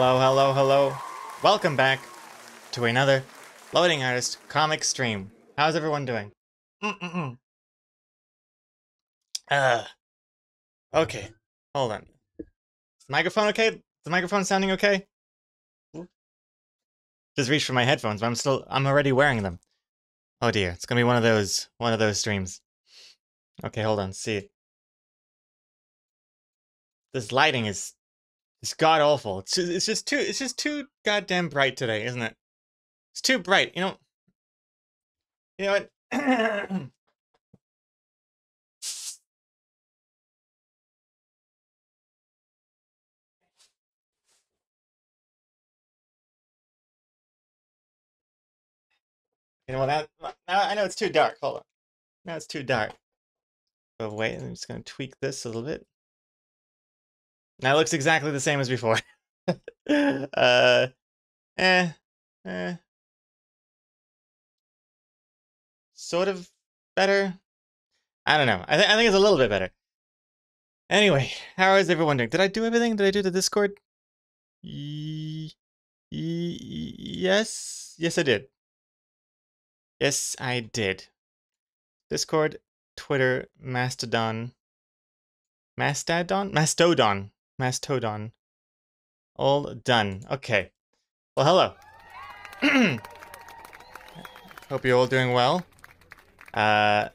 Hello, hello, hello. Welcome back to another Loading Artist comic stream. How's everyone doing? Mm-mm-mm. Uh, okay. Hold on. Is the microphone okay? Is the microphone sounding okay? Just reached for my headphones, but I'm already wearing them. Oh dear, it's gonna be one of those streams. Okay, hold on, see. This lighting is god awful. It's just too goddamn bright today, isn't it? It's too bright. You know what? You know what? Now I know it's too dark. Hold on. Now it's too dark. But wait, I'm just gonna tweak this a little bit. Now it looks exactly the same as before. uh, eh, eh, sort of better. I don't know. I think it's a little bit better. Anyway, how is everyone doing? Did I do everything? Did I do the Discord? Yes, yes, I did. Yes, I did. Discord, Twitter, Mastodon. All done. Okay. Well, hello. Hope you're all doing well. Good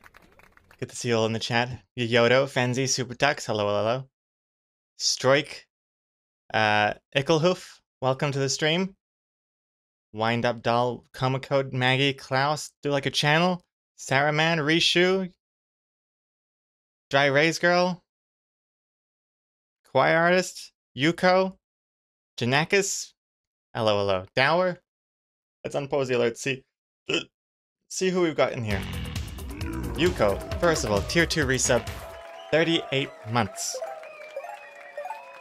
to see you all in the chat. Yodo, Fenzi, Supertux, hello, hello. Stroik, Ickelhoof, welcome to the stream. Wind Up Doll, Coma Code, Maggie, Klaus, Do Like a Channel, Saraman, Rishu, Dry Rays Girl, Choir Artist, Yuko, Janakis, hello, hello. Dower, let's unpause the alert, see who we've got in here. Yuko, first of all, tier 2 resub, 38 months.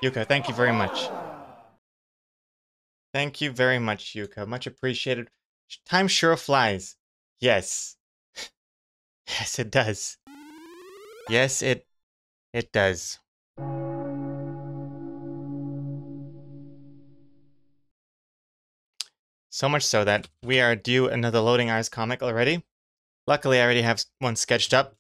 Yuko, thank you very much. Thank you very much, Yuko. Much appreciated. Time sure flies. Yes. Yes, it does. Yes, it does. So much so that we are due another Loading Eyes comic already. Luckily, I already have one sketched up.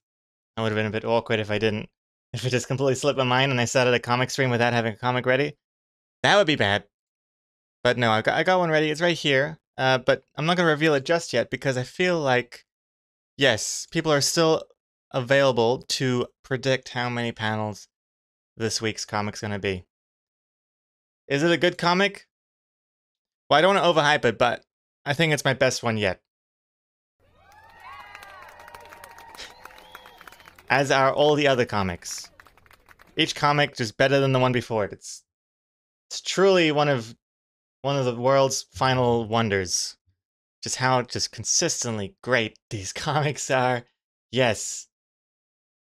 That would have been a bit awkward if I didn't. If it just completely slipped my mind and I started a comic stream without having a comic ready. That would be bad. But no, I got one ready. It's right here. But I'm not going to reveal it just yet because I feel like, yes, people are still available to predict how many panels this week's comic's going to be. Is it a good comic? Well, I don't want to overhype it, but I think it's my best one yet. As are all the other comics. Each comic just better than the one before it. It's truly one of the world's final wonders. Just how just consistently great these comics are. Yes.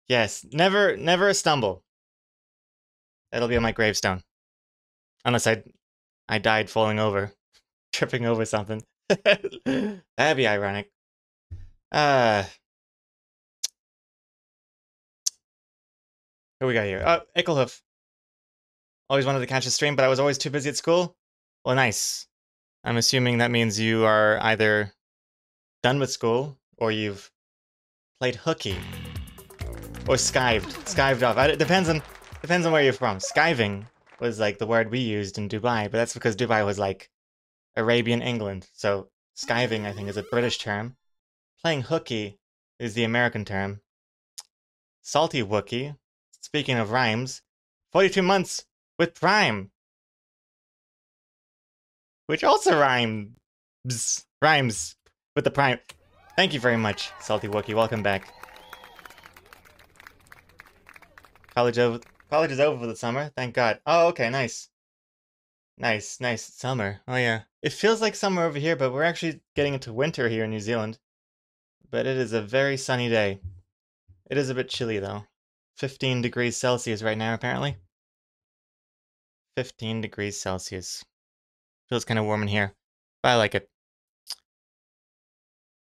Yes. Never a stumble. That'll be on my gravestone. Unless I died falling over. Tripping over something. That'd be ironic. Who we got here? Oh, Ickelhoof. Always wanted to catch a stream, but I was always too busy at school. Well, nice. I'm assuming that means you are either done with school, or you've played hooky. Or skived. Skived off. It depends on where you're from. Skiving was like the word we used in Dubai, but that's because Dubai was like Arabian England. So skiving, I think, is a British term. Playing hooky is the American term. Salty Wookie. Speaking of rhymes, 42 months with Prime. Which also rhymes with the Prime. Thank you very much, Salty Wookie. Welcome back. College is over for the summer. Thank God. Oh, okay, nice. Nice summer. Oh yeah. It feels like summer over here, but we're actually getting into winter here in New Zealand. But it is a very sunny day. It is a bit chilly though. 15 degrees Celsius right now, apparently. 15 degrees Celsius. Feels kind of warm in here, but I like it.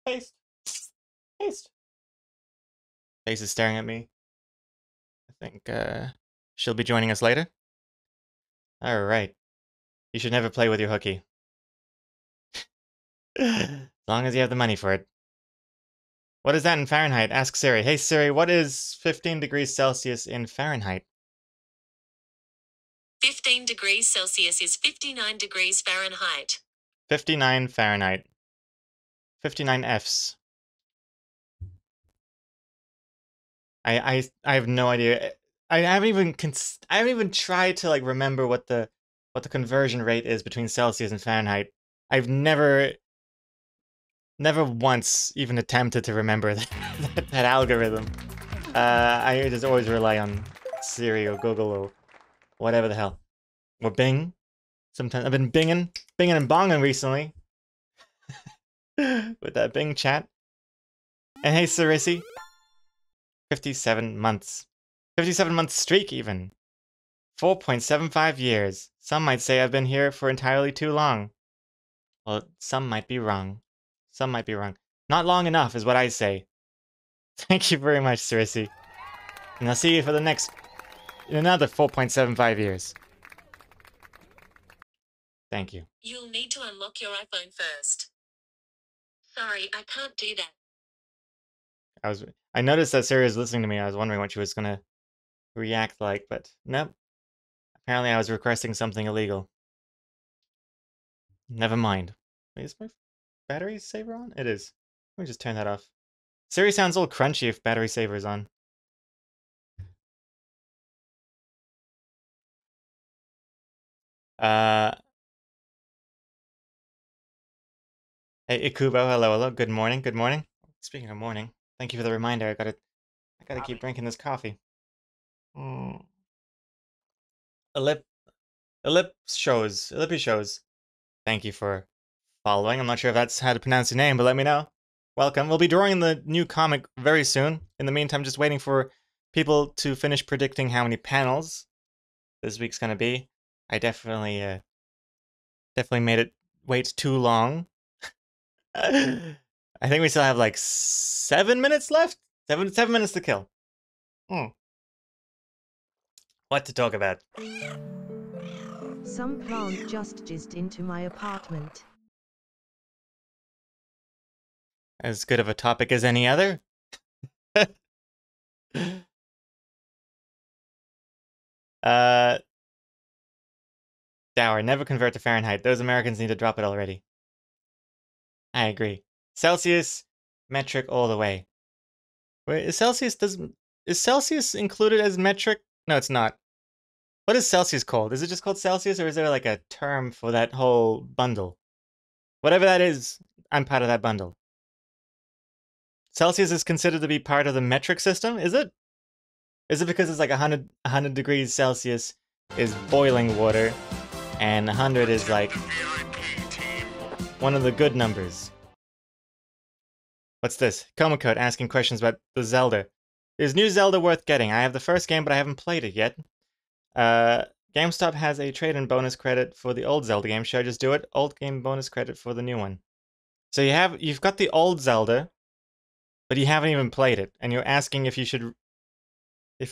Paste. Face is staring at me. I think she'll be joining us later. All right. You should never play with your hooky. As long as you have the money for it. What is that in Fahrenheit? Ask Siri. Hey Siri, what is 15 degrees Celsius in Fahrenheit? 15 degrees Celsius is 59 degrees Fahrenheit. 59 Fahrenheit. 59 Fs. I have no idea. I haven't even tried to like remember what the conversion rate is between Celsius and Fahrenheit. I've never once even attempted to remember that algorithm. I just always rely on Siri or Google or whatever the hell. Or Bing. Sometimes I've been binging and bonging recently. With that Bing chat. And hey Sarisi. 57 months. 57 month streak even. 4.75 years. Some might say I've been here for entirely too long. Well, some might be wrong. Some might be wrong. Not long enough is what I say. Thank you very much, Sarisi. And I'll see you for the next... in another 4.75 years. Thank you. You'll need to unlock your iPhone first. Sorry, I can't do that. I noticed that Siri was listening to me. I was wondering what she was gonna react like, but nope. Apparently I was requesting something illegal. Never mind. Wait, is my battery saver on? It is. Let me just turn that off. Siri sounds a little crunchy if battery saver is on. Hey, Ikubo, hello. Good morning. Speaking of morning, thank you for the reminder. I gotta keep drinking this coffee. Ellipse shows. Thank you for following. I'm not sure if that's how to pronounce your name, but let me know. Welcome. We'll be drawing the new comic very soon. In the meantime, just waiting for people to finish predicting how many panels this week's gonna be. I definitely made it wait too long. I think we still have like 7 minutes left. 7 minutes to kill. What to talk about? Some plant just jizzed into my apartment. As good of a topic as any other. Dower, never convert to Fahrenheit. Those Americans need to drop it already. I agree. Celsius, metric all the way. Wait, is Celsius included as metric? No, it's not. What is Celsius called? Is it just called Celsius, or is there like a term for that whole bundle? Whatever that is, I'm part of that bundle. Celsius is considered to be part of the metric system, is it? Is it because it's like 100 degrees Celsius is boiling water, and 100 is like one of the good numbers? What's this? Komacode asking questions about the Zelda. Is new Zelda worth getting? I have the first game, but I haven't played it yet. GameStop has a trade-in bonus credit for the old Zelda game. Should I just do it? Old game bonus credit for the new one. So you've got the old Zelda, but you haven't even played it, and you're asking if you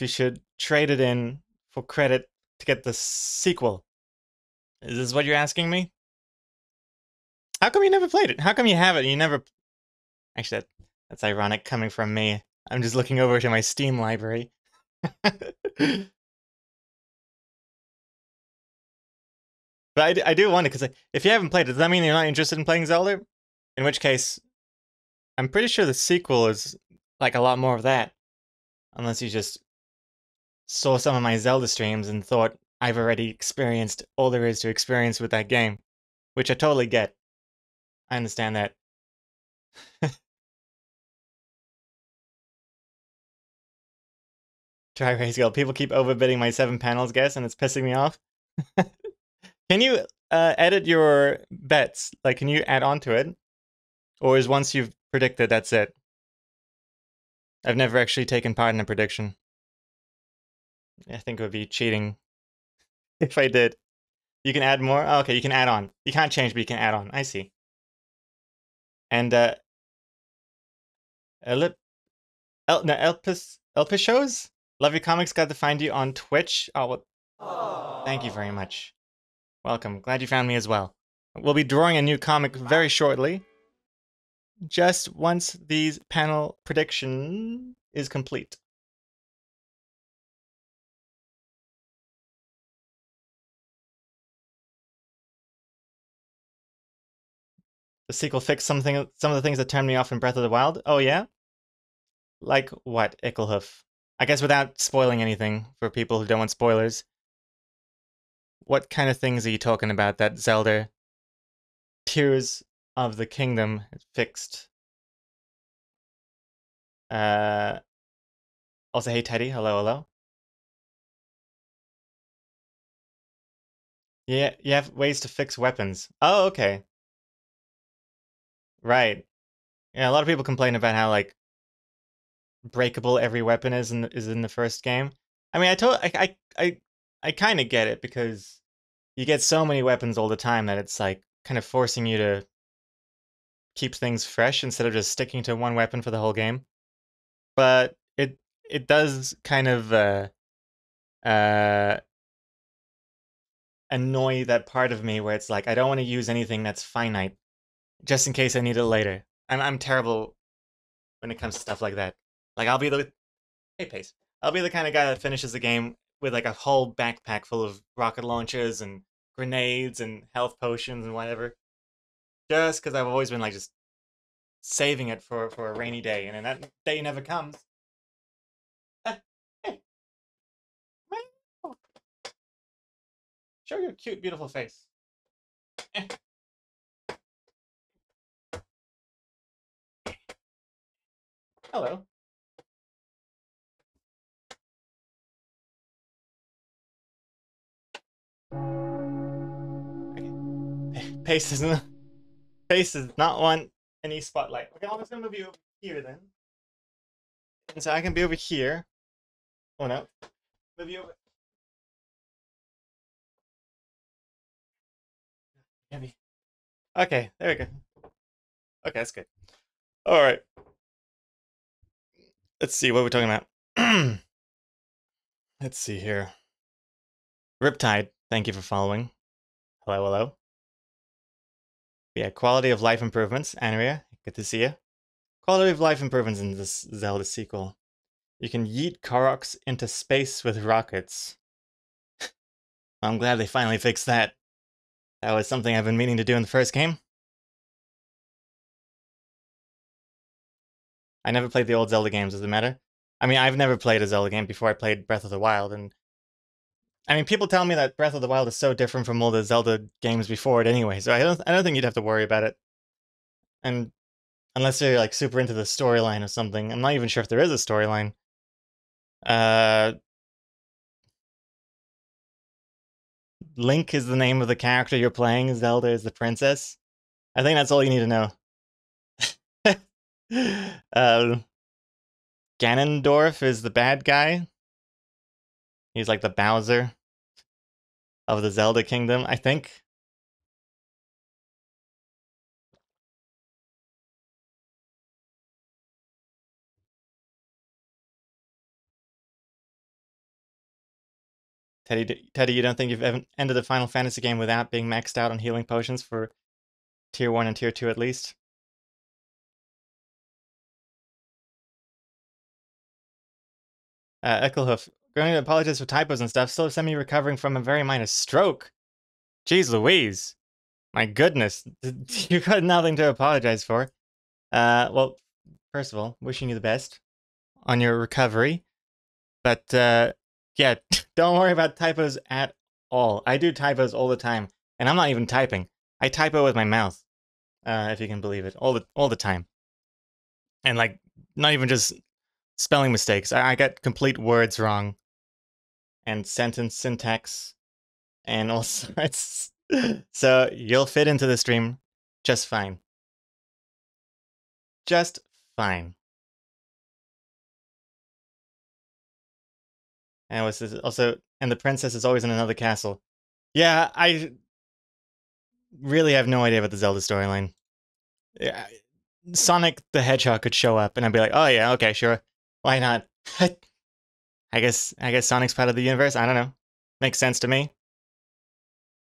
should trade it in for credit to get the sequel. Is this what you're asking me? How come you never played it? How come you have it and you never... Actually, that's ironic coming from me. I'm just looking over to my Steam library. But I do wonder, because if you haven't played it, does that mean you're not interested in playing Zelda? In which case, I'm pretty sure the sequel is like a lot more of that. Unless you just saw some of my Zelda streams and thought I've already experienced all there is to experience with that game. Which I totally get. I understand that. Try raise girl. People keep overbidding my 7 panels guess and it's pissing me off. Can you edit your bets? Like, can you add on to it? Or is once you've predicted, that's it? I've never actually taken part in a prediction. I think it would be cheating if I did. You can add more? Oh, okay, you can add on. You can't change, but you can add on. I see. And Elpis shows? Love your comics, got to find you on Twitch. Oh, well, thank you very much. Welcome. Glad you found me as well. We'll be drawing a new comic very shortly. Just once the panel prediction is complete. The sequel fixed some of the things that turned me off in Breath of the Wild. Oh yeah? Like what, Icklehoof? I guess without spoiling anything for people who don't want spoilers. What kind of things are you talking about that Zelda Tears of the Kingdom fixed? Also, hey Teddy, hello. Yeah, you have ways to fix weapons. Oh, okay. Right. Yeah, a lot of people complain about how like breakable every weapon is in the first game. I mean, I kind of get it because you get so many weapons all the time that it's like kind of forcing you to keep things fresh instead of just sticking to one weapon for the whole game. But it does kind of uh annoy that part of me where it's like I don't want to use anything that's finite just in case I need it later. I'm terrible when it comes to stuff like that. Like I'll be the hey Pace. I'll be the kind of guy that finishes the game with like a whole backpack full of rocket launchers and grenades and health potions and whatever. Just because I've always been like just saving it for a rainy day, and then that day never comes. Hey, meow. Show your cute, beautiful face. Hello. Okay. Pace does not want any spotlight. Okay, I'm just gonna move you over here then. And so I can be over here. Oh no. Move you over. Heavy. Okay, there we go. Okay, that's good. Alright. Let's see what we're talking about. Let's see here. Riptide, thank you for following. Hello. Yeah, quality of life improvements. Andrea, good to see you. Quality of life improvements in this Zelda sequel. You can yeet Koroks into space with rockets. I'm glad they finally fixed that. That was something I've been meaning to do in the first game. I never played the old Zelda games, does it matter? I mean, I've never played a Zelda game before I played Breath of the Wild, and I mean, people tell me that Breath of the Wild is so different from all the Zelda games before it anyway, so I don't think you'd have to worry about it. And unless you're like super into the storyline or something, I'm not even sure if there is a storyline. Link is the name of the character you're playing. Zelda is the princess. I think that's all you need to know. Ganondorf is the bad guy. He's like the Bowser of the Zelda Kingdom, I think. Teddy, you don't think you've ever ended a Final Fantasy game without being maxed out on healing potions for Tier 1 and Tier 2 at least? Eckelhoof, going to apologize for typos and stuff, still semi-recovering from a very minor stroke. Jeez Louise. My goodness. You got nothing to apologize for. Well, first of all, wishing you the best on your recovery. But, yeah, don't worry about typos at all. I do typos all the time, and I'm not even typing. I typo with my mouth, if you can believe it, all the time. And, like, not even just spelling mistakes. I get complete words wrong, and sentence syntax, and all sorts. So you'll fit into the stream just fine. Just fine. And what's this? Also, and the princess is always in another castle. Yeah, I really have no idea about the Zelda storyline. Yeah, Sonic the Hedgehog could show up, and I'd be like, oh yeah, okay, sure, why not? I guess Sonic's part of the universe. I don't know. Makes sense to me.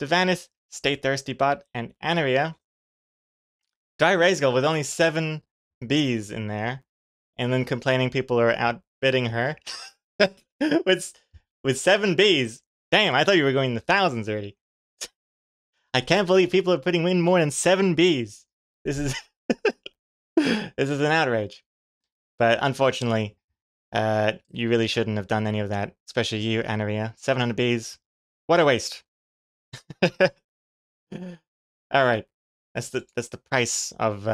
Devanith, Stay Thirsty Bot, and Anaria. Dry Razgal with only 7 Bs in there, and then complaining people are outbidding her. with 7 Bs. Damn, I thought you were going in the thousands already. I can't believe people are putting in more than 7 Bs. This is this is an outrage. But unfortunately, you really shouldn't have done any of that, especially you, Anaria. 700 Bs. What a waste. All right. That's the price of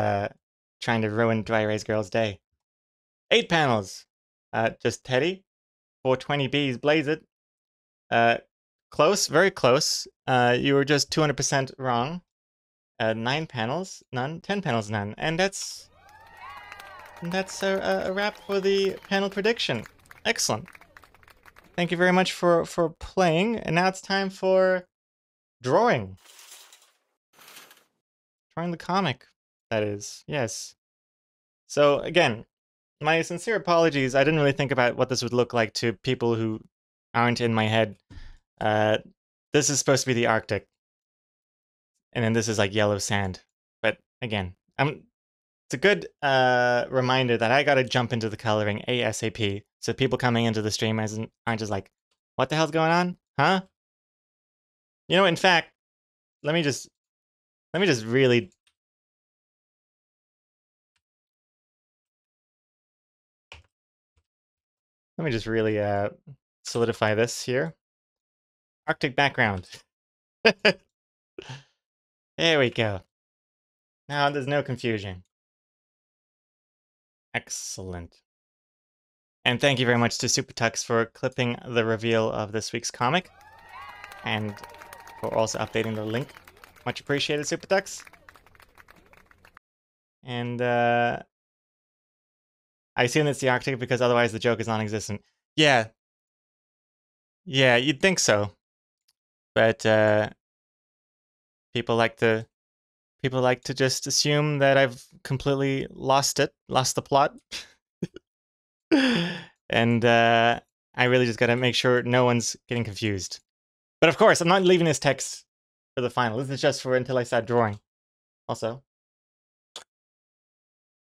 trying to ruin Dry Erase Girl's day. 8 panels. Just Teddy. 420 Bs, blaze it. Close, very close. You were just 200% wrong. 9 panels, none. 10 panels, none. And that's a wrap for the panel prediction. Excellent. Thank you very much for playing. And now it's time for drawing. Drawing the comic, that is. Yes. So again, my sincere apologies. I didn't really think about what this would look like to people who aren't in my head. This is supposed to be the Arctic. And then this is like yellow sand. But again, it's a good reminder that I gotta jump into the coloring ASAP. So people coming into the stream aren't just like, what the hell's going on? Huh? You know, in fact, let me just really solidify this here. Arctic background. There we go. Now there's no confusion. Excellent. And thank you very much to SuperTux for clipping the reveal of this week's comic. And for also updating the link. Much appreciated, SuperTux. And I assume it's the Arctic because otherwise the joke is non-existent. Yeah. Yeah, you'd think so. But people like to just assume that I've completely lost the plot. And I really just gotta make sure no one's getting confused. But of course, I'm not leaving this text for the final. This is just for until I start drawing. Also,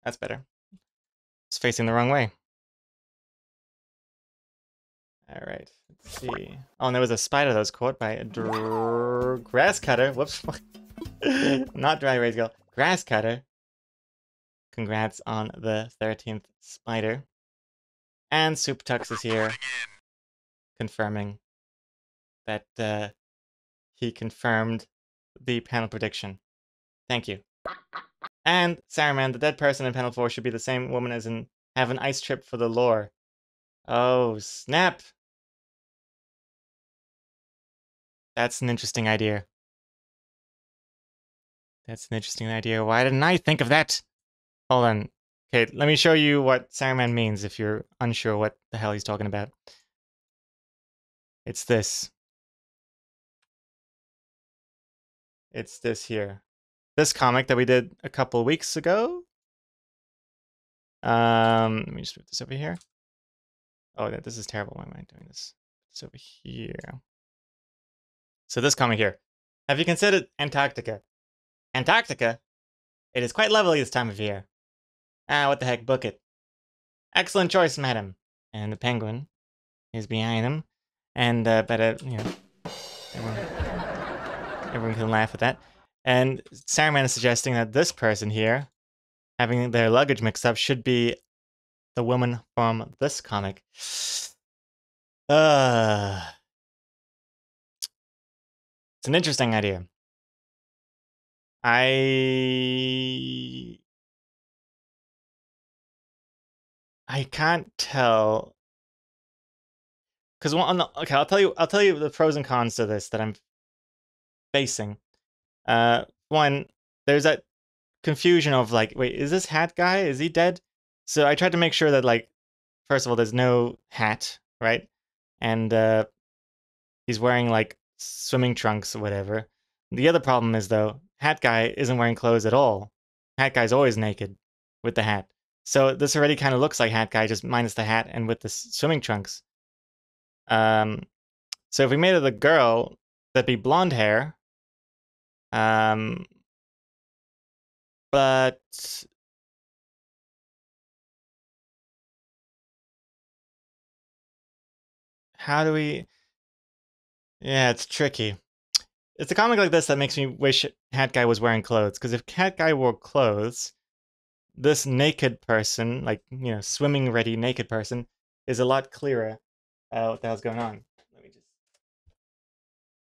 that's better. It's facing the wrong way. All right, let's see. Oh, and there was a spider that was caught by a grass cutter. Whoops. Not Dry Erase Girl. Grass cutter. Congrats on the 13th spider. And SuperTux is here, confirming that he confirmed the panel prediction. Thank you. And Saruman, the dead person in panel 4 should be the same woman as in Have an Ice Trip for the Lore. Oh, snap. That's an interesting idea. That's an interesting idea. Why didn't I think of that? Hold on. Okay, let me show you what Saruman means if you're unsure what the hell he's talking about. It's this. It's this here. This comic that we did a couple weeks ago. Let me just move this over here. Oh, this is terrible. Why am I doing this? It's over here. So this comic here. Have you considered Antarctica? Antarctica? It is quite lovely this time of year. Ah, what the heck, book it. Excellent choice, madam. And the penguin is behind him. And, you know, everyone can laugh at that. And Saruman is suggesting that this person here, having their luggage mixed up, should be the woman from this comic. It's an interesting idea. I can't tell, because okay, I'll tell you the pros and cons to this that I'm facing. One, there's that confusion of like, wait, is this hat guy? Is he dead? So I tried to make sure that, like, first of all, there's no hat, right? And he's wearing like swimming trunks or whatever. The other problem is, though, hat guy isn't wearing clothes at all. Hat guy's always naked with the hat. So this already kind of looks like hat guy, just minus the hat and with the swimming trunks. So if we made it a girl, that'd be blonde hair, But how do we? Yeah, it's tricky. It's a comic like this that makes me wish Hat Guy was wearing clothes. Because if Hat Guy wore clothes, this naked person, like, you know, swimming ready naked person, is a lot clearer what the hell's going on. Let me just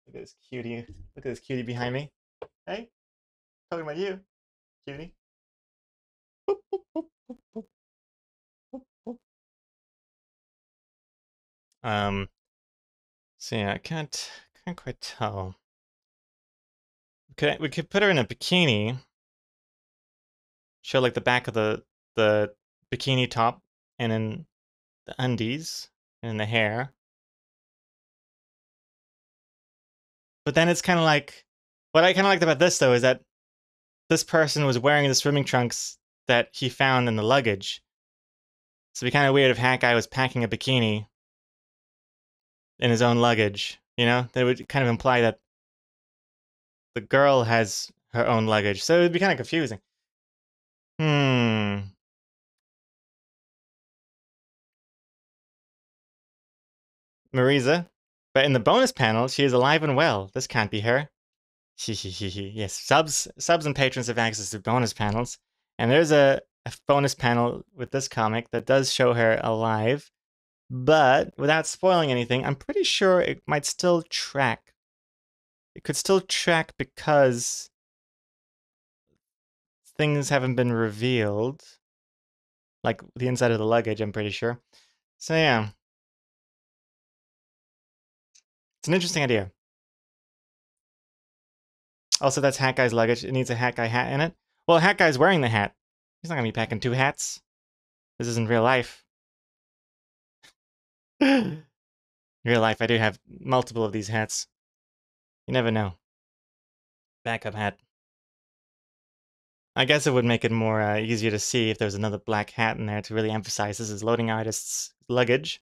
look at this cutie. Look at this cutie behind me. Hey, talking about you, cutie. Boop, boop, boop, boop, boop, boop, boop. So yeah, I can't quite tell. We could put her in a bikini. Show like the back of the bikini top, and then the undies and the hair. But then it's kind of like, what I kind of liked about this though is that this person was wearing the swimming trunks that he found in the luggage. So it'd be kind of weird if Hat Guy was packing a bikini in his own luggage. You know, that would kind of imply that the girl has her own luggage. So it'd be kind of confusing. Marisa. But in the bonus panel, she is alive and well. This can't be her. Yes, subs and patrons have access to bonus panels. And there's a bonus panel with this comic that does show her alive. But without spoiling anything, I'm pretty sure it might still track. It could still track because things haven't been revealed. Like the inside of the luggage, I'm pretty sure. So yeah. It's an interesting idea. Also, that's Hat Guy's luggage. It needs a Hat Guy hat in it. Well, Hat Guy's wearing the hat. He's not gonna be packing 2 hats. This isn't real life. Real life, I do have multiple of these hats. You never know. Backup hat. I guess it would make it more easier to see if there's another black hat in there to really emphasize this is loading artist's luggage.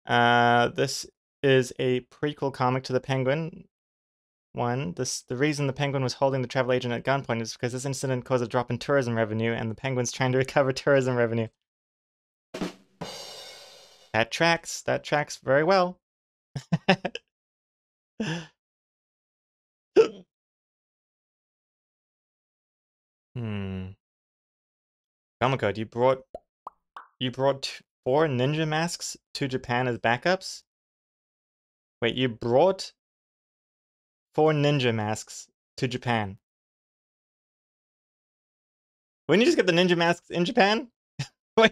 This is a prequel comic to the Penguin one. The reason the Penguin was holding the travel agent at gunpoint is because this incident caused a drop in tourism revenue, and the Penguin's trying to recover tourism revenue. That tracks. That tracks very well. Comic, you brought 4 ninja masks to Japan as backups? Wait, you brought 4 ninja masks to Japan? Wouldn't you just get the ninja masks in Japan? Why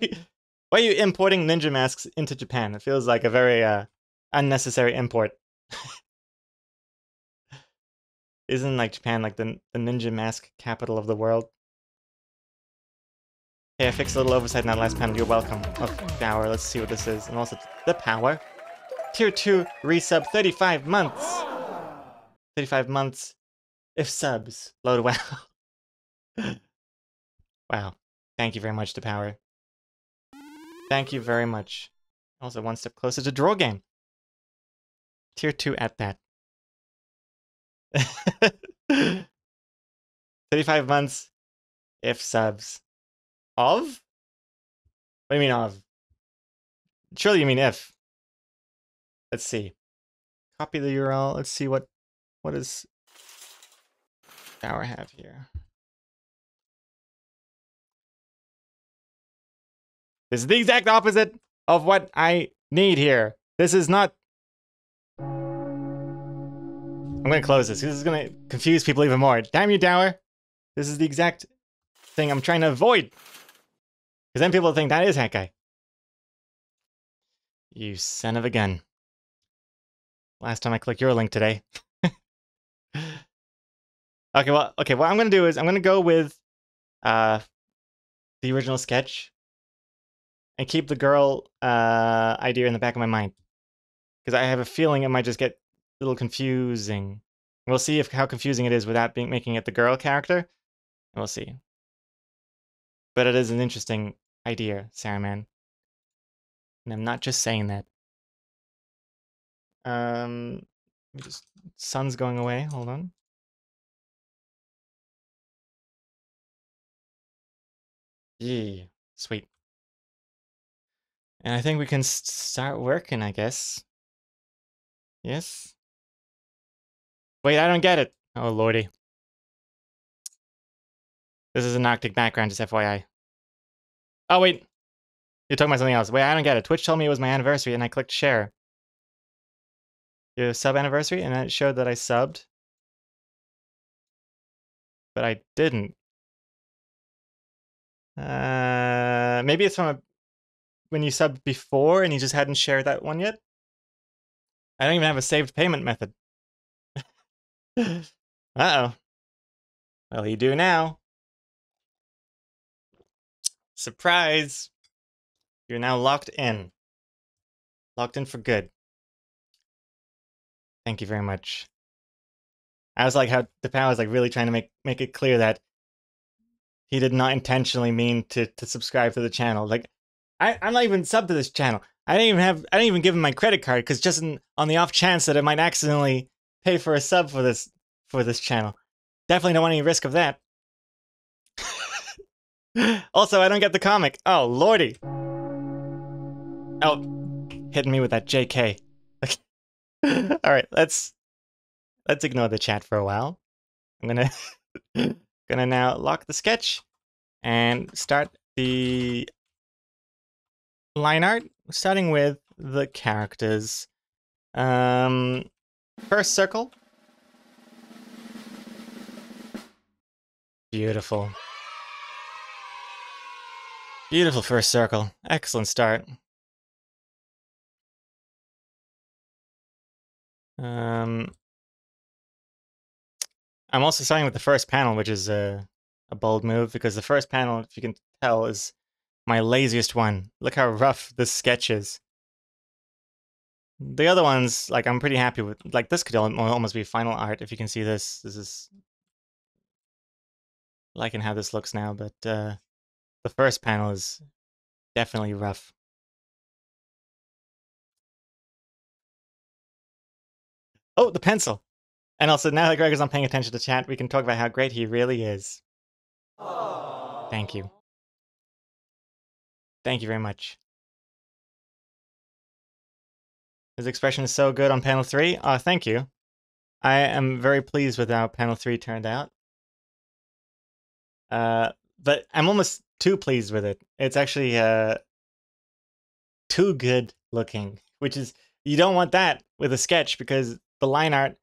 are you importing ninja masks into Japan? It feels like a very unnecessary import. Isn't like Japan like the ninja mask capital of the world? Hey, I fixed a little oversight in that last panel. You're welcome. Okay, Power, let's see what this is. And also, the Power. Tier 2 resub 35 months. 35 months if subs load well. Wow. Thank you very much to Power. Thank you very much. Also, one step closer to draw game. Tier 2 at that. 35 months if subs. Of? What do you mean of? Surely you mean if. Let's see. Copy the URL. Let's see what does Power have here. This is the exact opposite of what I need here. This is not... I'm gonna close this. This is gonna confuse people even more. Damn you, Dower. This is the exact thing I'm trying to avoid. Because then people think that is Hat Guy. You son of a gun. Last time I clicked your link today. Okay, what I'm gonna do is I'm gonna go with the original sketch and keep the girl idea in the back of my mind. Because I have a feeling it might just get a little confusing. We'll see how confusing it is without making it the girl character. We'll see. But it is an interesting idea, Saruman. And I'm not just saying that. Sun's going away. Hold on. Yeah, sweet. And I think we can start working, I guess. Yes? Wait, I don't get it. Oh, lordy. This is an Arctic background, just FYI. Oh, wait. You're talking about something else. Wait, I don't get it. Twitch told me it was my anniversary, and I clicked share. Your sub anniversary, and it showed that I subbed. But I didn't. Maybe it's from when you subbed before and you just hadn't shared that one yet? I don't even have a saved payment method. Uh-oh. Well, you do now. Surprise! You're now locked in. Locked in for good. Thank you very much. I was like how Depow was like really trying to make it clear that he did not intentionally mean to subscribe to the channel. Like, I'm not even subbed to this channel. I didn't even give him my credit card because just on the off chance that I might accidentally pay for a sub for this channel. Definitely don't want any risk of that. Also, I don't get the comic. Oh, lordy. Oh, hitting me with that JK. All right, let's ignore the chat for a while. I'm gonna now lock the sketch and start the line art, starting with the characters. First circle. Beautiful. Beautiful first circle. Excellent start. I'm also starting with the first panel, which is a bold move, because the first panel, if you can tell, is my laziest one. Look how rough this sketch is. The other ones, like, I'm pretty happy with. Like, this could almost be final art, if you can see this. This is liking how this looks now, but the first panel is definitely rough. Oh, the pencil! And also, now that Greg is not paying attention to chat, we can talk about how great he really is. Aww. Thank you. Thank you very much. His expression is so good on panel 3. Oh, thank you. I am very pleased with how panel 3 turned out. But I'm almost too pleased with it. It's actually too good looking, which is, you don't want that with a sketch because the line art,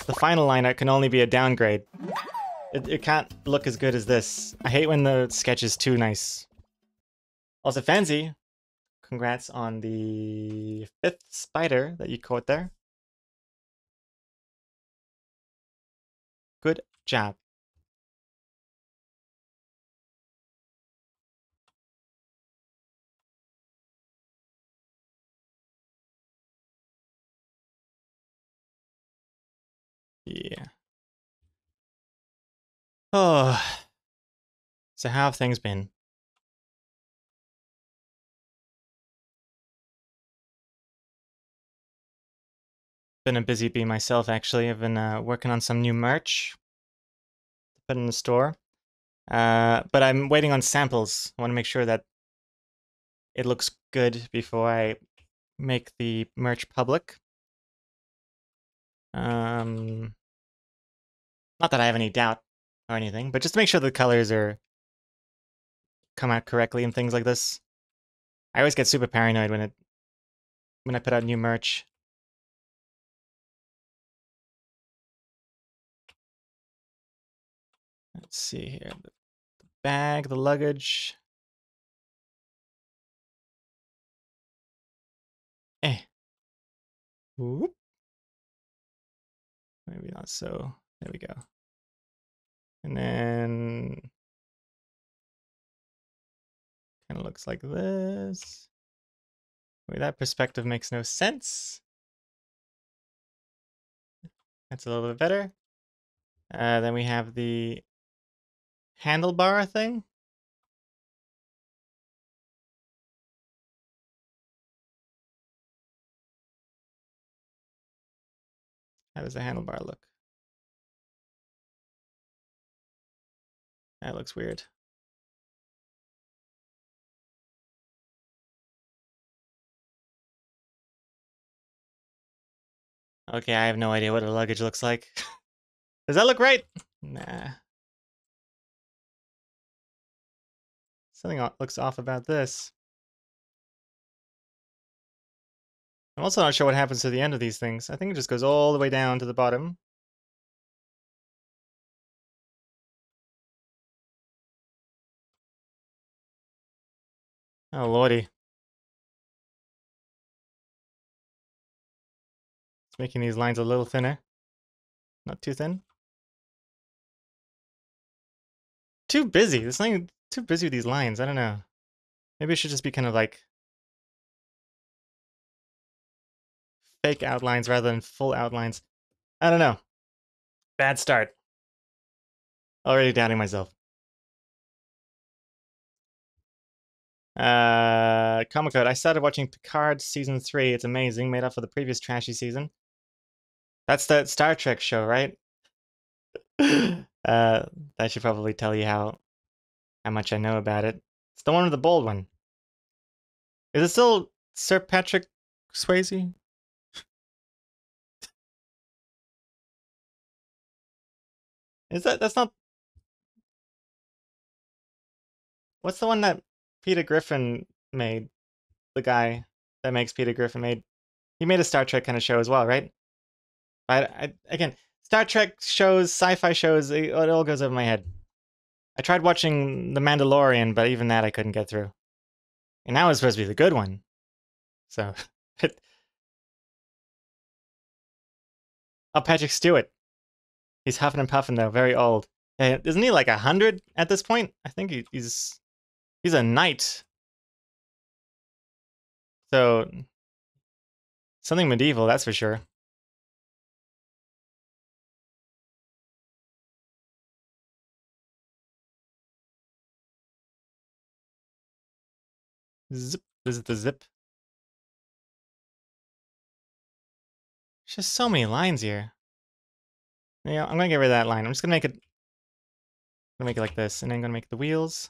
the final line art can only be a downgrade. It can't look as good as this. I hate when the sketch is too nice. Also, Fancy, congrats on the 5th spider that you caught there. Good job. Yeah. Oh. So how have things been? Been a busy bee myself, actually. I've been working on some new merch to put in the store. But I'm waiting on samples. I want to make sure that it looks good before I make the merch public. Not that I have any doubt or anything, but just to make sure the colors come out correctly and things like this. I always get super paranoid when I put out new merch. Let's see here. The bag, the luggage. Whoop. Maybe not so. There we go. And then kind of looks like this. Wait, that perspective makes no sense. That's a little bit better. Then we have the handlebar thing. How does the handlebar look? That looks weird. Okay, I have no idea what the luggage looks like. Does that look right? Nah. Something looks off about this. I'm also not sure what happens to the end of these things. I think it just goes all the way down to the bottom. Oh, lordy. It's making these lines a little thinner. Not too thin. Too busy. There's something too busy with these lines. I don't know. Maybe it should just be kind of like fake outlines rather than full outlines. I don't know. Bad start. Already doubting myself. Comic Code. I started watching Picard season 3. It's amazing. Made up for the previous trashy season. That's that Star Trek show, right? That should probably tell you how much I know about it. It's the one with the bold one. Is it still Sir Patrick Swayze? Is that's not... What's the one that Peter Griffin made? The guy that makes Peter Griffin made... He made a Star Trek kind of show as well, right? Again, Star Trek shows, sci-fi shows, it all goes over my head. I tried watching The Mandalorian, but even that I couldn't get through. And that was supposed to be the good one. So... Oh, Patrick Stewart. He's huffing and puffing though, very old. Isn't he like 100 at this point? I think he's a knight. So something medieval, that's for sure. Zip. Is it the zip? There's just so many lines here. Yeah, I'm gonna get rid of that line. I'm just gonna make it. I'm gonna make it like this, and then I'm gonna make the wheels.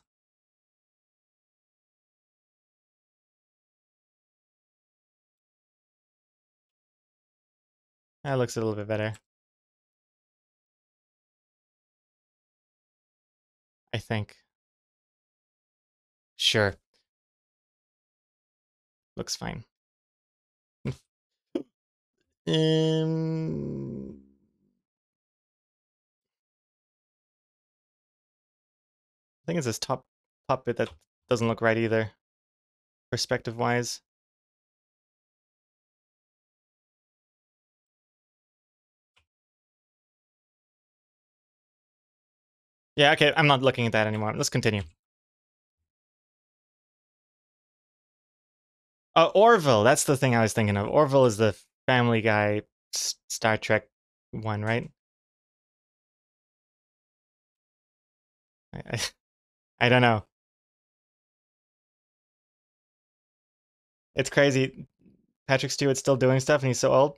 That looks a little bit better. I think. Sure. Looks fine. I think it's this top bit that doesn't look right either, perspective-wise. Yeah, okay, I'm not looking at that anymore. Let's continue. Orville, that's the thing I was thinking of. Orville is the Family Guy Star Trek one, right? I don't know. It's crazy. Patrick Stewart's still doing stuff and he's so old.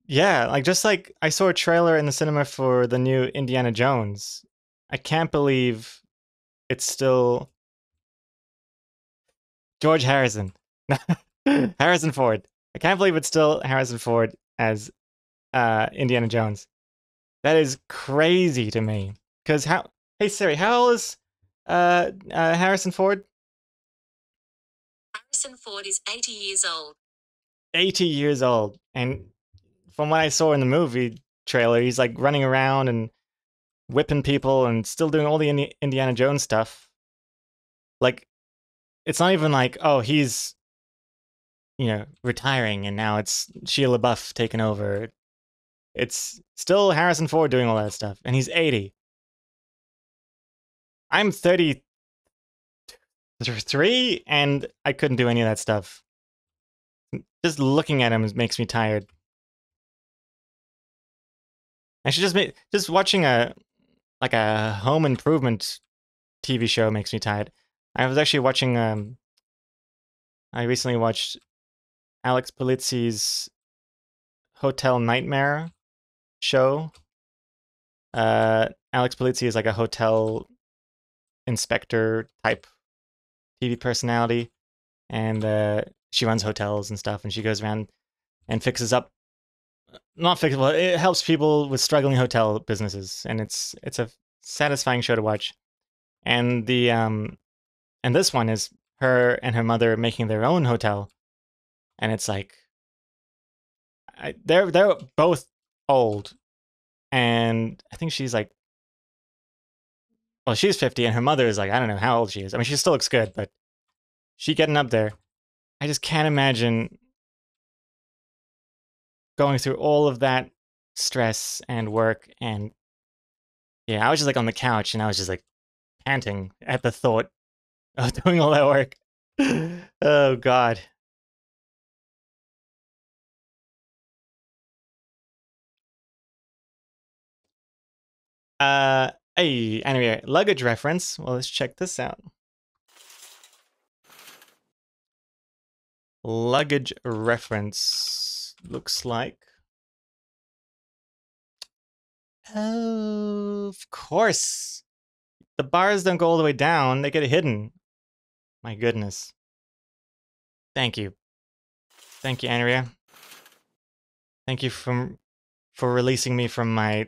Yeah, like just like I saw a trailer in the cinema for the new Indiana Jones. I can't believe it's still George Harrison. Harrison Ford. I can't believe it's still Harrison Ford as Indiana Jones. That is crazy to me. Because how... Hey Siri, how old is Harrison Ford? Harrison Ford is 80 years old. 80 years old. And from what I saw in the movie trailer, he's like running around and whipping people and still doing all the Indiana Jones stuff. Like, it's not even like, oh, he's, retiring and now it's Shia LaBeouf taking over. It's still Harrison Ford doing all that stuff, and he's 80. I'm 33, and I couldn't do any of that stuff. Just looking at him makes me tired. I should just watching a home improvement TV show makes me tired. I was actually watching I recently watched Alex Polizzi's hotel nightmare show. Alex Polizzi is like a hotel inspector type TV personality, and she runs hotels and stuff, and she goes around and fixes up, not fixes, well, it helps people with struggling hotel businesses, and it's a satisfying show to watch. And and this one is her and her mother making their own hotel, and it's like they're both old, and I think she's like, well, she's 50, and her mother is like, I don't know how old she is. I mean, she still looks good, but she getting up there. I just can't imagine going through all of that stress and work, and yeah, I was just like on the couch, and I was just like panting at the thought of doing all that work. Oh God. Hey, anyway, luggage reference. Well, let's check this out. Luggage reference looks like. Oh, of course. The bars don't go all the way down, they get hidden. My goodness. Thank you. Thank you, Andrea. Thank you for releasing me from my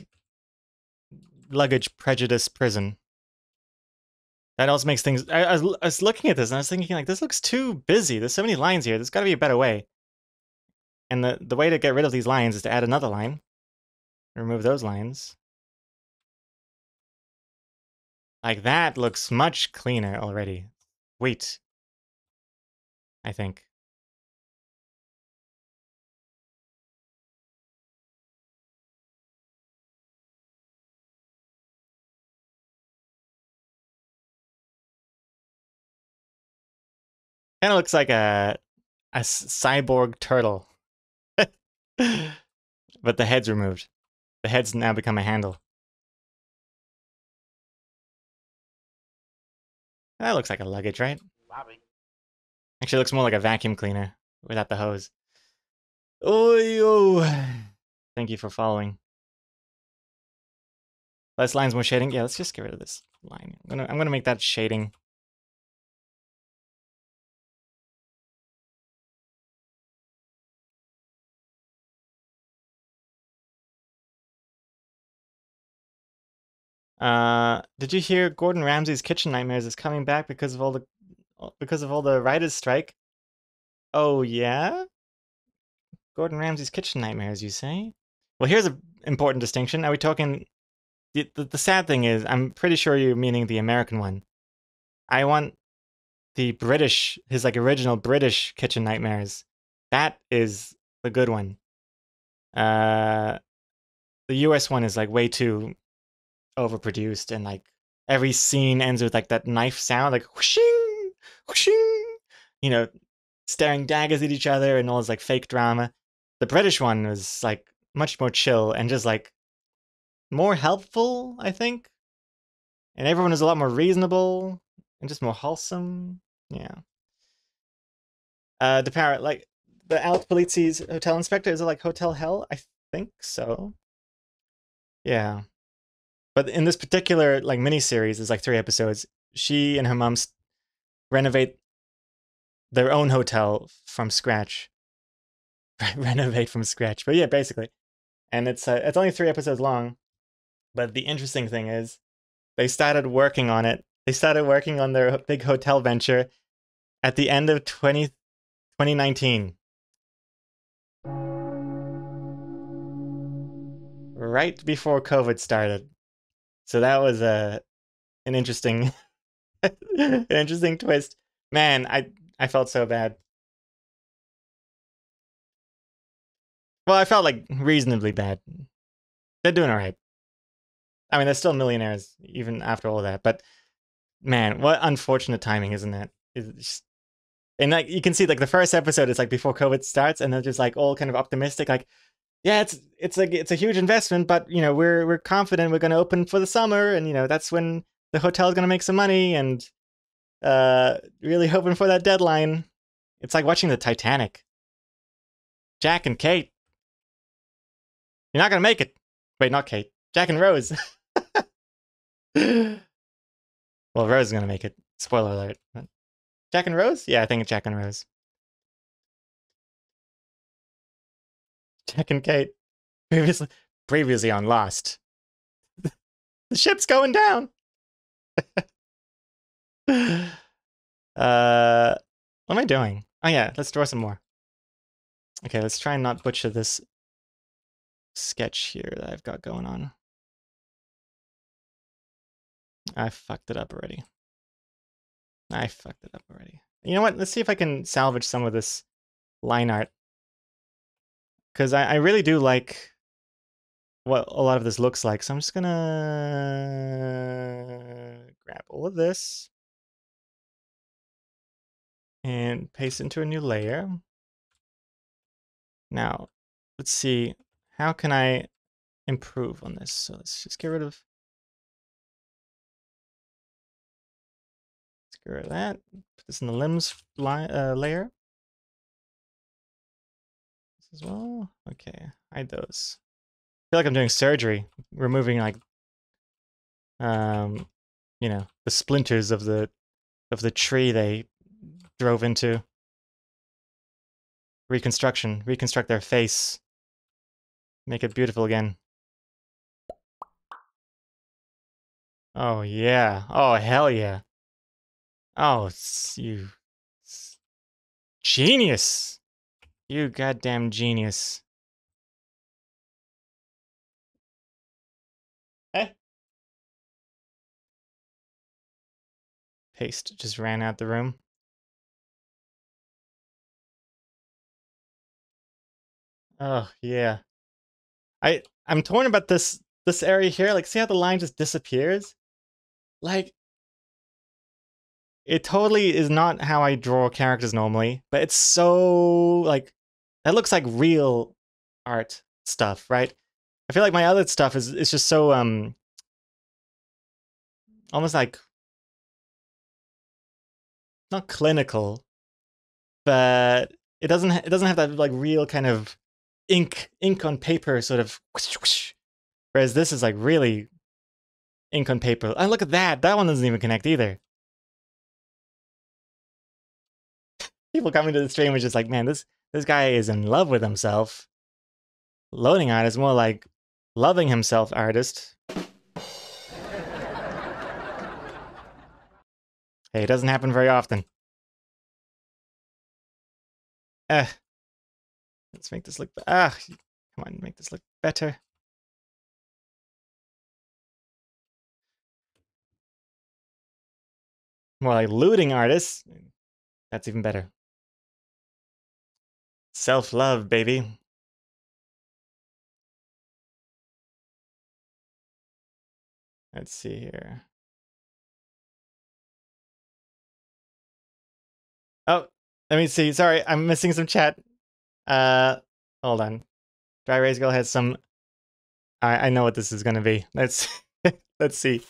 luggage prejudice prison. That also makes things... I was looking at this and I was thinking, like, this looks too busy. There's so many lines here. There's got to be a better way. And the way to get rid of these lines is to add another line. Remove those lines. Like, that looks much cleaner already. Wait. I think. Kind of looks like a cyborg turtle. But the head's removed. The head's now become a handle. That looks like a luggage, right? Actually, it looks more like a vacuum cleaner without the hose. Oh, thank you for following. Less lines, more shading. Yeah, let's just get rid of this line. I'm gonna make that shading. Did you hear Gordon Ramsay's Kitchen Nightmares is coming back because of all the writers' strike? Oh yeah? Gordon Ramsay's Kitchen Nightmares, you say? Well, here's an important distinction. Are we talking... The sad thing is, I'm pretty sure you're meaning the American one. I want the British, his like original British Kitchen Nightmares. That is the good one. The US one is like way too overproduced, and like every scene ends with like that knife sound, like whooshing, whooshing, you know, staring daggers at each other and all this like fake drama. The British one was like much more chill and just like more helpful, I think. And everyone is a lot more reasonable and just more wholesome. Yeah. The parrot, like the Alex Polizzi's hotel inspector, is it like Hotel Hell? I think so. Yeah. But in this particular like miniseries, it's like 3 episodes. She and her mom renovate their own hotel from scratch. Renovate from scratch. But yeah, basically. And it's only 3 episodes long. But the interesting thing is, they started working on it. They started working on their big hotel venture at the end of 2019. Right before COVID started. So that was an interesting an interesting twist. Man, I felt so bad. Well, I felt like reasonably bad. They're doing all right. I mean, they're still millionaires even after all that. But man, what unfortunate timing, isn't it? Just, and like you can see, like the first episode is like before COVID starts, and they're just like all kind of optimistic, like, yeah, it's a huge investment, but you know we're confident we're going to open for the summer, and you know that's when the hotel's going to make some money, and really hoping for that deadline. It's like watching the Titanic. Jack and Kate. You're not gonna make it. Wait, not Kate. Jack and Rose. Well, Rose is gonna make it. Spoiler alert. Jack and Rose? Yeah, I think it's Jack and Rose. Jack and Kate. Previously on Lost. The ship's going down. What am I doing? Oh yeah, let's draw some more. Okay, let's try and not butcher this sketch here that I've got going on. I fucked it up already. You know what? Let's see if I can salvage some of this line art. Because I really do like what a lot of this looks like. So I'm just gonna grab all of this and paste into a new layer. Now, let's see. How can I improve on this? So let's just get rid of... Let's get rid of that. Put this in the limbs layer. This as well. Okay, hide those. I feel like I'm doing surgery, removing like, you know, the splinters of the tree they drove into. Reconstruct their face, make it beautiful again. Oh yeah, oh hell yeah. Oh, you genius, you goddamn genius. Eh? Paste just ran out the room. Oh yeah. I'm torn about this area here. Like, see how the line just disappears? Like, it totally is not how I draw characters normally, but it's so like that looks like real art stuff, right? I feel like my other stuff is just so almost like not clinical, but it doesn't have that like real kind of ink on paper sort of whoosh, whoosh. Whereas this is like really ink on paper. And look at that. That one doesn't even connect either. People coming to the stream was just like, man, this guy is in love with himself. Loading art is more like loving himself artist. Hey, it doesn't happen very often. Let's make this look... come on, make this look better. More like looting artists. That's even better. Self-love, baby. Let's see here. Oh, let me see. Sorry, I'm missing some chat. Hold on. Dry Race Girl has some... I know what this is gonna be. Let's let's see.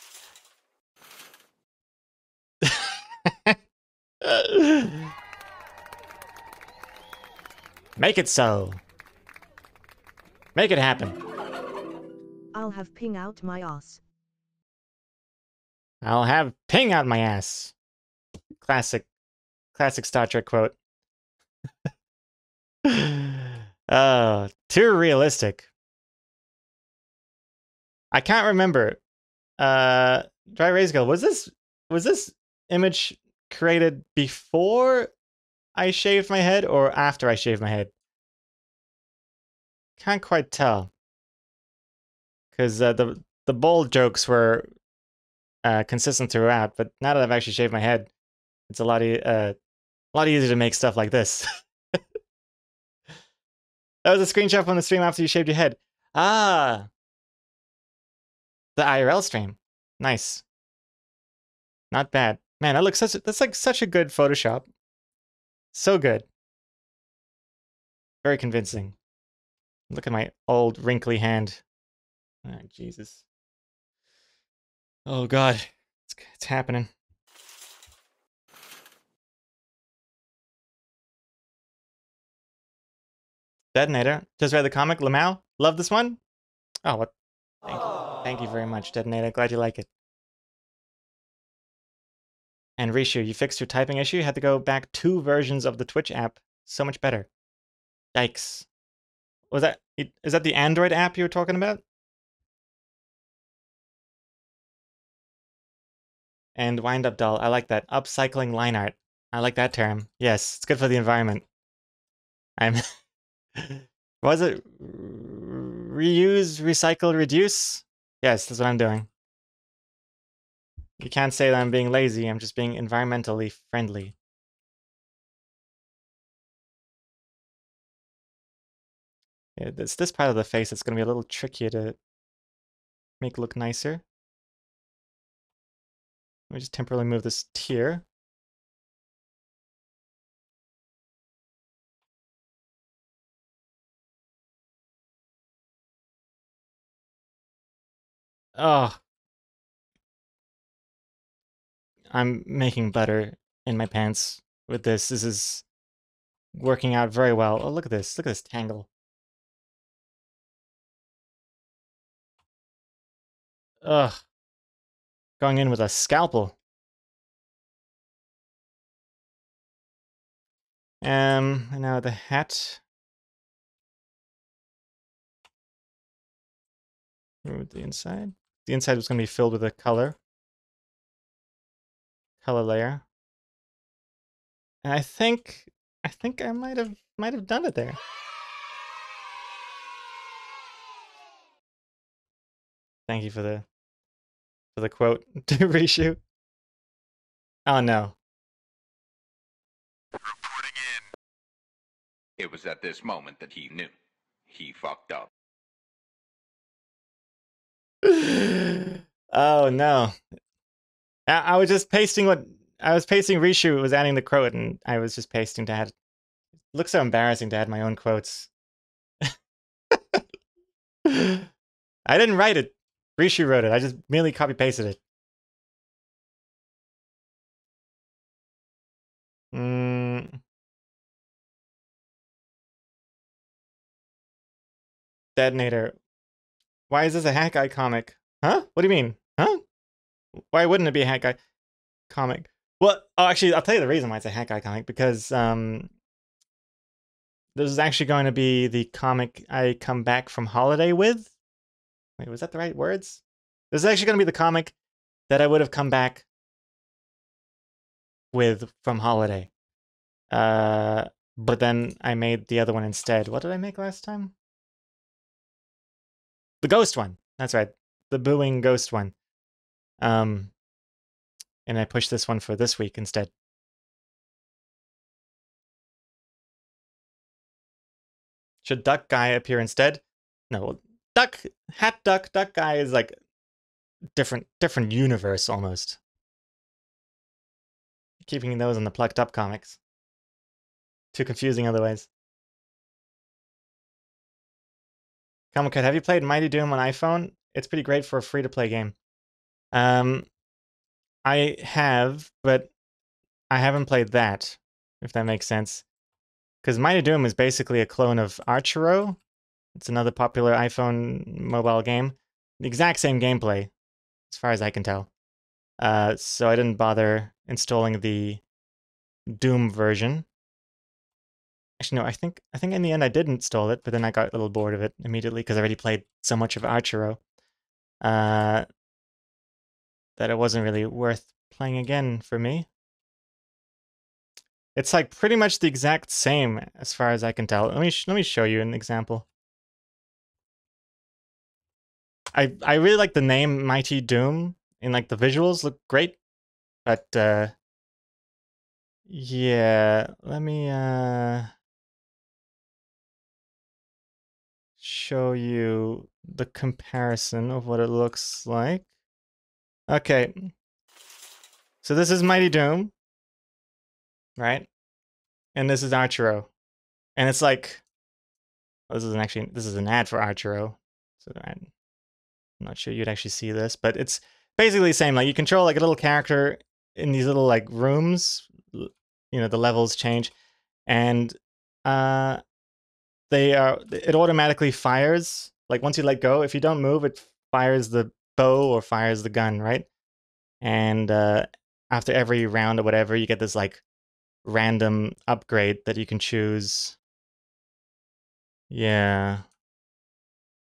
Make it so. Make it happen. I'll have ping out my ass. I'll have ping out my ass. Classic Star Trek quote. Too realistic. I can't remember. Dry Raise Girl, was this image created before I shaved my head or after I shaved my head? Can't quite tell. Because the bold jokes were consistent throughout, but now that I've actually shaved my head, it's a lot easier to make stuff like this. That was a screenshot from the stream after you shaved your head. Ah, the IRL stream. Nice. Not bad. Man, that looks that's like such a good Photoshop. So good. Very convincing. Look at my old wrinkly hand. Oh, Jesus. Oh God, it's happening. Detonator. Just read the comic. Lamau. Love this one. Oh, what? Thank you. Thank you very much, Detonator. Glad you like it. And Rishu, you fixed your typing issue. You had to go back 2 versions of the Twitch app. So much better. Yikes. Is that the Android app you were talking about? And Wind Up Doll. I like that. Upcycling line art. I like that term. Yes, it's good for the environment. I'm... Was it reuse, recycle, reduce? Yes, that's what I'm doing. You can't say that I'm being lazy. I'm just being environmentally friendly. Yeah, it's this part of the face that's going to be a little trickier to make look nicer. Let me just temporarily move this tear. Oh. I'm making butter in my pants with this. This is working out very well. Oh, look at this. Look at this tangle. Ugh. Going in with a scalpel. And now the hat. Remove the inside. The inside was going to be filled with a color layer. And I think I might have done it there. Thank you for the quote to reshoot. Oh no. Reporting in. It was at this moment that he knew. He fucked up. Oh no. I was just pasting what I was pasting reshoot, it was adding the quote, and I was just pasting to add. It looks so embarrassing to add my own quotes. I didn't write it. Rishu wrote it. I just merely copy pasted it. Detonator. Why is this a Hat Guy comic? Huh? What do you mean? Huh? Why wouldn't it be a Hat Guy comic? Well, oh, actually, I'll tell you the reason why it's a Hat Guy comic, because this is actually going to be the comic I come back from holiday with. Wait, was that the right words? This is actually going to be the comic that I would have come back with from holiday. But then I made the other one instead. What did I make last time? The ghost one. That's right. The booing ghost one. And I pushed this one for this week instead. Should Duck Guy appear instead? No, Hat Duck Guy is like different universe almost. Keeping those in the Plucked Up comics. Too confusing otherwise. Comic Cut, have you played Mighty Doom on iPhone? It's pretty great for a free-to-play game. I have, but I haven't played that, if that makes sense. Because Mighty Doom is basically a clone of Archero. It's another popular iPhone mobile game. The exact same gameplay, as far as I can tell. So I didn't bother installing the Doom version. Actually, no, I think in the end I did install it, but then I got a little bored of it immediately because I already played so much of Archero that it wasn't really worth playing again for me. It's like pretty much the exact same as far as I can tell. Let me show you an example. I really like the name Mighty Doom, and like the visuals look great, but yeah, let me show you the comparison of what it looks like. Okay. So this is Mighty Doom, right? And this is Archero. And it's like, this is an ad for Archero. So I'm not sure you'd actually see this, but it's basically the same. Like you control like a little character in these little like rooms. You know, the levels change, and it automatically fires Like once you let go, if you don't move, it fires the bow or fires the gun, right? And after every round or whatever, you get this like random upgrade that you can choose. Yeah.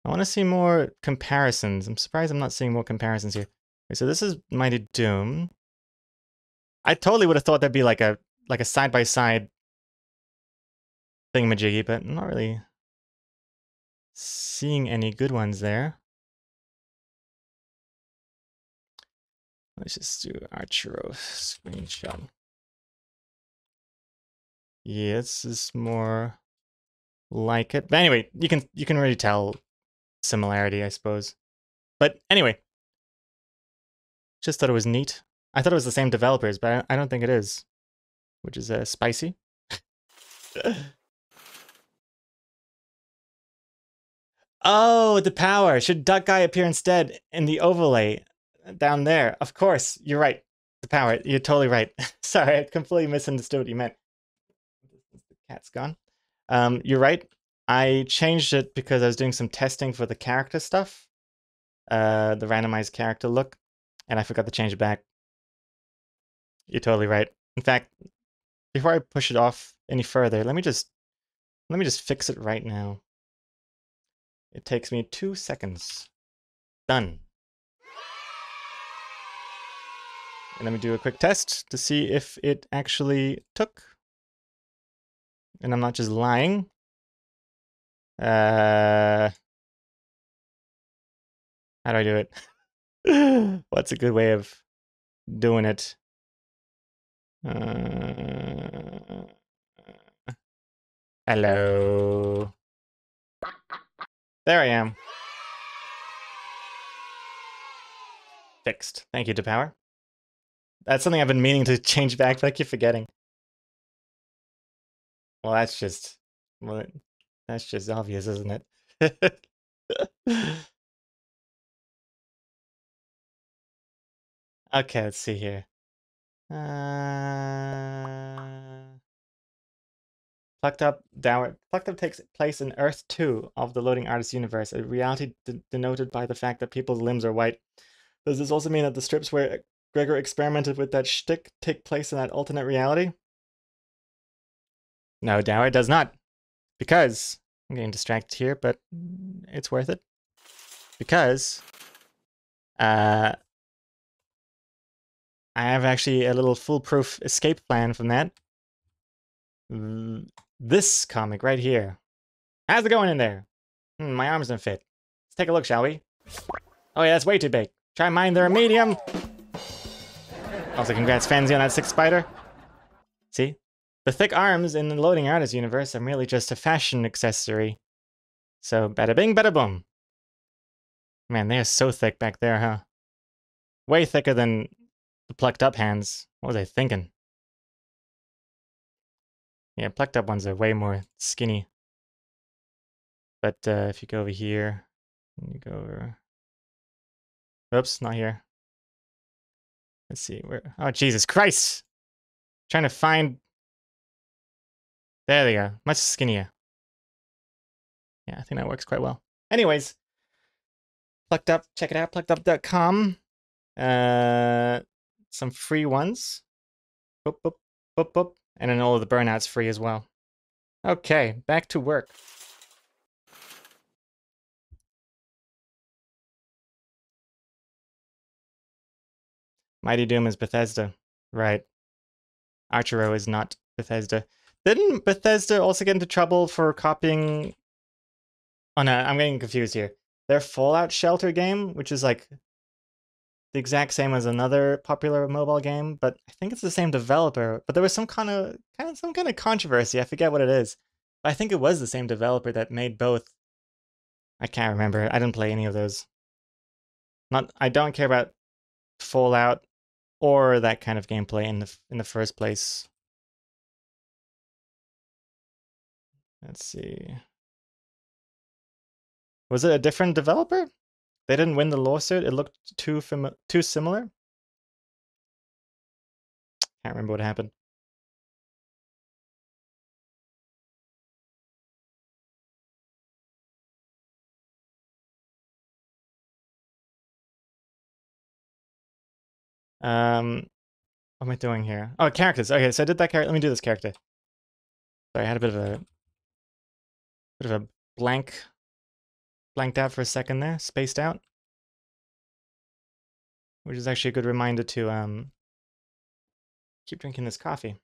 I want to see more comparisons. I'm surprised I'm not seeing more comparisons here. Okay, so this is Mighty Doom. I totally would have thought that'd be like a side-by-side thingamajiggy, but I'm not really seeing any good ones there. Let's just do Archero screenshot. Yeah, this is more like it. But anyway, you can really tell similarity, I suppose. But anyway, just thought it was neat. I thought it was the same developers, but I don't think it is, which is spicy. Oh, the power. Should Duck Guy appear instead in the overlay down there? Of course, you're right. The power. You're totally right. Sorry, I completely misunderstood what you meant. The cat's gone. You're right. I changed it because I was doing some testing for the character stuff, the randomized character look, and I forgot to change it back. You're totally right. In fact, before I push it off any further, let me just fix it right now. It takes me 2 seconds. Done. And let me do a quick test to see if it actually took. And I'm not just lying. How do I do it? What's a good way of doing it? Hello. There I am. Fixed. Thank you, DePower. That's something I've been meaning to change back, but I keep forgetting. Well, that's just obvious, isn't it? Okay, let's see here. Plucked Up takes place in Earth 2 of the Loading Artist universe, a reality denoted by the fact that people's limbs are white. Does this also mean that the strips where Gregor experimented with that shtick take place in that alternate reality? No, Dower, it does not. Because, I'm getting distracted here, but it's worth it. Because, I have actually a little foolproof escape plan from that. This comic right here. How's it going in there? My arms don't fit. Let's take a look, shall we? Oh yeah, that's way too big. Try mine, they're a medium. Also, congrats, Fancy, on that 6th spider. See? The thick arms in the Loading Artist universe are merely just a fashion accessory. So, bada bing, bada boom. Man, they are so thick back there, huh? Way thicker than the Plucked Up hands. What was I thinking? Yeah, Plucked Up ones are way more skinny. But if you go over here, you go over... Oops, not here. Let's see, where... Oh, Jesus Christ! Trying to find... There they go. Much skinnier. Yeah, I think that works quite well. Anyways, Plucked Up, check it out, pluckedup.com. Some free ones. Boop, boop, boop, boop. And then all of the burnouts free as well. Okay, back to work. Mighty Doom is Bethesda. Right. Archero is not Bethesda. Didn't Bethesda also get into trouble for copying... Oh no, I'm getting confused here. Their Fallout Shelter game, which is like the exact same as another popular mobile game, but I think it's the same developer. But there was some kind of controversy. I forget what it is. But I think it was the same developer that made both. I can't remember. I didn't play any of those. I don't care about Fallout or that kind of gameplay in the first place. Let's see. Was it a different developer? They didn't win the lawsuit. It looked too similar. Can't remember what happened. What am I doing here? Oh, characters. Okay, so I did that character. Let me do this character. Sorry, I had a bit of a blanked out for a second there, spaced out. Which is actually a good reminder to keep drinking this coffee.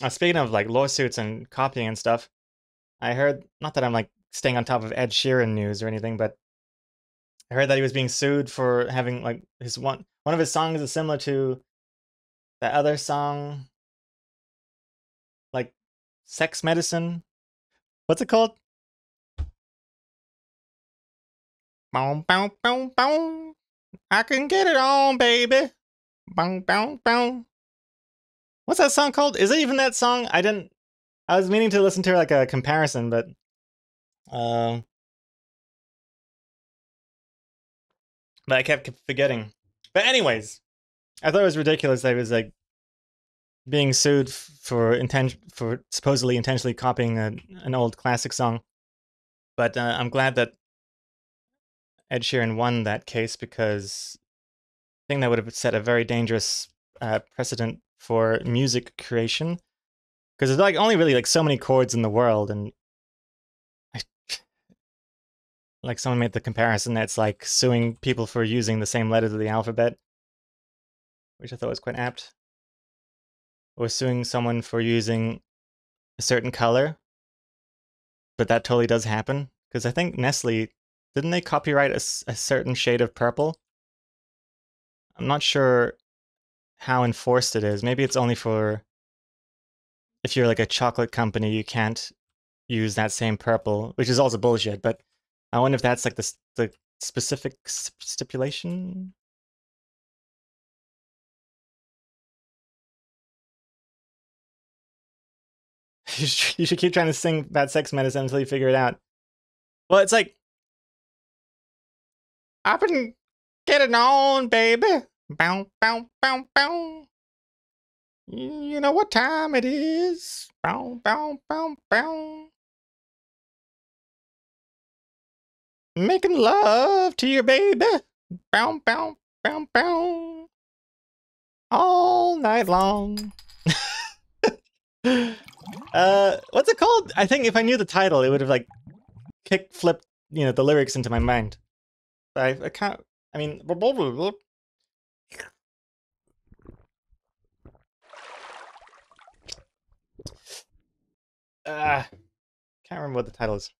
Speaking of like lawsuits and copying and stuff, I heard, not that I'm like staying on top of Ed Sheeran news or anything, but I heard that he was being sued for having like his one of his songs is similar to that other song, like Sex Medicine. What's it called? Boom, boom, boom, boom. I can get it on, baby. Boom, boom, boom. What's that song called? Is it even that song? I was meaning to listen to like a comparison, but I kept forgetting. But anyways, I thought it was ridiculous that he was like being sued for supposedly intentionally copying an old classic song. But I'm glad that Ed Sheeran won that case, because I think that would have set a very dangerous precedent for music creation. Because there's like only really like so many chords in the world, and like someone made the comparison that's like suing people for using the same letters of the alphabet, which I thought was quite apt. Or suing someone for using a certain color, but that totally does happen. Because I think Nestle, didn't they copyright a certain shade of purple? I'm not sure how enforced it is. Maybe it's only for if you're like a chocolate company, you can't use that same purple, which is also bullshit. But I wonder if that's like the specific stipulation. You should keep trying to sing about Sex Medicine until you figure it out. Well, it's like, I've been getting on, baby. Bow, bow, bow, bow. You know what time it is. Bow, bow, bow, bow. Making love to your baby. Bow, bow, bow, bow. All night long. What's it called? I think if I knew the title, it would have like kick flipped, the lyrics into my mind. But I can't. I mean, can't remember what the title is.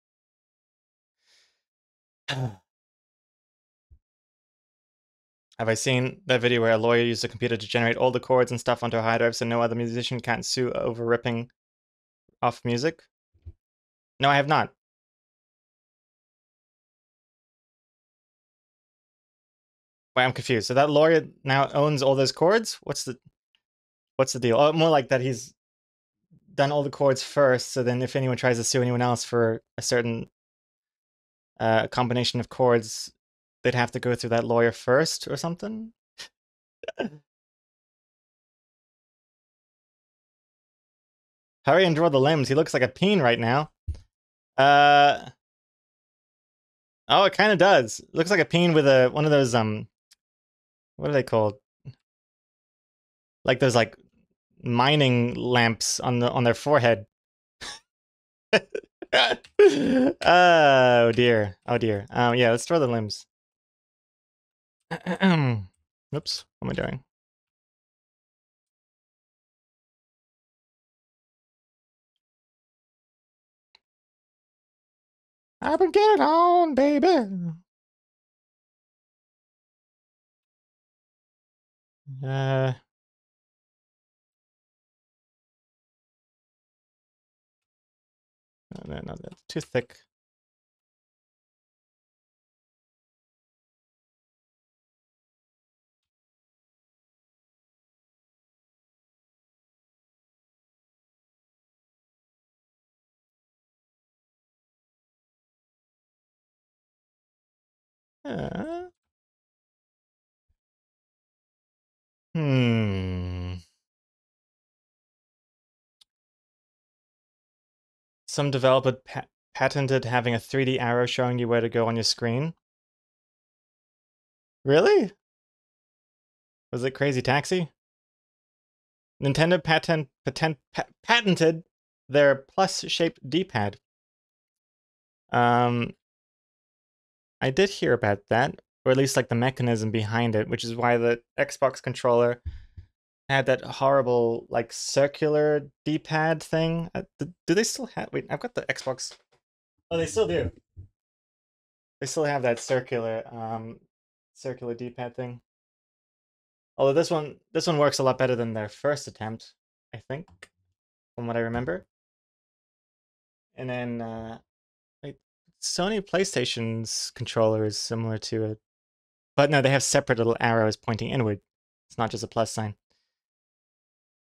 Have I seen that video where a lawyer used a computer to generate all the chords and stuff onto a hard drive so no other musician can't sue over ripping off music? No, I have not. Wait, I'm confused. So that lawyer now owns all those chords? What's the deal? Oh, more like that he's done all the chords first, so then if anyone tries to sue anyone else for a certain combination of chords, they'd have to go through that lawyer first or something? Hurry and draw the limbs. He looks like a peen right now. Oh, it kind of does. Looks like a peen with one of those what are they called? Like those like mining lamps on their forehead. Oh dear. Oh dear. Yeah, let's draw the limbs. Oops, what am I doing? I've been getting on, baby. No, that's too thick. Uh, hmm. Some developer patented having a 3D arrow showing you where to go on your screen. Really? Was it Crazy Taxi? Nintendo patented their plus-shaped D-pad. I did hear about that, or at least like the mechanism behind it, which is why the Xbox controller had that horrible like circular D-pad thing. Do they still have? Wait, I've got the Xbox. Oh, they still do. They still have that circular circular D-pad thing. Although this one works a lot better than their first attempt, I think, from what I remember. And then wait, Sony PlayStation's controller is similar to it. But no, they have separate little arrows pointing inward. It's not just a plus sign.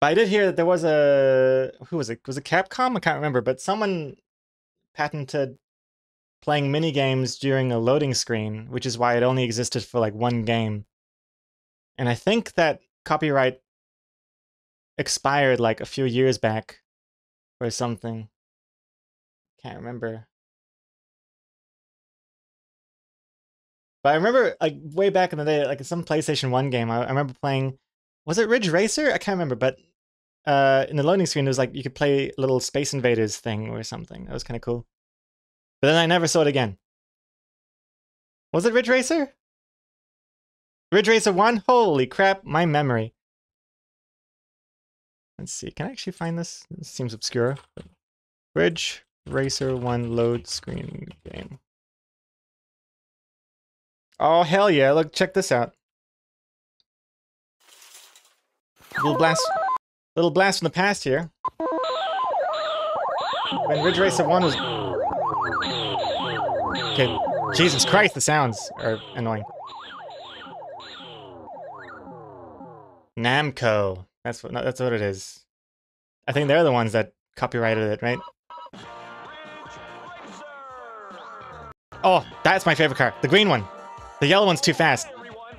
But I did hear that there was a who was it? Was it Capcom? I can't remember, but someone patented playing mini games during a loading screen, which is why it only existed for like one game. And I think that copyright expired like a few years back or something. Can't remember. But I remember like way back in the day, like in some PlayStation 1 game, I remember playing, was it Ridge Racer? I can't remember, but in the loading screen, it was like you could play a little Space Invaders thing or something. That was kind of cool. But then I never saw it again. Was it Ridge Racer? Ridge Racer 1? Holy crap, my memory. Let's see, can I actually find this? This seems obscure. Ridge Racer 1 load screen game. Oh, hell yeah, look, check this out. Little blast from the past here. When Ridge Racer 1 was... Okay, Jesus Christ, the sounds are annoying. Namco. That's what it is. I think they're the ones that copyrighted it, right? Oh, that's my favorite car. The green one. The yellow one's too fast.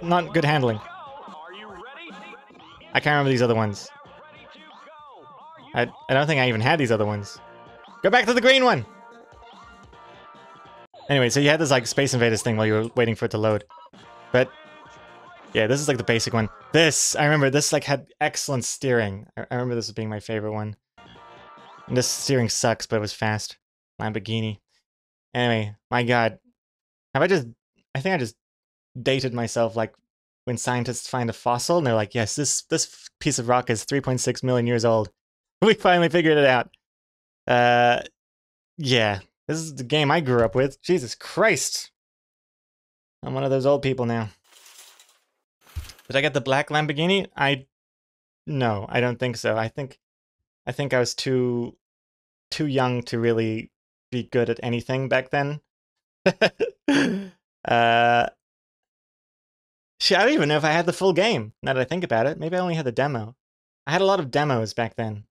Not good handling. I can't remember these other ones. I don't think I even had these other ones. Go back to the green one! Anyway, so you had this like Space Invaders thing while you were waiting for it to load. But yeah, this is like the basic one. This, I remember this like had excellent steering. I remember this as being my favorite one. And this steering sucks, but it was fast. Lamborghini. Anyway, my god. I think I just dated myself like when scientists find a fossil and they're like, yes, this piece of rock is 3.6 million years old. We finally figured it out. Yeah, this is the game I grew up with. Jesus Christ. I'm one of those old people now. Did I get the black Lamborghini? No, I don't think so. I think I was too young to really be good at anything back then. Shit, I don't even know if I had the full game, now that I think about it. Maybe I only had the demo. I had a lot of demos back then.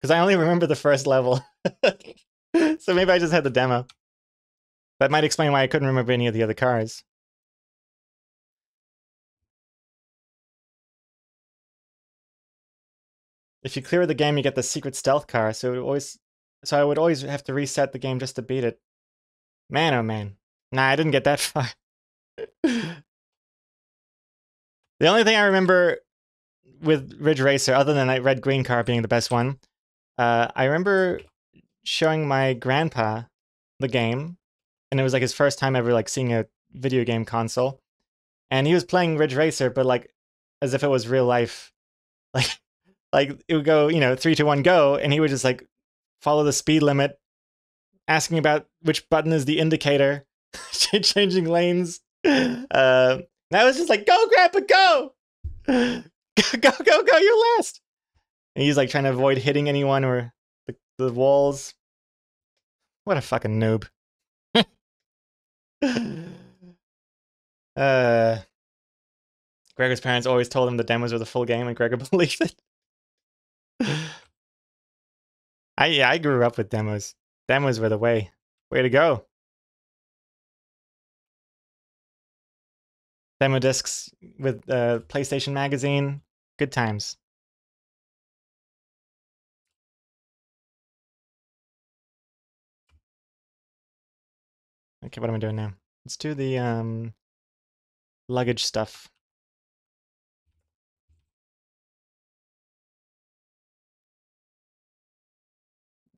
Because I only remember the first level. So maybe I just had the demo. That might explain why I couldn't remember any of the other cars. If you clear the game, you get the secret stealth car, so I would always have to reset the game just to beat it. Man, oh man. Nah, I didn't get that far. The only thing I remember with Ridge Racer, other than that red green car being the best one, I remember showing my grandpa the game, and it was like his first time ever like seeing a video game console, and he was playing Ridge Racer, but like as if it was real life, like it would go, 3, 2, 1, go, and he would just like follow the speed limit, asking about which button is the indicator, changing lanes. I was just like, go, Grandpa, go! Go, you're last! And he's like trying to avoid hitting anyone or the walls. What a fucking noob. Gregor's parents always told him the demos were the full game, and Gregor believed it. I grew up with demos. Demos were the way. Way to go. Demo discs with PlayStation Magazine. Good times. Okay, what am I doing now? Let's do the luggage stuff.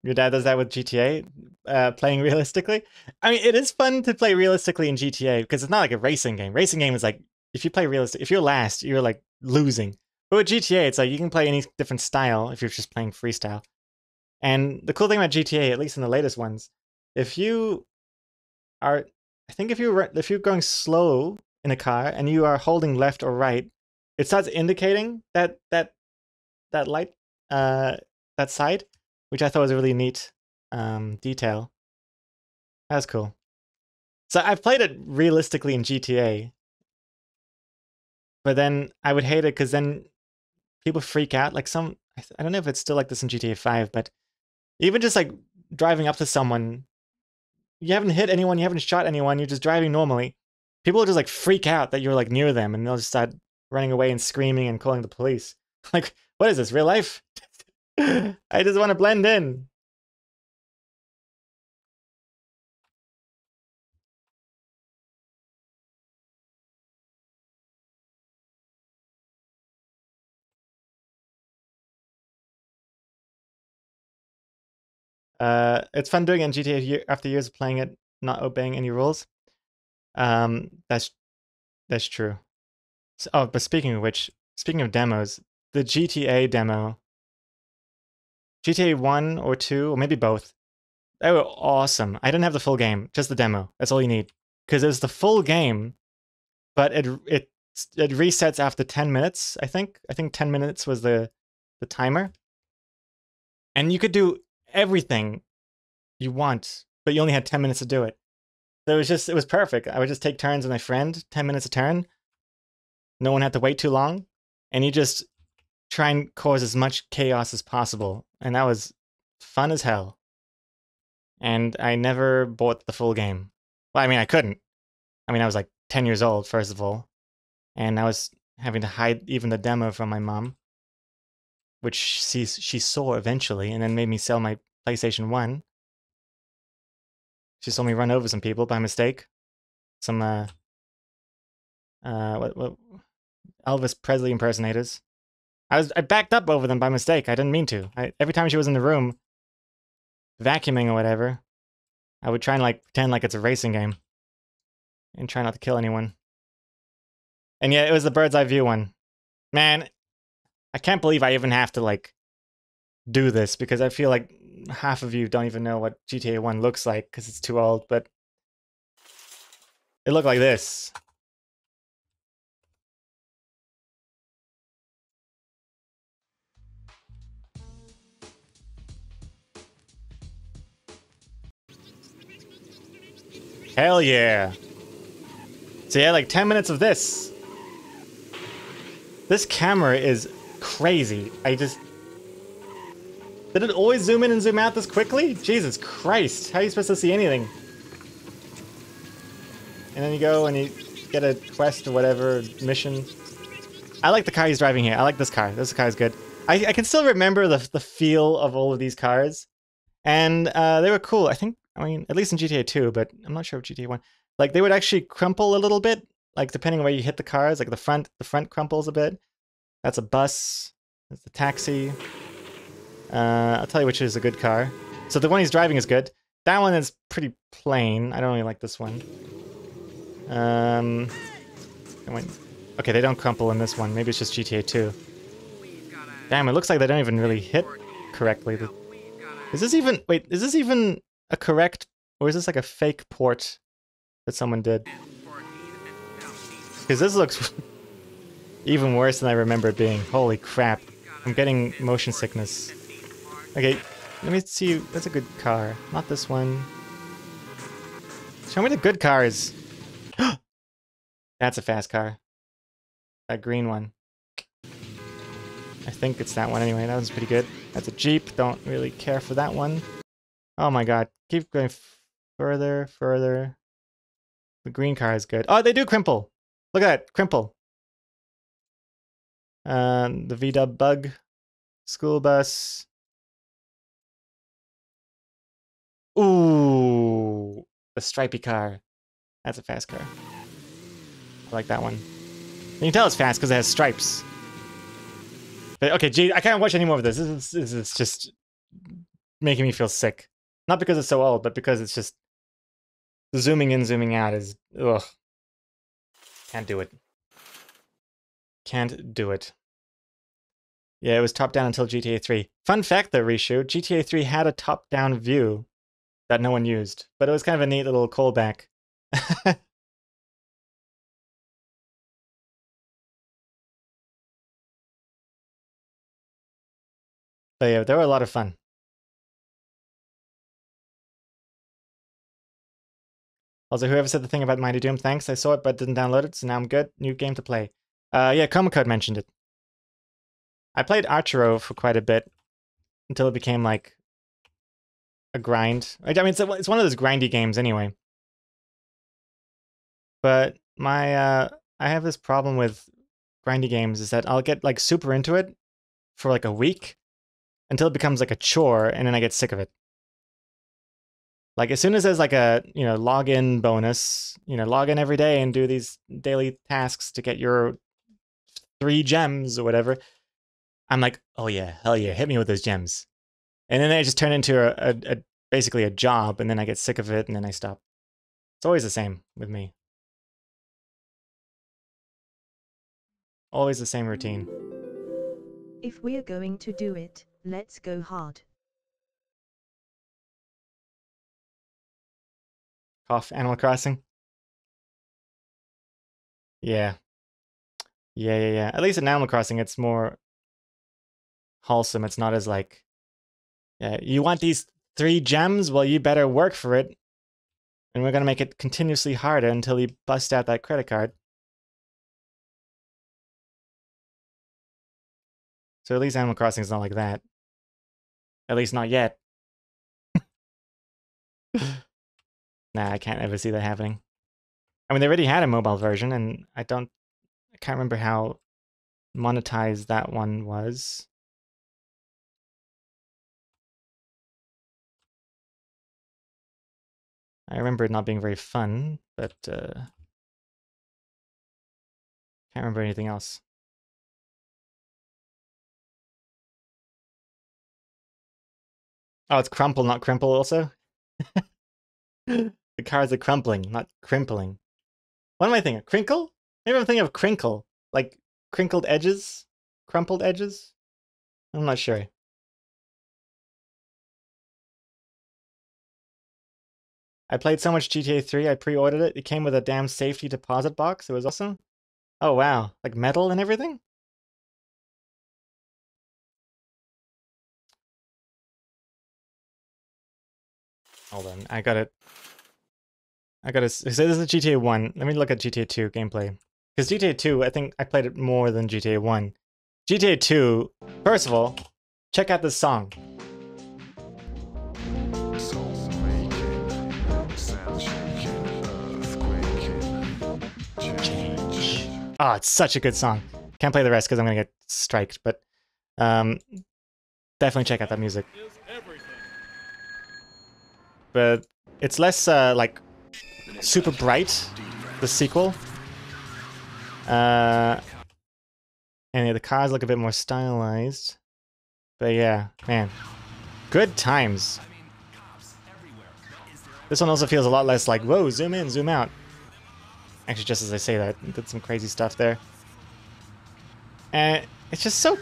Your dad does that with GTA, playing realistically. I mean, it is fun to play realistically in GTA because it's not like a racing game. Racing game is like if you play realistic, if you're last, you're like losing. But with GTA, it's like you can play any different style if you're just playing freestyle. And the cool thing about GTA, at least in the latest ones, if you are, I think if you're going slow in a car and you are holding left or right, it starts indicating that light, that side, which I thought was a really neat detail. That's cool. So I've played it realistically in GTA, but then I would hate it because then people freak out. Like I don't know if it's still like this in GTA 5, but even just like driving up to someone, you haven't hit anyone, you haven't shot anyone, you're just driving normally. People will just like freak out that you're like near them and they'll just start running away and screaming and calling the police. Like, what is this, real life? I just want to blend in. It's fun doing it in GTA after years of playing it, not obeying any rules. That's true. So, oh, but speaking of which, speaking of demos, the GTA demo, GTA 1 or 2, or maybe both, they were awesome. I didn't have the full game, just the demo. That's all you need. Because it was the full game, but it resets after 10 minutes, I think. I think 10 minutes was the timer. And you could do everything you want, but you only had 10 minutes to do it. So it was perfect. I would just take turns with my friend, 10 minutes a turn. No one had to wait too long. And you just try and cause as much chaos as possible. And that was fun as hell. And I never bought the full game. Well, I mean, I couldn't. I mean, I was like 10 years old, first of all. And I was having to hide even the demo from my mom, which she saw eventually and then made me sell my PlayStation 1. She saw me run over some people by mistake. Some, what Elvis Presley impersonators. I backed up over them by mistake. I didn't mean to. Every time she was in the room, vacuuming or whatever, I would try and like pretend like it's a racing game and try not to kill anyone. And yeah, it was the bird's eye view one. Man, I can't believe I even have to like do this because I feel like half of you don't even know what GTA 1 looks like because it's too old, but it looked like this. Hell yeah. So yeah, like 10 minutes of this. This camera is crazy. Did it always zoom in and zoom out this quickly? Jesus Christ, how are you supposed to see anything? And then you go and you get a quest or whatever, mission. I like the car he's driving here. I like this car. This car is good. I can still remember the feel of all of these cars. And they were cool. I mean, at least in GTA 2, but I'm not sure of GTA 1. Like, they would actually crumple a little bit, like, depending on where you hit the cars. Like, the front crumples a bit. That's a bus. That's the taxi. I'll tell you which is a good car. So the one he's driving is good. That one is pretty plain. I don't really like this one. Okay, they don't crumple in this one. Maybe it's just GTA 2. Damn, it looks like they don't even really hit correctly. Is this even a correct, or is this like a fake port that someone did? Because this looks even worse than I remember it being. Holy crap. I'm getting motion sickness. Okay, let me see. That's a good car. Not this one. Show me the good cars. That's a fast car. That green one. I think it's that one anyway. That one's pretty good. That's a Jeep. Don't really care for that one. Oh my god. Keep going further, further. The green car is good. Oh, they do crimple. Look at that. Crimple. The VW Bug. School bus. Ooh. The stripy car. That's a fast car. I like that one. You can tell it's fast because it has stripes. But okay, gee, I can't watch any more of this. This is just making me feel sick. Not because it's so old, but because it's just zooming in, zooming out is ugh. Can't do it. Can't do it. Yeah, it was top-down until GTA 3. Fun fact though, Rishu, GTA 3 had a top-down view that no one used, but it was kind of a neat little callback. But yeah, they were a lot of fun. Also, whoever said the thing about Mighty Doom, thanks. I saw it but didn't download it, so now I'm good. New game to play. Yeah, Comicode mentioned it. I played Archero for quite a bit until it became like a grind. I mean, it's one of those grindy games anyway. But my I have this problem with grindy games is that I'll get like super into it for like a week until it becomes like a chore, and then I get sick of it. Like as soon as there's like a, you know, login bonus, you know, log in every day and do these daily tasks to get your 3 gems or whatever, I'm like, oh yeah, hell yeah, hit me with those gems. And then they just turn into a basically a job, and then I get sick of it, and then I stop. It's always the same with me. Always the same routine. If we're going to do it, let's go hard. Cough, Animal Crossing. Yeah. Yeah. At least in Animal Crossing, it's more wholesome. It's not as like, yeah, you want these 3 gems? Well, you better work for it. And we're going to make it continuously harder until you bust out that credit card. So at least Animal Crossing is not like that. At least not yet. Nah, I can't ever see that happening. I mean, they already had a mobile version, and I can't remember how monetized that one was. I remember it not being very fun, but can't remember anything else. Oh, it's crumple, not crimple also? The cards are crumpling, not crimpling. What am I thinking? Crinkle? Maybe I'm thinking of crinkle. Like crinkled edges? Crumpled edges? I'm not sure. I played so much GTA 3, I pre-ordered it. It came with a damn safety deposit box. It was awesome. Oh wow, like metal and everything? Hold on, I gotta... So this is GTA 1. Let me look at GTA 2 gameplay. Because GTA 2, I think I played it more than GTA 1. GTA 2, first of all, check out this song. Change. Oh, it's such a good song. Can't play the rest because I'm gonna get striked, but definitely check out that music. But it's less like super bright, the sequel. And yeah, the cars look a bit more stylized. But yeah, man, good times. This one also feels a lot less like, whoa, zoom in, zoom out. Actually, just as I say that, did some crazy stuff there. And it's just so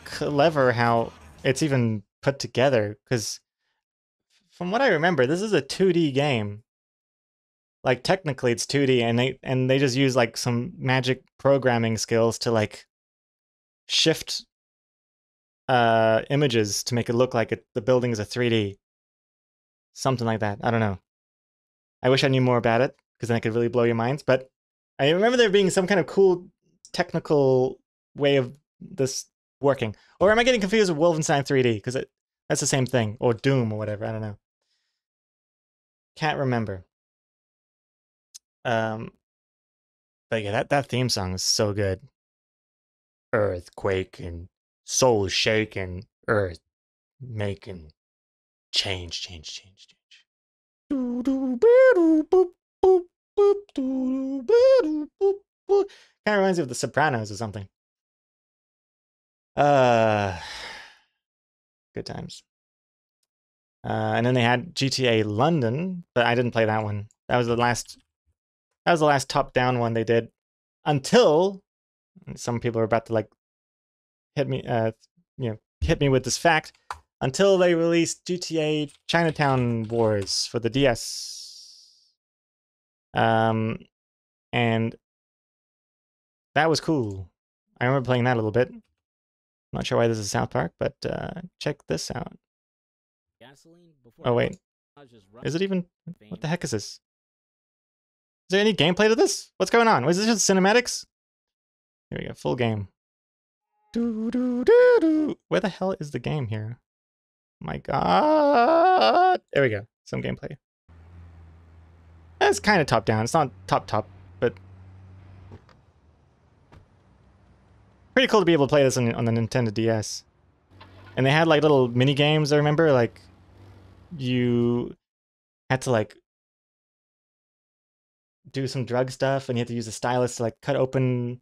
clever how it's even put together, because from what I remember, this is a 2D game. Like technically it's 2D, and they just use like some magic programming skills to like shift images to make it look like the buildings are 3D. Something like that. I don't know. I wish I knew more about it, because then I could really blow your minds. But I remember there being some kind of cool technical way of this working. Or am I getting confused with Wolfenstein 3D? Because that's the same thing. Or Doom or whatever. I don't know. Can't remember. But yeah, that theme song is so good. Earthquake and soul shaking, earth making change. Kind of reminds me of The Sopranos or something. Good times. And then they had GTA London, but I didn't play that one. That was the last top-down one they did until some people are about to like hit me hit me with this fact, until they released GTA Chinatown Wars for the DS. And that was cool. I remember playing that a little bit. Not sure why this is South Park, but check this out. Oh wait, is it even? What the heck is this? Is there any gameplay to this? What's going on? Was this just cinematics? Here we go, full game. Where the hell is the game here? My god! There we go, some gameplay. It's kind of top down. It's not top, but pretty cool to be able to play this on the Nintendo DS. And they had like little mini games. I remember, like you had to like do some drug stuff, and you had to use a stylus to like cut open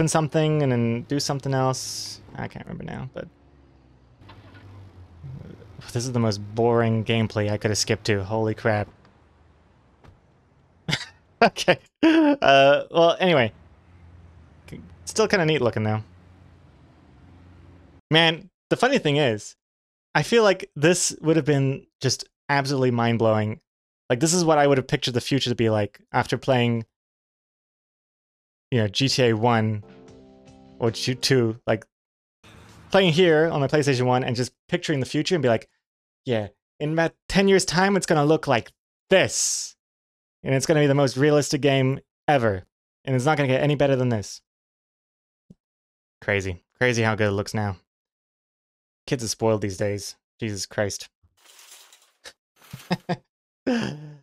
something and then do something else. I can't remember now, but this is the most boring gameplay I could have skipped to. Holy crap. Okay. Well, anyway. Still kind of neat looking, though. Man, the funny thing is, I feel like this would have been just absolutely mind-blowing. Like, this is what I would have pictured the future to be like after playing, you know, GTA 1 or 2. Like, playing here on my PlayStation 1 and just picturing the future and be like, yeah, in about 10 years' time, it's going to look like this. And it's going to be the most realistic game ever. And it's not going to get any better than this. Crazy. Crazy how good it looks now. Kids are spoiled these days. Jesus Christ. Nintendo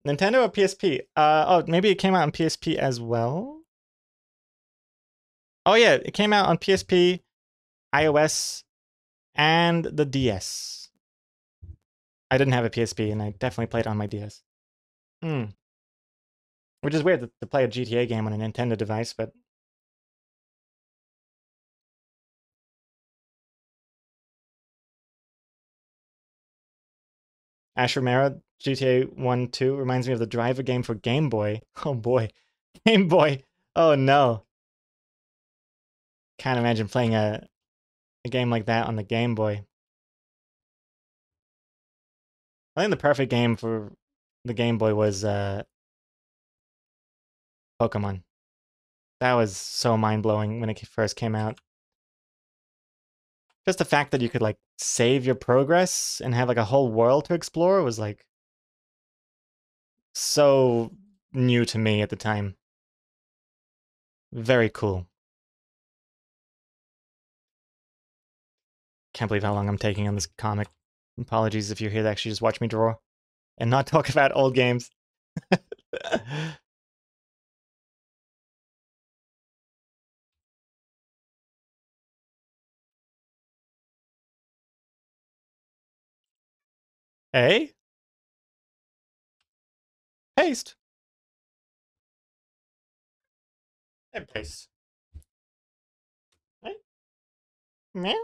or PSP? Oh, maybe it came out on PSP as well? Oh yeah, it came out on PSP, iOS, and the DS. I didn't have a PSP, and I definitely played on my DS. Which is weird to play a GTA game on a Nintendo device, but... Ash Romero, GTA 1, 2 reminds me of the Driver game for Game Boy. Oh boy. Game Boy. Oh no. Can't imagine playing a game like that on the Game Boy. I think the perfect game for the Game Boy was Pokemon. That was so mind-blowing when it first came out. Just the fact that you could like save your progress and have like a whole world to explore was like so new to me at the time. Very cool. Can't believe how long I'm taking on this comic. Apologies if you're here to actually just watch me draw and not talk about old games. Hey? Paste. Hey, paste. Hey? Meow?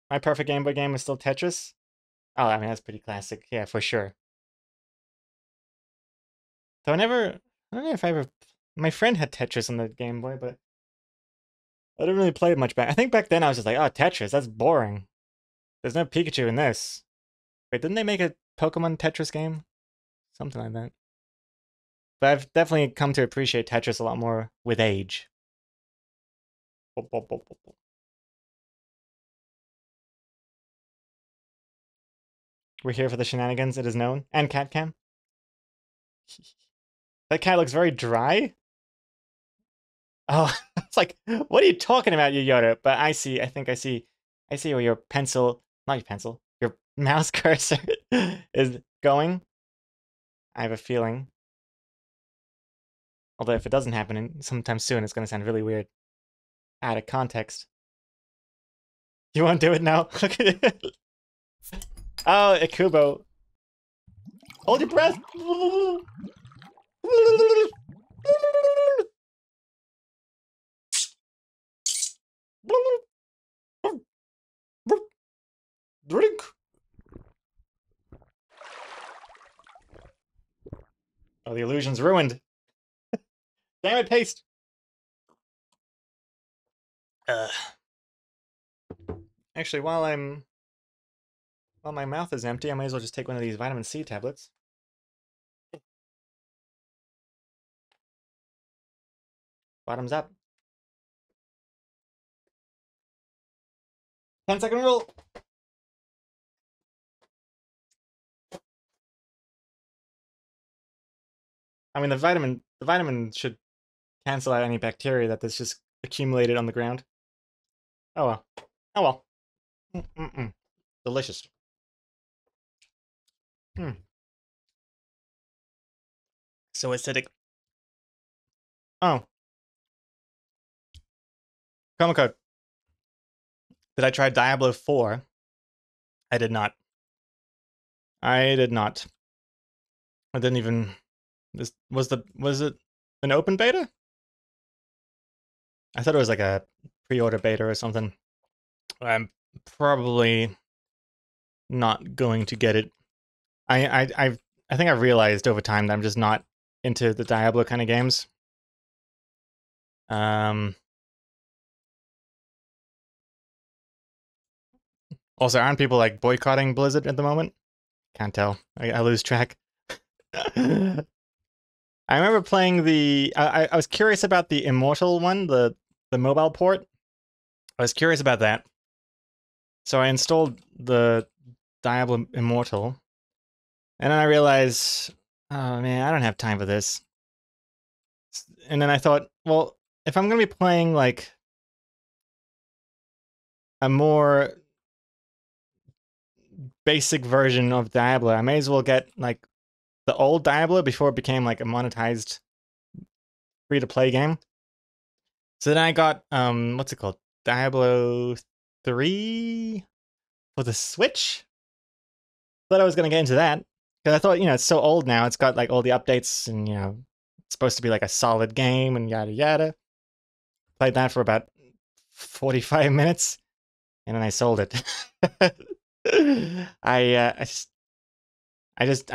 My perfect Game Boy game is still Tetris? Oh, I mean, that's pretty classic. Yeah, for sure. Though I don't know if I ever... My friend had Tetris on the Game Boy, but I didn't really play it much back. I think back then I was just like, oh, Tetris, that's boring. There's no Pikachu in this. Wait, didn't they make a Pokemon Tetris game? Something like that. But I've definitely come to appreciate Tetris a lot more with age. We're here for the shenanigans, it is known. And cat cam. That cat looks very dry. Oh, it's like, what are you talking about, you Yoda? But I think I see where your pencil, not your pencil, your mouse cursor is going. I have a feeling. Although if it doesn't happen sometime soon, it's going to sound really weird. Out of context. You won't do it now? Oh, Ikubo. Hold your breath. Drink. Oh, the illusion's ruined. Damn it, paste. Actually, while my mouth is empty, I might as well just take one of these vitamin C tablets. Bottoms up. 10-second rule. I mean, the vitamin should cancel out any bacteria that's just accumulated on the ground. Oh well. Oh well. Mm-mm-mm. Delicious. Hmm. So acidic. Oh. Promo code. Did I try Diablo 4? I did not. I did not. I didn't even... Was it an open beta? I thought it was like a pre-order beta or something. I'm probably not going to get it. I think I've realized over time that I'm just not into the Diablo kind of games. Also, aren't people like boycotting Blizzard at the moment? Can't tell. I lose track. I remember playing the. I was curious about the Immortal one, the mobile port. I was curious about that, so I installed the Diablo Immortal, and then I realized, oh man, I don't have time for this. And then I thought, well, if I'm gonna be playing like a more basic version of Diablo, I may as well get like the old Diablo before it became like a monetized free-to-play game. So then I got what's it called? Diablo 3 for the Switch? Thought I was gonna get into that. Because I thought, it's so old now, it's got like all the updates and it's supposed to be like a solid game and yada yada. Played that for about 45 minutes and then I sold it. I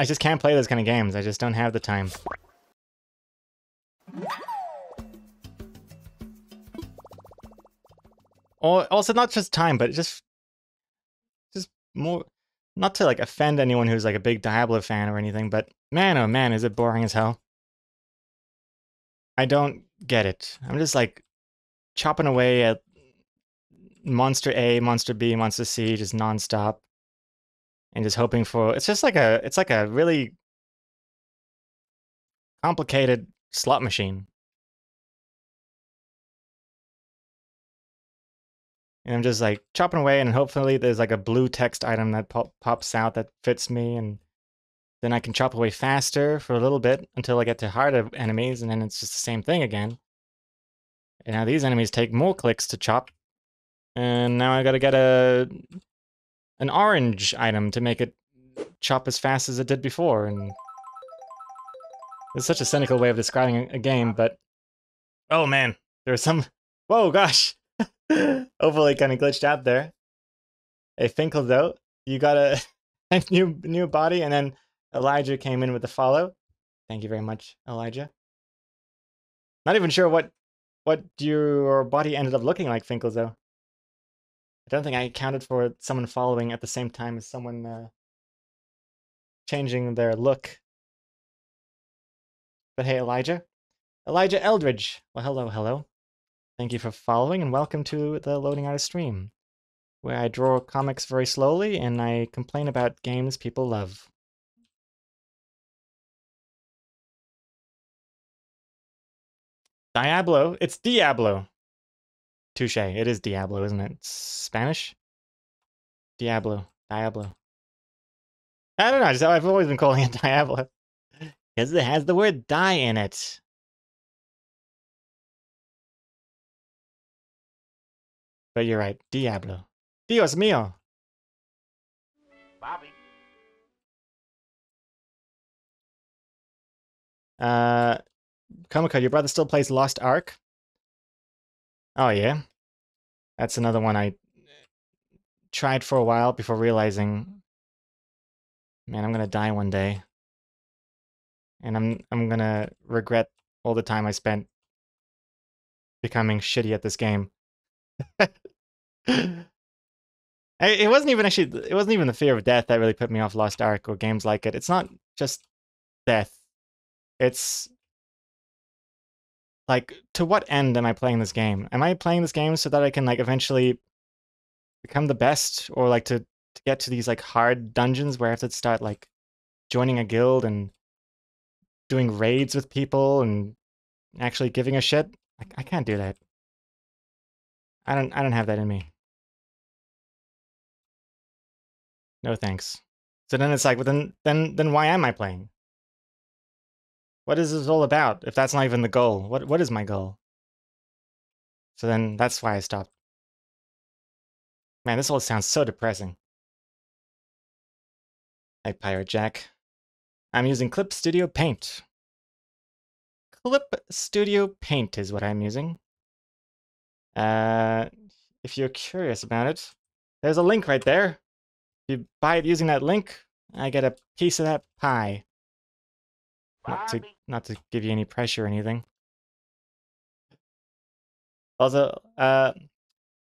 just can't play those kind of games. I just don't have the time. Or also not just time, but just more, not to like offend anyone who's like a big Diablo fan or anything, but man, oh man, is it boring as hell. I don't get it. I'm just like chopping away at monster A, monster B, monster C, just nonstop, and just hoping for. It's like a really complicated slot machine. And I'm just like chopping away, and hopefully there's like a blue text item that pops out that fits me, and then I can chop away faster for a little bit until I get to harder enemies, and then it's just the same thing again. And now these enemies take more clicks to chop, and now I gotta get an orange item to make it chop as fast as it did before, and it's such a cynical way of describing a game, but oh man, there's some. Whoa, gosh. Overly kind of glitched out there. Hey, Finkel, though, you got a new body, and then Elijah came in with the follow. Thank you very much, Elijah. Not even sure what your body ended up looking like, Finkel, though. I don't think I accounted for someone following at the same time as someone changing their look. But hey, Elijah. Elijah Eldridge. Well, hello, hello. Thank you for following, and welcome to the Loading Artist stream, where I draw comics very slowly and I complain about games people love. Diablo? It's Diablo. Touche. It is Diablo, isn't it? It's Spanish? Diablo. Diablo. I don't know, I've always been calling it Diablo. Because it has the word die in it. But you're right, Diablo. Dios mío. Komiko, your brother still plays Lost Ark? Oh yeah, that's another one I tried for a while before realizing, man, I'm gonna die one day, and I'm gonna regret all the time I spent becoming shitty at this game. It wasn't even the fear of death that really put me off Lost Ark or games like it. It's not just death. It's like, to what end am I playing this game? Am I playing this game so that I can like eventually become the best, or like to get to these like hard dungeons where I have to start like joining a guild and doing raids with people and actually giving a shit? I can't do that. I don't have that in me. No thanks. So then it's like, well, then why am I playing? What is this all about if that's not even the goal? What is my goal? So then that's why I stopped. Man, this all sounds so depressing. Hey, Pirate Jack. I'm using Clip Studio Paint. Clip Studio Paint is what I'm using. If you're curious about it, there's a link right there. If you buy it using that link, I get a piece of that pie. Not to give you any pressure or anything. Also,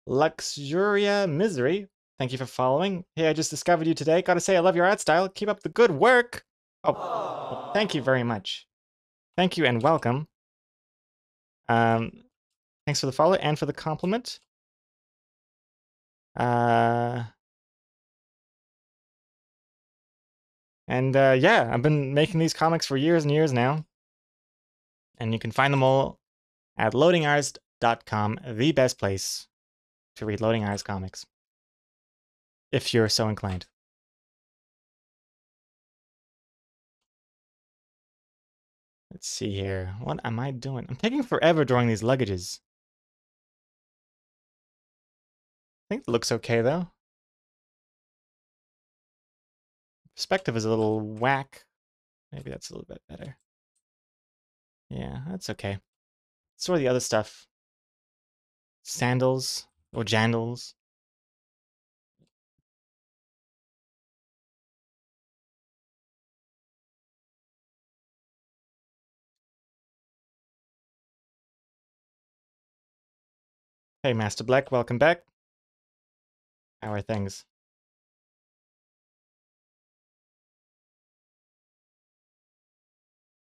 Luxuria Misery, thank you for following. Hey, I just discovered you today. Gotta say, I love your art style. Keep up the good work. Oh, well, thank you very much. Thank you and welcome. Thanks for the follow and for the compliment. Yeah, I've been making these comics for years and years now. And you can find them all at loadingartist.com, the best place to read Loading Artist comics, if you're so inclined. Let's see here. What am I doing? I'm taking forever drawing these luggages. I think it looks okay, though. Perspective is a little whack. Maybe that's a little bit better. Yeah, that's okay. Sort of the other stuff. Sandals or jandals. Hey, Master Black, welcome back. How are things?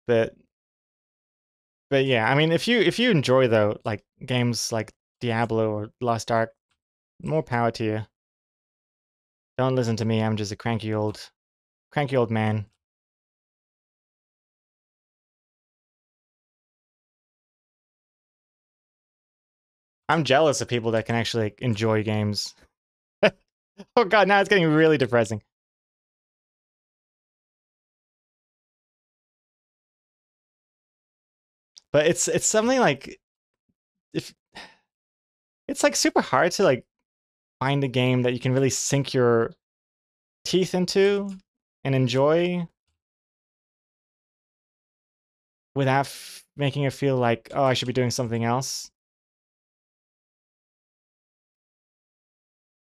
But yeah, I mean, if you enjoy though, like games like Diablo or Lost Ark, more power to you. Don't listen to me. I'm just a cranky old man. I'm jealous of people that can actually enjoy games. Oh god, now it's getting really depressing. But it's something like, if it's like super hard to like find a game that you can really sink your teeth into and enjoy without making it feel like, oh, I should be doing something else.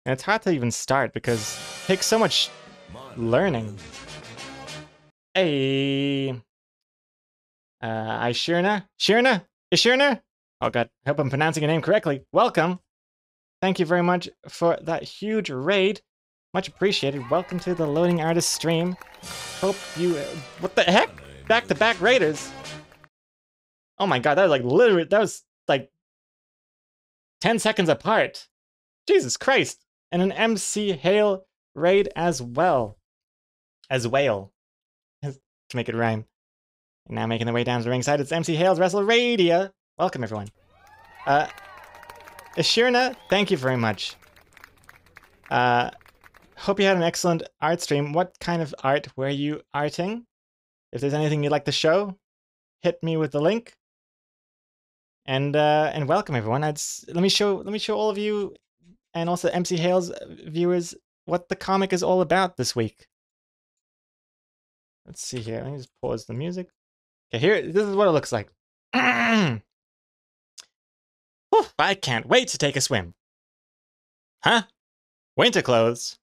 And it's hard to even start because it takes so much learning. Hey, Ishirna? Ishirna? Oh god, I hope I'm pronouncing your name correctly. Welcome. Thank you very much for that huge raid. Much appreciated. Welcome to the Loading Artist stream. Hope you... what the heck? Back-to-back raiders. Oh my god, that was like literally... that was like 10 seconds apart. Jesus Christ. And an MC Hale raid as well. As whale. To make it rhyme. And now making their way down to the ringside, it's MC Hale's WrestleRadia. Welcome, everyone. Ashirna, thank you very much. Hope you had an excellent art stream. What kind of art were you arting? If there's anything you'd like to show, hit me with the link. And welcome everyone. Let me show all of you and also MC Hale's viewers what the comic is all about this week. Let's see here. Let me just pause the music. Okay, here, this is what it looks like. Whew, I can't wait to take a swim. Huh? Winter clothes?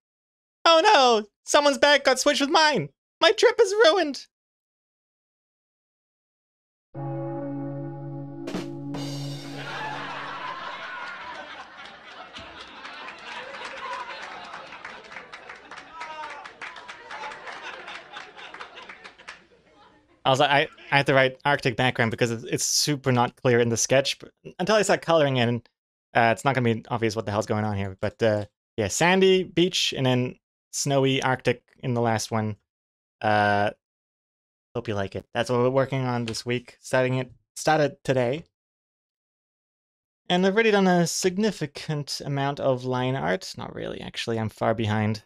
Oh no! Someone's bag got switched with mine! My trip is ruined! I was like, I have to write Arctic background because it's super not clear in the sketch. But until I start coloring in, it's not going to be obvious what the hell's going on here. But yeah, sandy beach and then snowy Arctic in the last one. Hope you like it. That's what we're working on this week. Started today. And I've already done a significant amount of line art. Not really, actually. I'm far behind.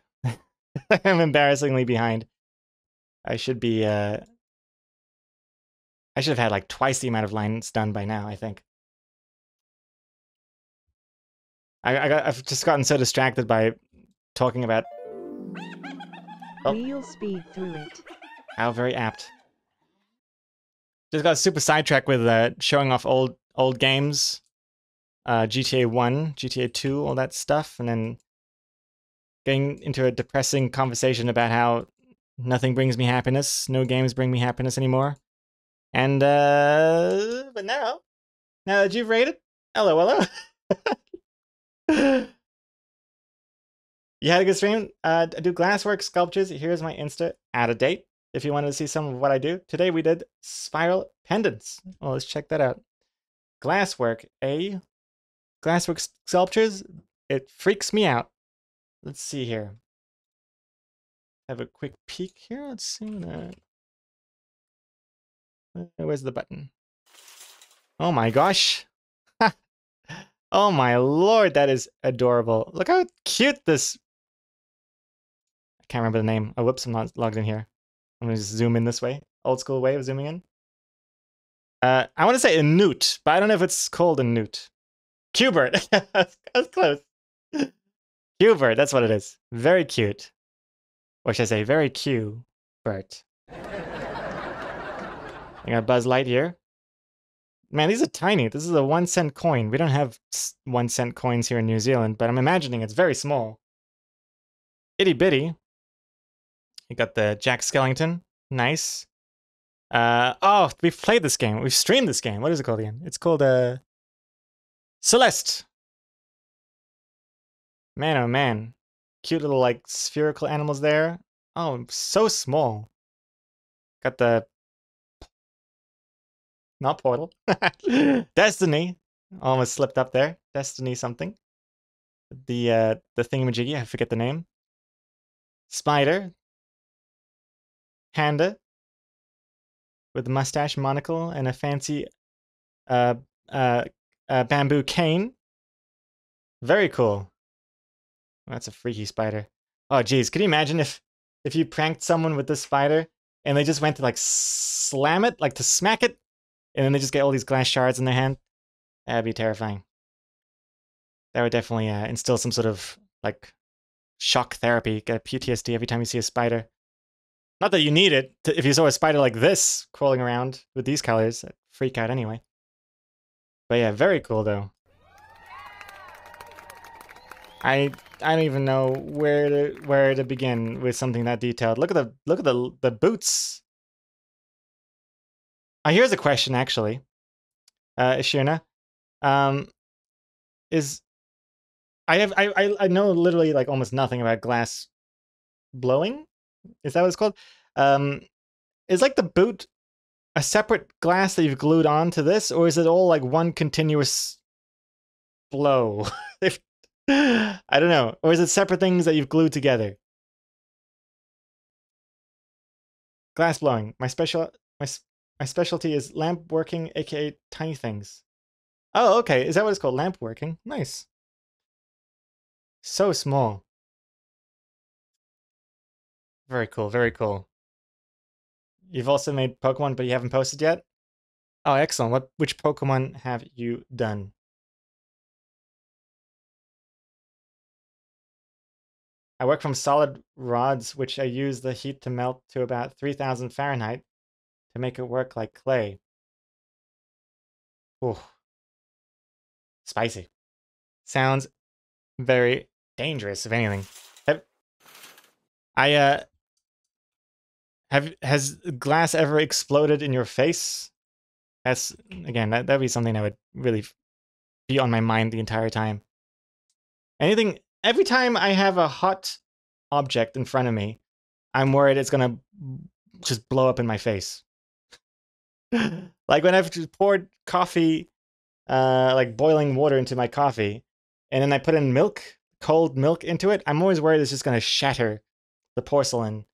I'm embarrassingly behind. I should be... I should have had like twice the amount of lines done by now, I think. I've just gotten so distracted by talking about... Oh. We'll speed through it. How very apt. Just got super sidetracked with showing off old games. GTA 1, GTA 2, all that stuff, and then getting into a depressing conversation about how nothing brings me happiness, no games bring me happiness anymore. And, but now that you've rated, hello. You had a good stream? I do glasswork sculptures. Here's my Insta out of date. If you wanted to see some of what I do. Today we did spiral pendants. Well, let's check that out. Glasswork, Glasswork sculptures, it freaks me out. Let's see here. Have a quick peek here. Let's see. Where's the button? Oh my gosh. Oh my lord, that is adorable. Look how cute this... I can't remember the name. Oh, whoops, I'm not logged in here. I'm gonna just zoom in this way. Old school way of zooming in. I want to say a newt, but I don't know if it's called a newt. Qbert. That's close. Qbert, that's what it is. Very cute. Or should I say, very Q-Bert. I got Buzz Lightyear. Man, these are tiny. This is a 1-cent coin. We don't have 1-cent coins here in New Zealand, but I'm imagining it's very small. Itty bitty. You got the Jack Skellington. Nice. Oh, we've played this game. We've streamed this game. What is it called again? It's called Celeste. Man, oh man. Cute little like spherical animals there. Oh, so small. Got the... Not Portal. Destiny. Almost slipped up there. Destiny something. The thingamajiggy, I forget the name. Spider. Panda. With a mustache, monocle, and a fancy bamboo cane. Very cool. That's a freaky spider. Oh geez, can you imagine if you pranked someone with this spider and they just went to like slam it, like to smack it, and then they just get all these glass shards in their hand? That'd be terrifying. That would definitely instill some sort of like shock therapy, get a PTSD every time you see a spider. Not that you need it. If you saw a spider like this crawling around with these colors, I'd freak out anyway. But yeah, very cool though. I don't even know where to begin with something that detailed. Look at the boots. Oh, here's a question actually. Ishirna. I know literally like almost nothing about glass blowing. Is that what it's called? Is like the boot a separate glass that you've glued onto this, or is it all like one continuous blow? I don't know. Or is it separate things that you've glued together? Glass blowing. My specialty is lamp working, aka tiny things. Oh, okay. Is that what it's called? Lamp working. Nice. So small. Very cool, very cool. You've also made Pokemon, but you haven't posted yet? Oh, excellent. Which Pokemon have you done? I work from solid rods, which I use the heat to melt to about 3,000 Fahrenheit to make it work like clay. Ooh. Spicy. Sounds very dangerous, if anything. Has glass ever exploded in your face? That's, again, that'd be something that would really be on my mind the entire time. Every time I have a hot object in front of me, I'm worried it's gonna just blow up in my face. Like when I've just poured coffee, like boiling water into my coffee, and then I put in milk, cold milk into it, I'm always worried it's just gonna shatter the porcelain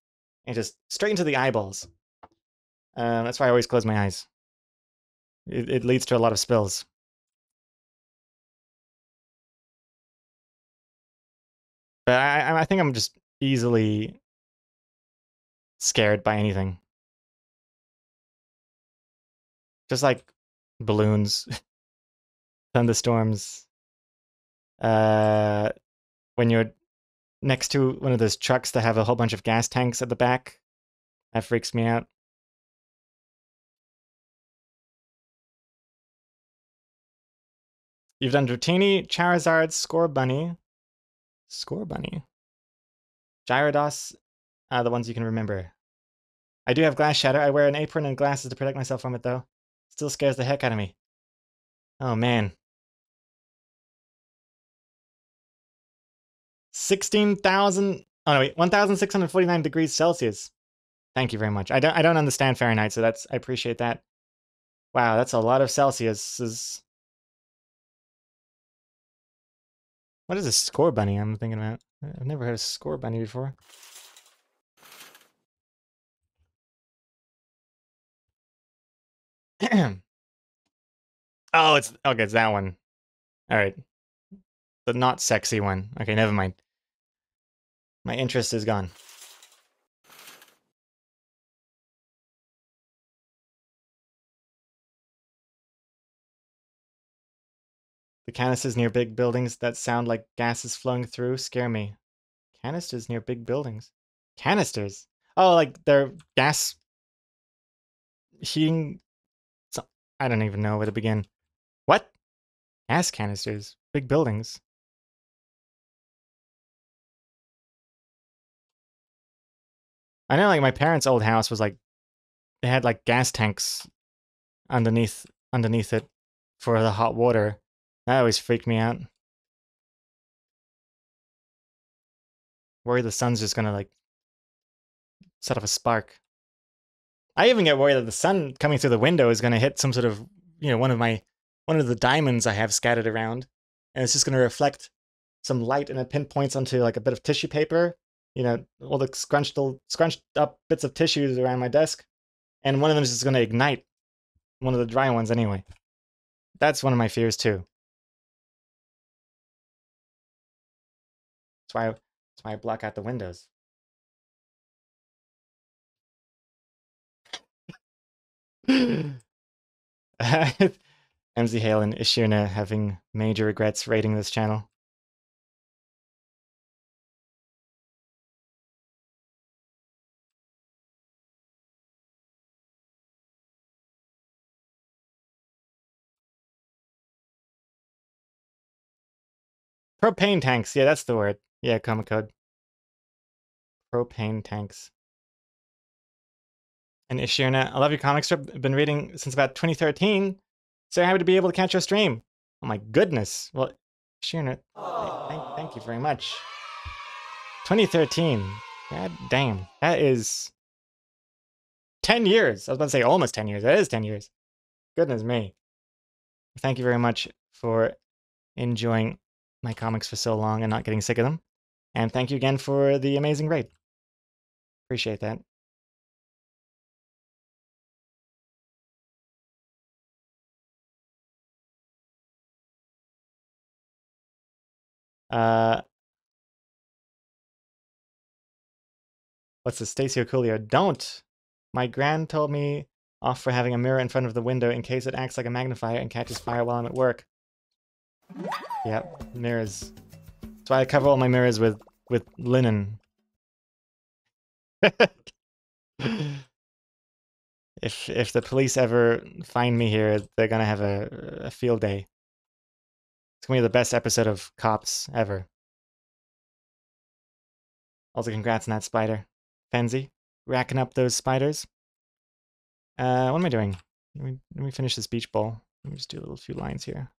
and just straight into the eyeballs. That's why I always close my eyes. It leads to a lot of spills. But I think I'm just easily scared by anything. Just like balloons, thunderstorms. When you're next to one of those trucks that have a whole bunch of gas tanks at the back, that freaks me out. You've done Dratini, Charizard, Scorbunny, Gyarados, the ones you can remember. I do have glass shatter. I wear an apron and glasses to protect myself from it, though. Still scares the heck out of me. Oh, man. 16,000... Oh, no, wait. 1,649 degrees Celsius. Thank you very much. I don't understand Fahrenheit, so I appreciate that. Wow, that's a lot of Celsius. What is a Scorbunny I'm thinking about? I've never heard of Scorbunny before. Oh, it's that one. All right. The not sexy one. Okay, never mind. My interest is gone. The canisters near big buildings that sound like gases flowing through scare me. Canisters near big buildings. Canisters? Oh, like they're gas heating. I don't even know where to begin. What? Gas canisters? Big buildings? I know, like, my parents' old house was like, they had like gas tanks underneath it for the hot water. That always freaked me out. Worry the sun's just gonna like set off a spark. I even get worried that the sun coming through the window is gonna hit some sort of, one of the diamonds I have scattered around, and it's just gonna reflect some light and it pinpoints onto like a bit of tissue paper. All the scrunched up bits of tissues around my desk, and one of them is just gonna ignite. One of the dry ones, anyway. That's one of my fears too. That's why I block out the windows. MZ Hale and Ishirna having major regrets rating this channel. Propane tanks. Yeah, that's the word. Yeah, Comic Code. Propane tanks. And Ishirna, I love your comic strip. I've been reading since about 2013. So happy to be able to catch your stream. Oh my goodness. Well, Ishirna, thank you very much. 2013. God damn. That is 10 years. I was about to say almost 10 years. That is 10 years. Goodness me. Thank you very much for enjoying my comics for so long and not getting sick of them. And thank you again for the amazing raid. Appreciate that. What's this? Stacy Oculio. Don't! My gran told me off for having a mirror in front of the window in case it acts like a magnifier and catches fire while I'm at work. Yep, mirrors. That's why I cover all my mirrors with linen. If the police ever find me here, they're gonna have a field day. It's gonna be the best episode of Cops ever. Also, congrats on that spider, Fenzi, racking up those spiders. What am I doing? Let me finish this beach ball. Let me just do a little few lines here.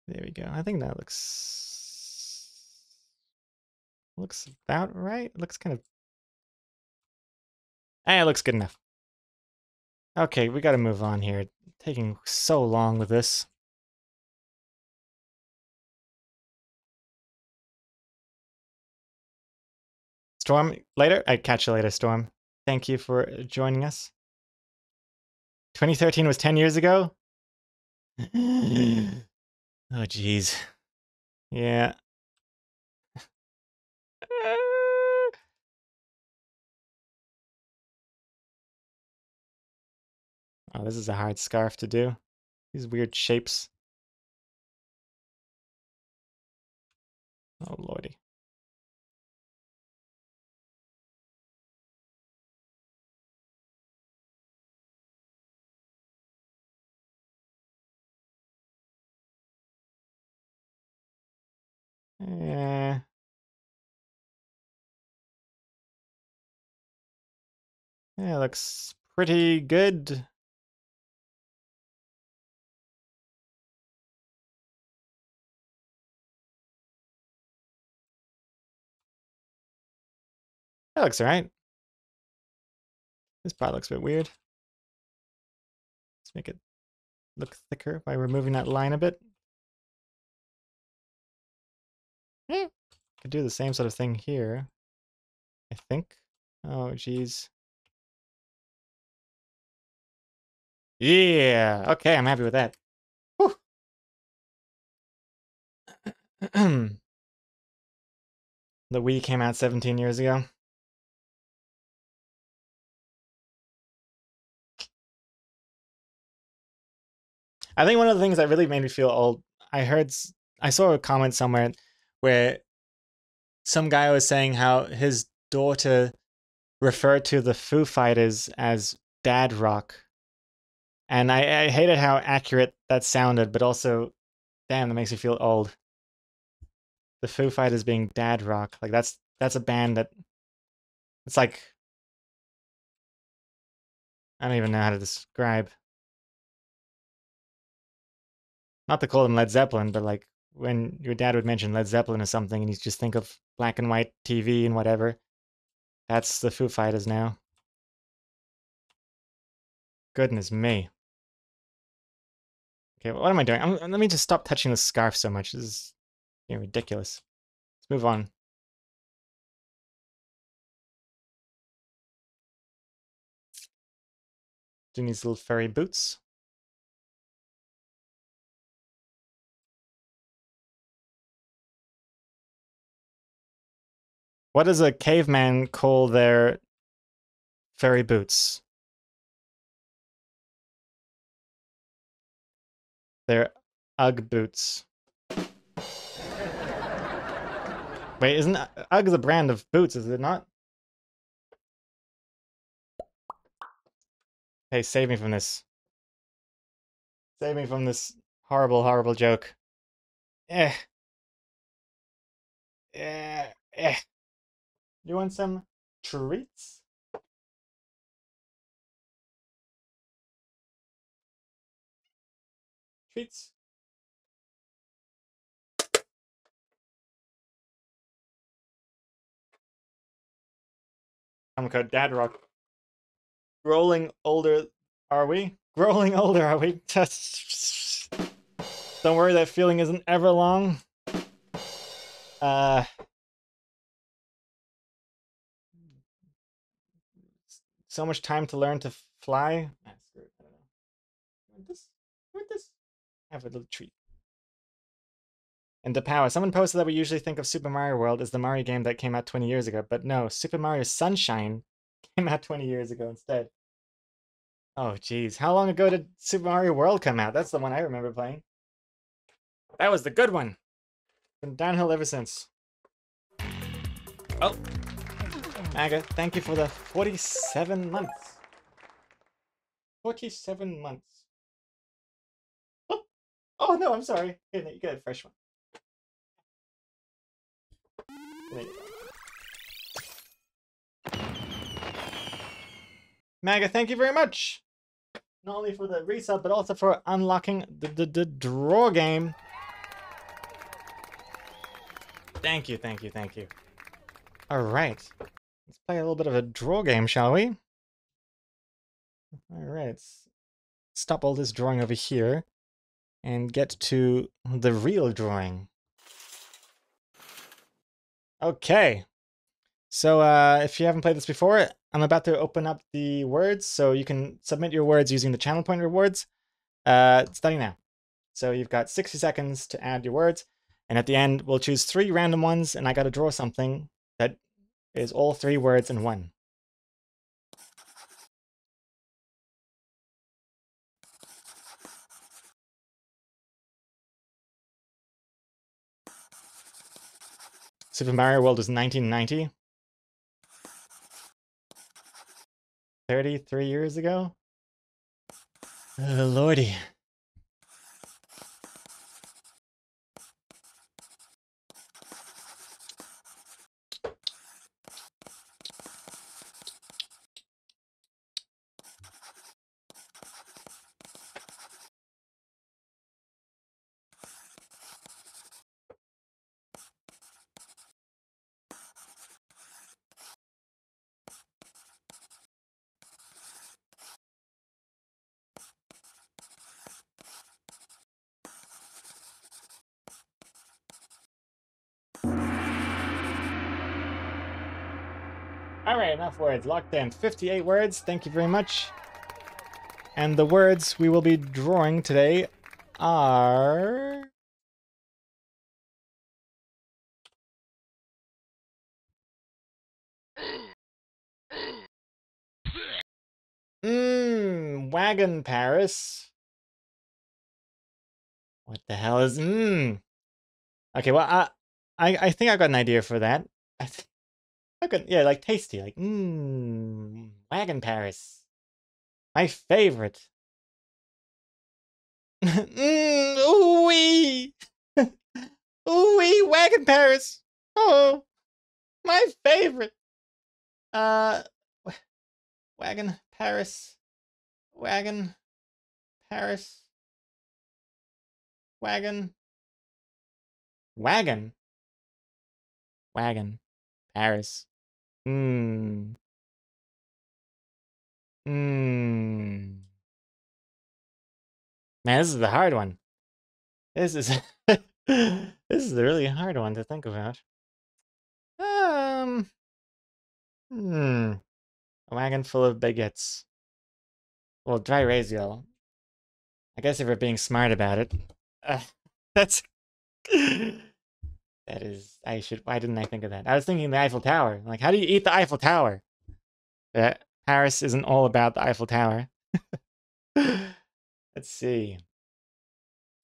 There we go. I think that looks about right. It looks kind of. It looks good enough. Okay, we gotta move on here. Taking so long with this. Storm, later? I'd catch you later, Storm. Thank you for joining us. 2013 was 10 years ago? Oh, jeez. Yeah. Oh, this is a hard scarf to do. These weird shapes. Oh, lordy. Yeah. Yeah, looks pretty good. That looks alright. This part looks a bit weird. Let's make it look thicker by removing that line a bit. Could do the same sort of thing here, I think. Oh, geez. Yeah, okay, I'm happy with that. Whew. The Wii came out 17 years ago. I think one of the things that really made me feel old, I saw a comment somewhere where some guy was saying how his daughter referred to the Foo Fighters as dad rock. And I hated how accurate that sounded, but also, damn, that makes me feel old. The Foo Fighters being dad rock. Like, that's a band that, it's like, I don't even know how to describe. Not to call them Led Zeppelin, but like, when your dad would mention Led Zeppelin or something, and you just think of black and white TV and whatever, that's the Foo Fighters now. Goodness me. Okay, what am I doing? Let me just stop touching the scarf so much. This is ridiculous. Let's move on. Doing these little furry boots. What does a caveman call their furry boots? They're Ugg boots. Wait, isn't Ugg the brand of boots, is it not? Hey, save me from this. Save me from this horrible, horrible joke. Eh. Eh. Eh. You want some treats? Treats? I'm code Dad Rock. Growing older, are we? Growing older, are we? Don't worry, that feeling isn't ever long. So much time to learn to fly. Ah, screw it. I don't know. You want this? You want this? Have a little treat. And the power. Someone posted that we usually think of Super Mario World as the Mario game that came out 20 years ago, but no, Super Mario Sunshine came out 20 years ago instead. Oh, geez. How long ago did Super Mario World come out? That's the one I remember playing. That was the good one. Been downhill ever since. Oh, Maga, thank you for the 47 months. 47 months. Oh, oh no, I'm sorry. Here, you get a fresh one. There you go. Maga, thank you very much. Not only for the resub, but also for unlocking the draw game. Thank you, thank you, thank you. All right. Let's play a little bit of a draw game, shall we? All right. Let's stop all this drawing over here and get to the real drawing. Okay. So if you haven't played this before, I'm about to open up the words, so you can submit your words using the channel point rewards. Starting now. So you've got 60 seconds to add your words, and at the end, we'll choose 3 random ones, and I got to draw something that is all 3 words in one. Super Mario World was 1990. 33 years ago? Oh, lordy. All right, enough words. Locked in. 58 words. Thank you very much. And the words we will be drawing today are... Wagon Paris. What the hell is... Okay, well, I think I got an idea for that. I got, yeah, like tasty, like, Wagon Paris. My favorite. Ooh-wee! Ooh-wee, Wagon Paris! Oh, my favorite! Wagon Paris. Wagon Paris. Wagon. Wagon. Wagon. Paris. Man, this is the hard one. This is this is a really hard one to think about. A wagon full of baguettes. Well, dry ratio. I guess if we're being smart about it, that's that is. Why didn't I think of that? I was thinking the Eiffel Tower. Like, how do you eat the Eiffel Tower? Paris isn't all about the Eiffel Tower. Let's see.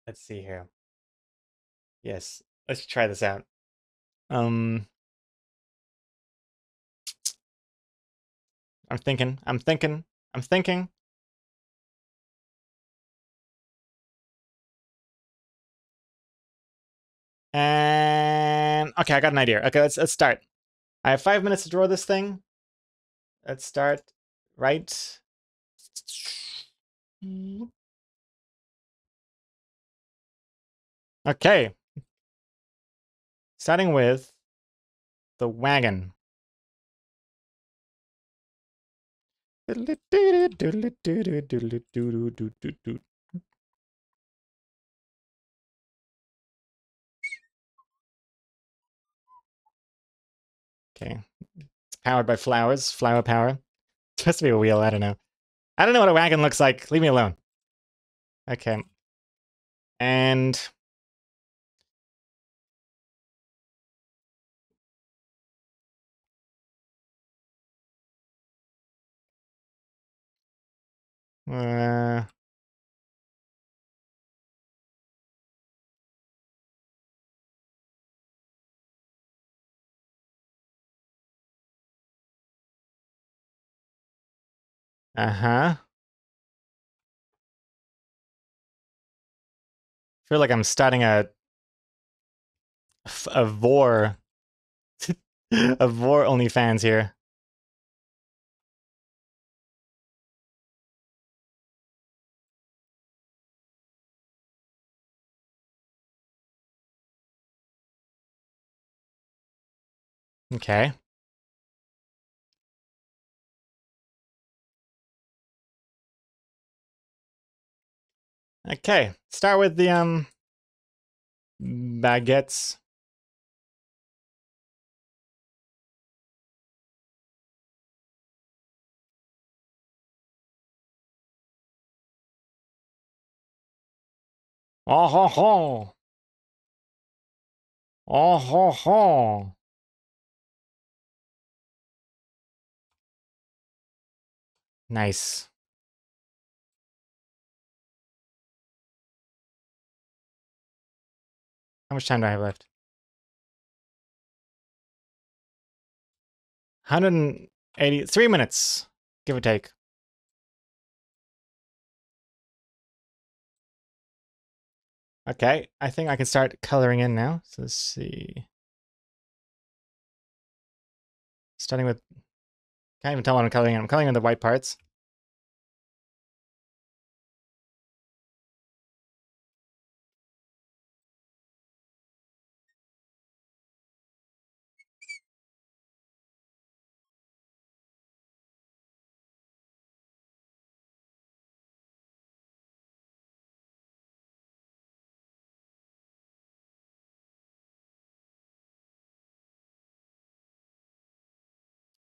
Let's see here. Yes, let's try this out. I'm thinking. And okay, I got an idea. Okay, let's start. I have 5 minutes to draw this thing. Let's start right. Okay. Starting with the wagon. Okay. It's powered by flowers. Flower power. It's supposed to be a wheel. I don't know. I don't know what a wagon looks like. Leave me alone. Okay. And Uh-huh. Feel like I'm starting a vor a vor OnlyFans here. Okay. Okay. Start with the baguettes. Oh ho ho. Oh ho ho. Nice. How much time do I have left? 183 minutes, give or take. Okay, I think I can start coloring in now. So let's see. Starting with, can't even tell what I'm coloring in. I'm coloring in the white parts.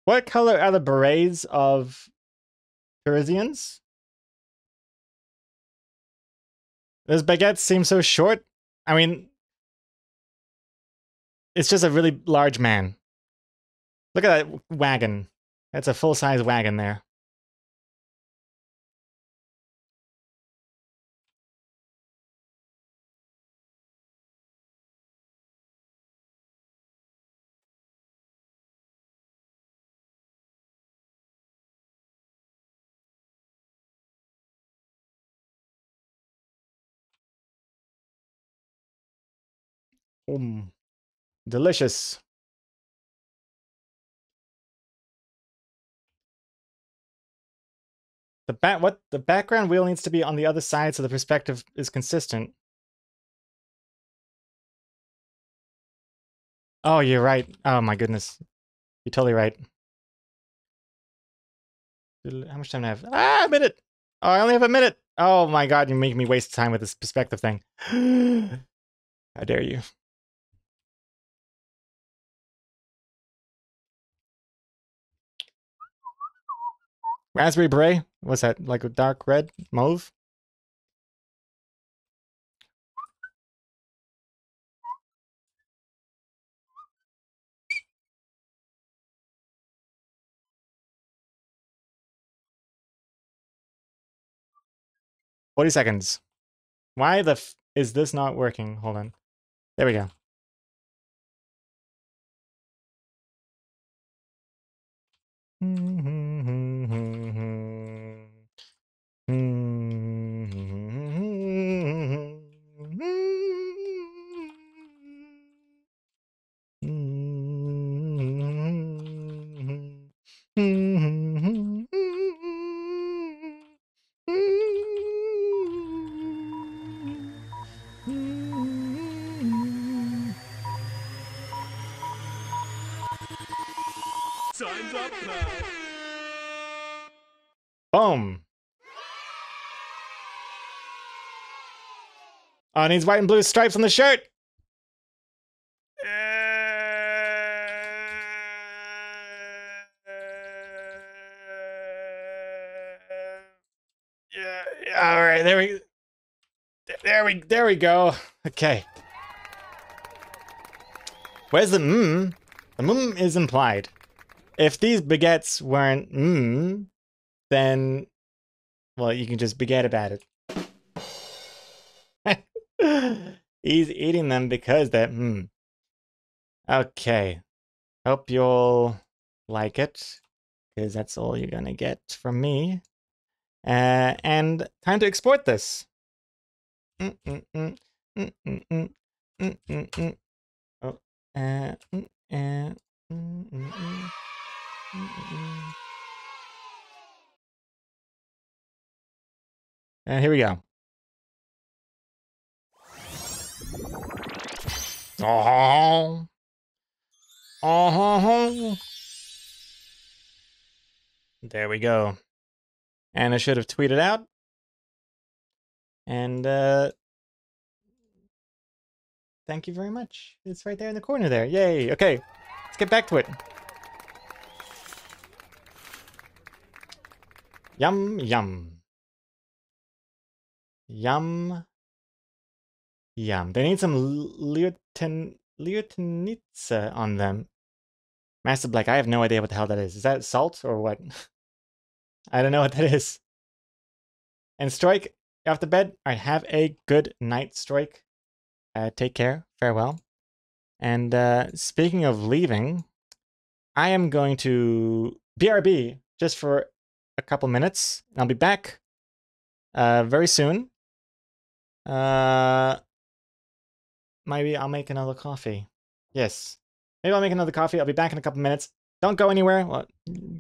What color are the berets of Parisians? Those baguettes seem so short. I mean, it's just a really large man. Look at that wagon. That's a full-size wagon there. Delicious. The background wheel needs to be on the other side so the perspective is consistent. Oh, you're right. Oh my goodness. You're totally right. How much time do I have? Ah, a minute! Oh, I only have a minute! Oh my god, you're making me waste time with this perspective thing. How dare you. Raspberry beret? What's that? Like a dark red? Mauve? "40 seconds. Why the f is this not working? Hold on. There we go. Time's up now. Boom. Oh, it needs white and blue stripes on the shirt. Yeah, all right, there we go. Okay. Where's the The is implied. If these baguettes weren't then, well, you can just baguette about it. He's eating them because they're Okay. Hope you'll like it, because that's all you're gonna get from me. And time to export this. Mm-mm-mm, mm-mm-mm, mm-mm-mm. Oh, mm-mm, mm-mm-mm, mm-mm-mm. And here we go. Oh, oh, there we go. And I should have tweeted out. And thank you very much. It's right there in the corner there. Yay. Okay, let's get back to it. Yum, yum. Yum, yum. They need some Lieutenitsa on them. Master Black, I have no idea what the hell that is. Is that salt or what? I don't know what that is. And Strike, off the bed. All right, have a good night, Strike. Take care. Farewell. And speaking of leaving, I am going to BRB just for a couple minutes. I'll be back very soon. Maybe I'll make another coffee. Yes. Maybe I'll make another coffee. I'll be back in a couple minutes. Don't go anywhere. Well,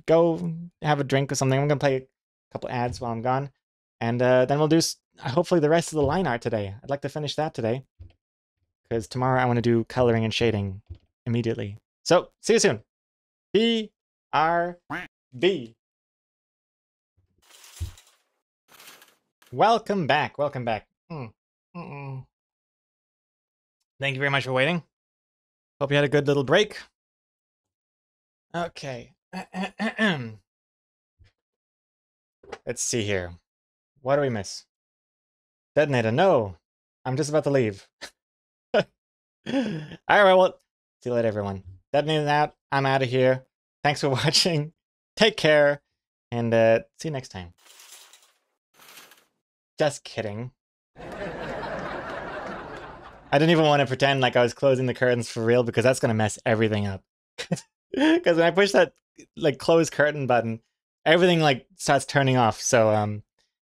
go have a drink or something. I'm going to play a couple ads while I'm gone. And then we'll do hopefully the rest of the line art today. I'd like to finish that today. Because tomorrow I want to do coloring and shading immediately. So, see you soon. BRB. Welcome back. Welcome back. Thank you very much for waiting. Hope you had a good little break. Okay. Let's see here. What do we miss? Detonator, no. I'm just about to leave. Alright, well, see you later, everyone. Detonator's out. I'm out of here. Thanks for watching. Take care. And see you next time. Just kidding. I didn't even want to pretend like I was closing the curtains for real because that's going to mess everything up. Because when I push that like close curtain button, everything like starts turning off. So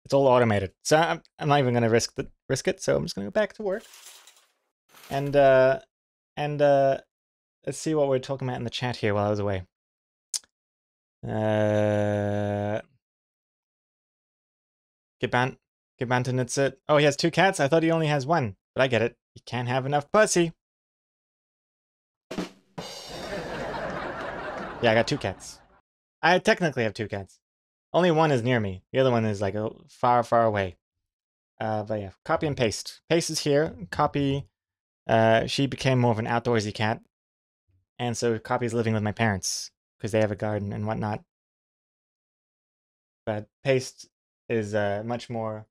it's all automated. So I'm not even going to risk it. So I'm just going to go back to work. And let's see what we're talking about in the chat here while I was away. Gibantanitsit. Oh, he has 2 cats? I thought he only has 1. But I get it. He can't have enough pussy. Yeah, I got 2 cats. I technically have 2 cats. Only one is near me. The other one is like far, far away. But yeah, copy and paste. Paste is here. Copy. She became more of an outdoorsy cat. And so Copy is living with my parents because they have a garden and whatnot. But Paste is much more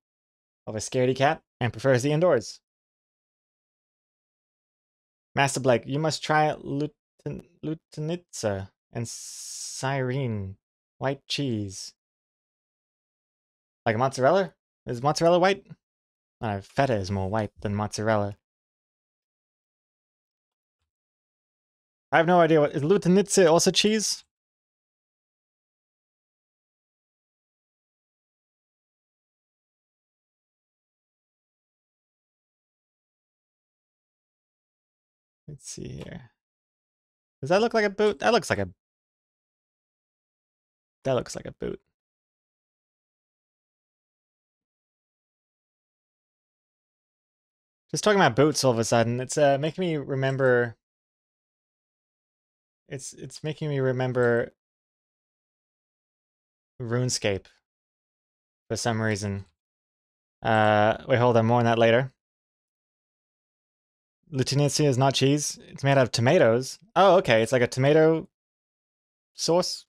of a scaredy cat and prefers the indoors. Master Blake, you must try Lutenitsa and Cyrene. White cheese. Like mozzarella? Is mozzarella white? Feta is more white than mozzarella. I have no idea what is Lutenitsa also cheese? Let's see here. Does that look like a boot? That looks like a boot. Just talking about boots all of a sudden, it's making me remember. It's making me remember RuneScape for some reason. Wait, hold on, more on that later. Lutenica is not cheese. It's made out of tomatoes. Oh, okay. It's like a tomato sauce.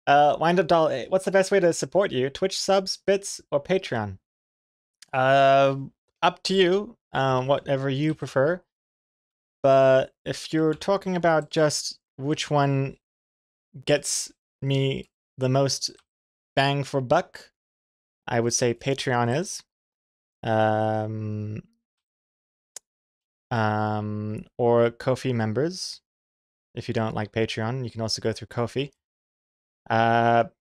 Wind Up Doll, what's the best way to support you? Twitch subs, bits, or Patreon? Up to you. Whatever you prefer. But if you're talking about just which one gets me the most bang for buck, I would say Patreon is. Or Ko-fi members. If you don't like Patreon, you can also go through Ko-fi. But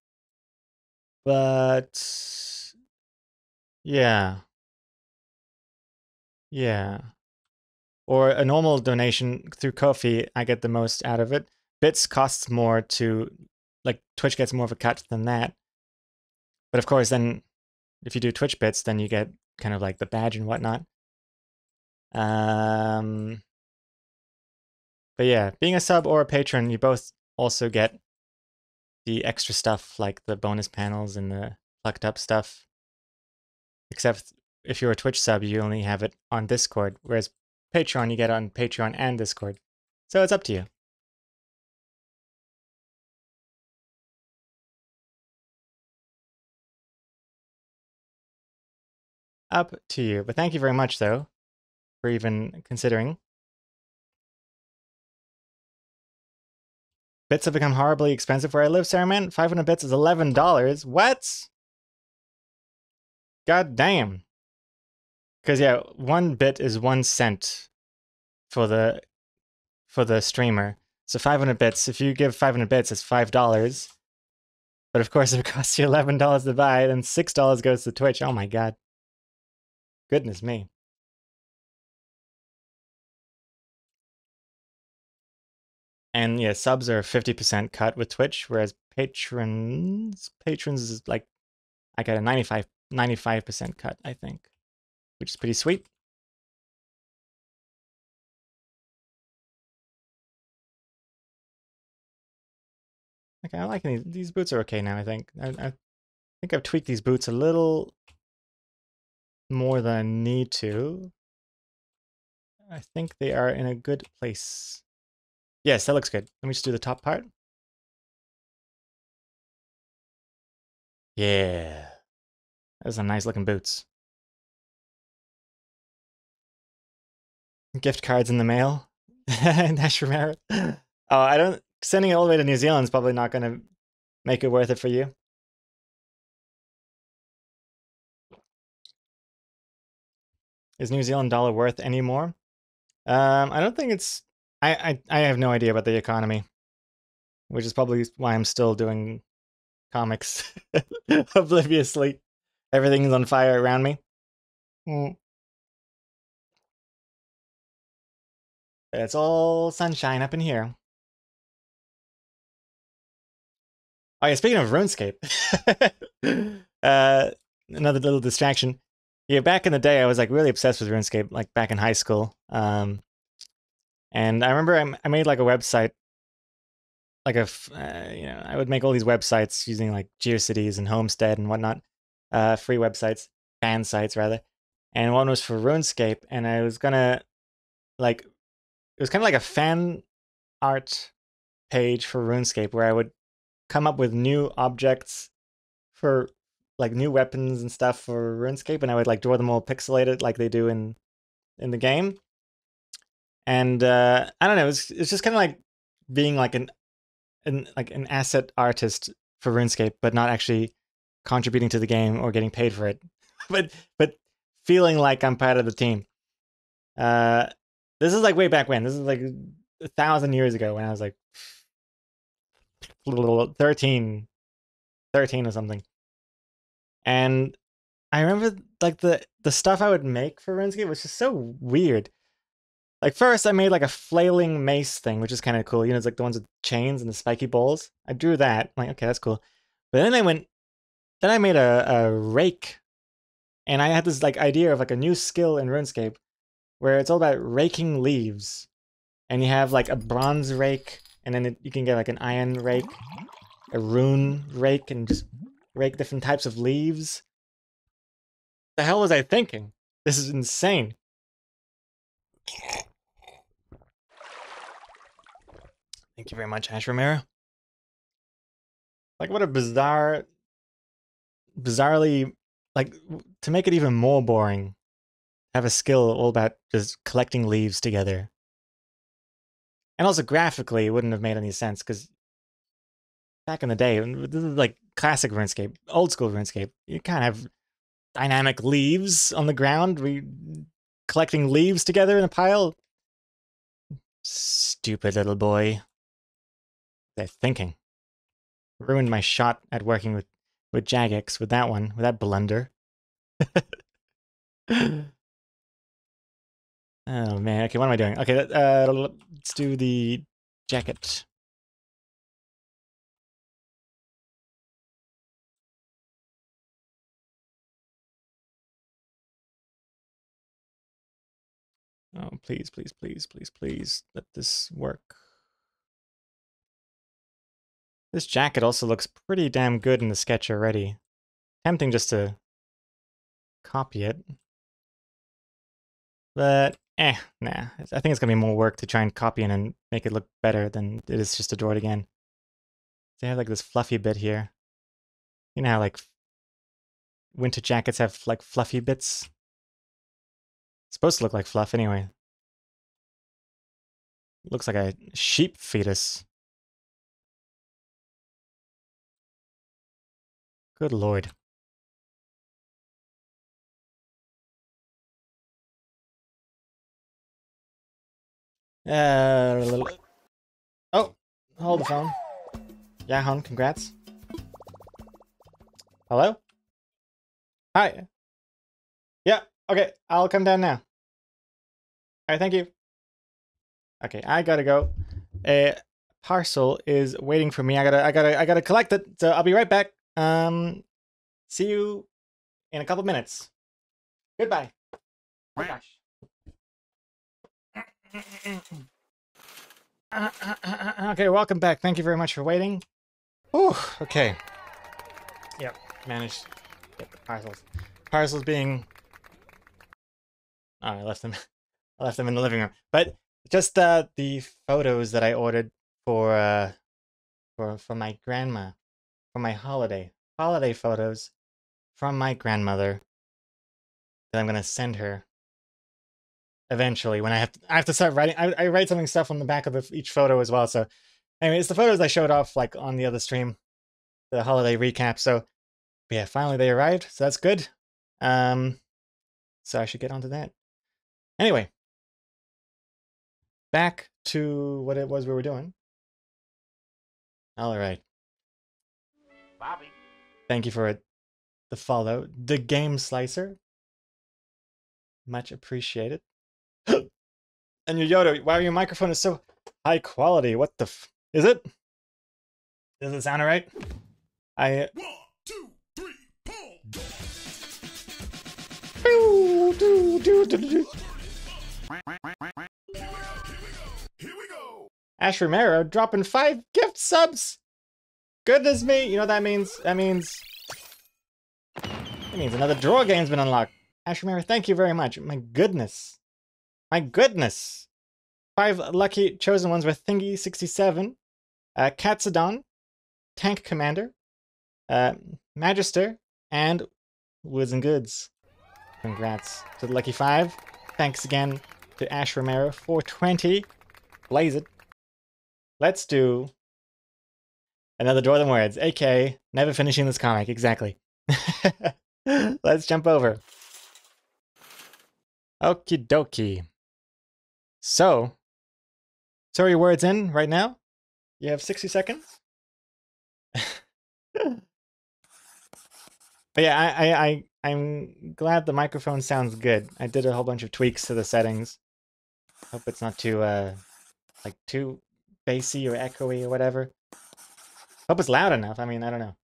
But yeah. Yeah. Or a normal donation through Ko-fi, I get the most out of it. Bits costs more to, like, Twitch gets more of a cut than that. But of course, then if you do Twitch bits, then you get kind of like the badge and whatnot. But yeah, being a sub or a patron, you both also get the extra stuff like the bonus panels and the plucked up stuff. Except if you're a Twitch sub, you only have it on Discord, whereas Patreon, you get it on Patreon and Discord. So it's up to you. Up to you. But thank you very much, though, for even considering. Bits have become horribly expensive where I live, Saruman. 500 bits is $11. What? God damn. Because yeah, 1 bit is 1 cent for the streamer. So 500 bits, if you give 500 bits, it's $5. But of course, if it costs you $11 to buy, then $6 goes to Twitch. Oh my god. Goodness me. And yeah, subs are 50% cut with Twitch, whereas patrons is like, I got a 95% cut, I think, which is pretty sweet. Okay, I like these boots are okay now, I think. I think I've tweaked these boots a little more than I need to. I think they are in a good place. Yes, that looks good. Let me just do the top part. Yeah. Those are nice looking boots. Gift cards in the mail. Nash Romero. Oh, I don't... Sending it all the way to New Zealand is probably not going to make it worth it for you. Is New Zealand dollar worth any more? I don't think it's... I have no idea about the economy, which is probably why I'm still doing comics obliviously. Everything's on fire around me. It's all sunshine up in here. Oh yeah, speaking of RuneScape, another little distraction. Yeah, back in the day, I was like really obsessed with RuneScape, like back in high school. And I remember I made like a website, like I would make all these websites using like GeoCities and Homestead and whatnot, free websites, fan sites rather. And one was for RuneScape, and I was gonna like, it was kind of like a fan art page for RuneScape where I would come up with new objects for like new weapons and stuff for RuneScape, and I would like draw them all pixelated like they do in the game. And I don't know, it's just kind of like being like an asset artist for RuneScape, but not actually contributing to the game or getting paid for it, but feeling like I'm part of the team. This is like way back when. This is like 1,000 years ago when I was like 13 or something. And I remember like the stuff I would make for RuneScape was just so weird. Like first I made like a flailing mace thing, which is kind of cool. You know, it's like the ones with chains and the spiky balls. I drew that. I'm like, okay, that's cool. But then I made a rake. And I had this like idea of like a new skill in RuneScape where it's all about raking leaves. And you have like a bronze rake, and then you can get like an iron rake, a rune rake, and just rake different types of leaves. The hell was I thinking? This is insane. Thank you very much, Ash Romero. Like, what a bizarrely, like, to make it even more boring, have a skill all about just collecting leaves together. And also graphically, it wouldn't have made any sense, because back in the day, this is like classic RuneScape, old school RuneScape, you can't have dynamic leaves on the ground, collecting leaves together in a pile. Stupid little boy. They're thinking. Ruined my shot at working with with Jagex, with that one, with that blunder. Oh man, okay, what am I doing? Okay, let's do the jacket. Oh, please, please, please, please, please, let this work. This jacket also looks pretty damn good in the sketch already. Tempting just to copy it. But, nah. I think it's gonna be more work to try and copy it and make it look better than it is just to draw it again. They have like this fluffy bit here. You know how like winter jackets have like fluffy bits? It's supposed to look like fluff anyway. Looks like a sheep fetus. Good lord. Oh, hold the phone. Yeah, hon, congrats. Hello? Hi. Yeah, okay, I'll come down now. Alright, thank you. Okay, I gotta go. A parcel is waiting for me. I gotta collect it. So I'll be right back. See you in a couple minutes. Goodbye. Oh gosh. Okay, welcome back. Thank you very much for waiting. Ooh, okay. Yep, managed to get the parcels. Parcels being... Oh, I left them. I left them in the living room. But just the photos that I ordered for my grandma, for my holiday photos from my grandmother that I'm gonna send her eventually when I have to start writing. I write something stuff on the back of each photo as well. So anyway, it's the photos I showed off like on the other stream, the holiday recap. So yeah, finally they arrived, so that's good. So I should get onto that. Anyway, back to what it was we were doing. All right. Bobby. Thank you for the follow. The Game Slicer. Much appreciated. And your Yoda, wow, your microphone is so high quality. What the is it? Does it sound alright? 1, 2, 3, pull. Here we go. Ash Romero dropping 5 gift subs. Goodness me, you know what that means? That means another draw game's been unlocked. Ash Romero, thank you very much. My goodness. My goodness. 5 lucky chosen ones with Thingy67, Katsadon, Tank Commander, Magister, and Woods and Goods. Congrats to the lucky 5. Thanks again to Ash Romero, 420. Blaze it. Let's do another Draw Them Words, aka never finishing this comic. Exactly. Let's jump over. Okie dokie. So your words in right now. You have 60 seconds. But yeah, I'm glad the microphone sounds good. I did a whole bunch of tweaks to the settings. Hope it's not too like too bassy or echoey or whatever. Hope it's loud enough. I mean, I don't know.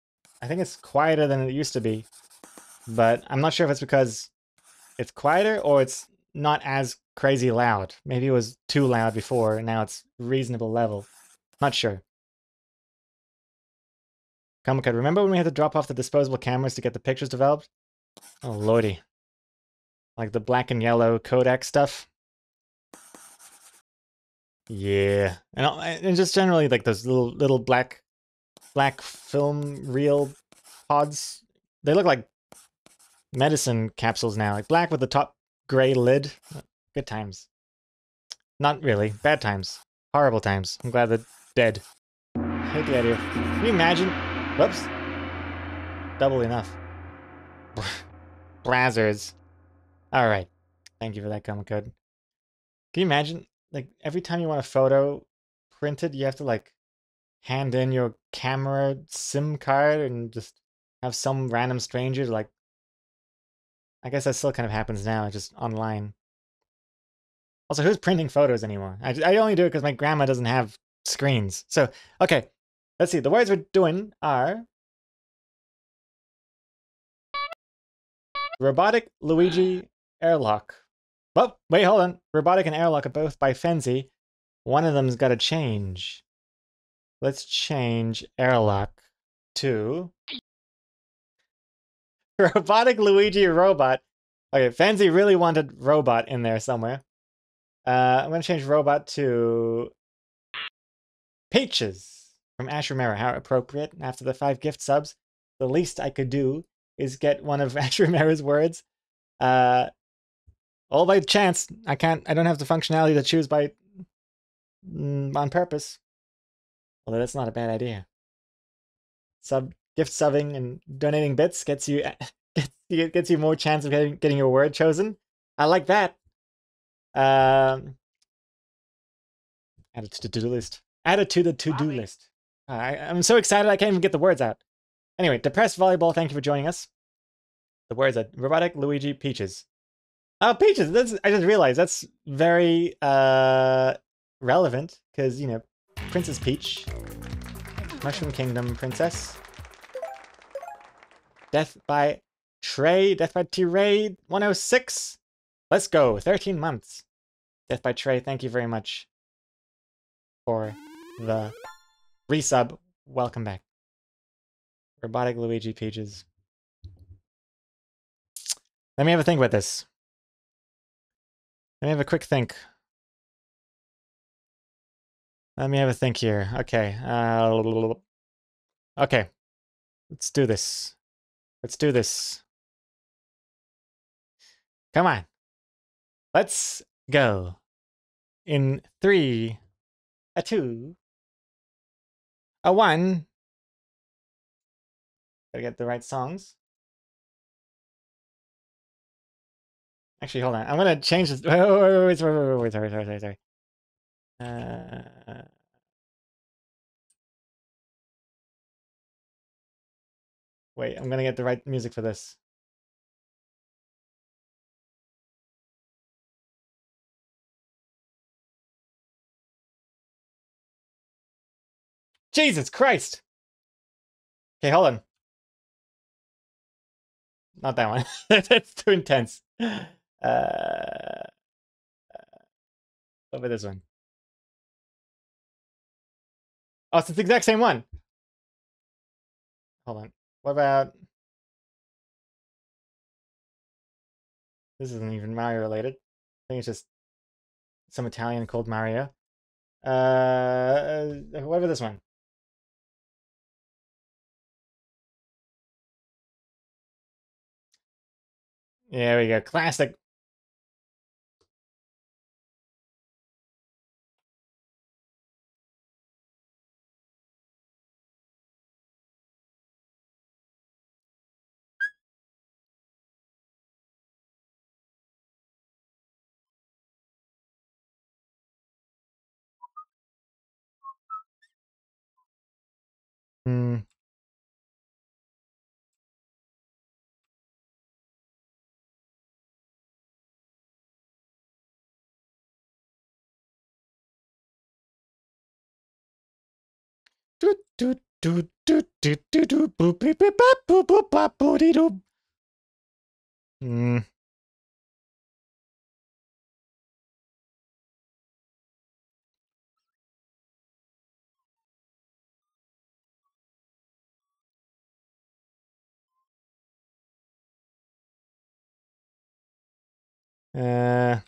I think it's quieter than it used to be, but I'm not sure if it's because it's quieter or it's not as crazy loud. Maybe it was too loud before, and now it's reasonable level. Not sure. Comic Code, remember when we had to drop off the disposable cameras to get the pictures developed? Oh lordy. Like the black and yellow Kodak stuff? Yeah. And just generally like those little black film reel pods. They look like medicine capsules now. Like black with the top gray lid. Good times. Not really. Bad times. Horrible times. I'm glad they're dead. Get the idea. Can you imagine? Whoops. Double enough. Brazzers. Alright. Thank you for that comic code. Can you imagine? Like, every time you want a photo printed, you have to, like, hand in your camera SIM card and just have some random stranger like. I guess that still kind of happens now, just online. Also, who's printing photos anymore? I only do it because my grandma doesn't have screens. So, okay, let's see. The words we're doing are Robotic, Luigi, Airlock. Well, wait, hold on. Robotic and Airlock are both by Fenzi. One of them's got to change. Let's change Airlock to Robotic, Luigi, Robot. Okay, Fenzi really wanted Robot in there somewhere. I'm going to change Robot to Peaches from Ash Romero. How appropriate. After the 5 gift subs, the least I could do is get one of Ash Romero's words. All by chance. I don't have the functionality to choose by on purpose. Although that's not a bad idea. Gift subbing and donating bits gets you gets you more chance of getting your word chosen. I like that. Add it to the to-do list. Add it to the to-do list. I'm so excited I can't even get the words out. Anyway, Depressed Volleyball, thank you for joining us. The words are Robotic, Luigi, Peaches. Oh, Peaches! I just realized that's very relevant, because, you know, Princess Peach. Mushroom Kingdom Princess. Death by Trey, Death by T-Raid 106. Let's go, 13 months. Death by Trey, thank you very much for the resub. Welcome back. Robotic Luigi Peaches. Let me have a think about this. Let me have a quick think. Let me have a think here. Okay. Okay. Let's do this. Let's do this. Come on. Let's go. In 3, a 2, a 1. Gotta get the right songs. Actually, hold on. I'm gonna change this. Wait, sorry. Wait, I'm gonna get the right music for this. Jesus Christ! Okay, hold on. Not that one. That's too intense. What about this one? Oh, it's the exact same one. Hold on. What about... This isn't even Mario related. I think it's just some Italian called Mario. What about this one? Yeah, there we go. Classic. Hmm. Doot, doot, doot, doot, doot, doot, doot, boop, beep, beep, bop, boop, boop, bop, boody, doop. Hmm. Uh...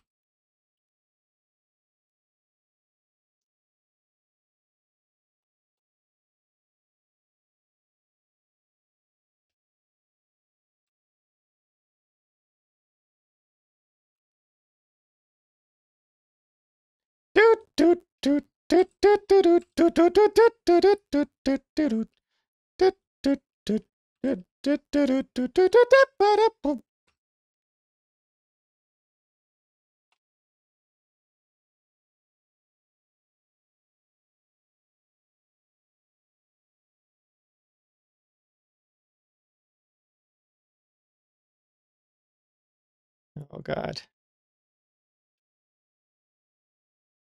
Doot, doot, doot, doot, doot, doot, doot, doot, doot, doot, doot, doot, doot, doot, doot. Doot, doot, doot, doot, doot, doot, doot, doot, doot, ba-da, boop. Oh god.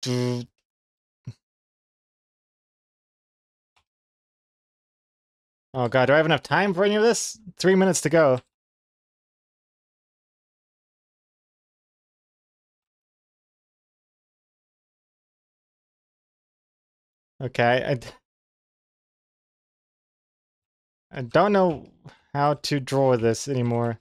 Do- Oh god, do I have enough time for any of this? 3 minutes to go. Okay, I don't know how to draw this anymore.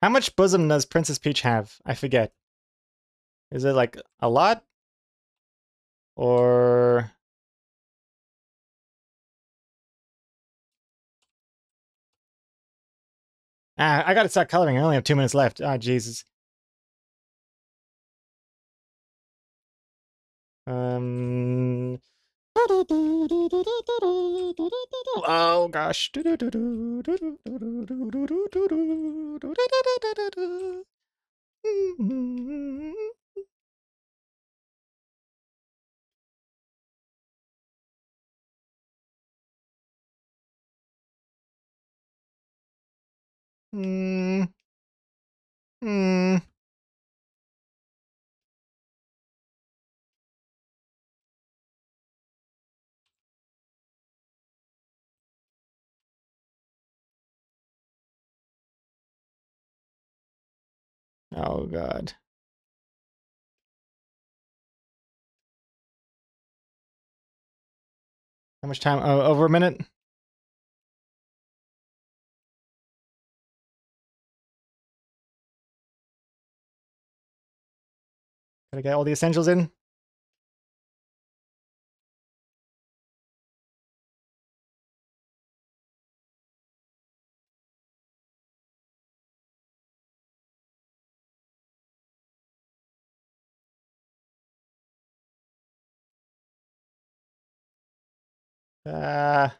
How much bosom does Princess Peach have? I forget. Is it like a lot? Or... Ah, I gotta start coloring. I only have 2 minutes left. Ah, Jesus. Oh gosh. Hmm. Hmm. Oh god. How much time? Oh, over a minute? Gotta get all the essentials in. Ah.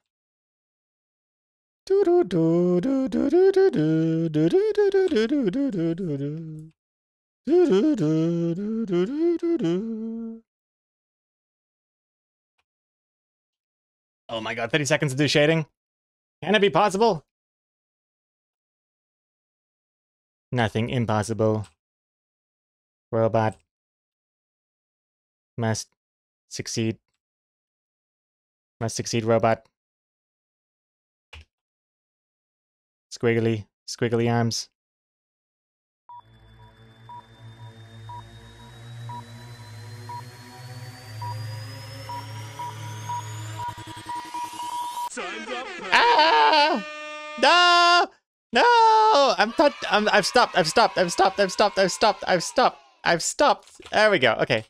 Oh my god, 30 seconds to do shading. Can it be possible? Nothing impossible. Robot must succeed. Must succeed, robot. Squiggly, squiggly arms. Time's up. Ah! No! No! I've stopped. I've stopped. I've stopped. I've stopped. I've stopped. I've stopped. I've stopped. There we go. Okay.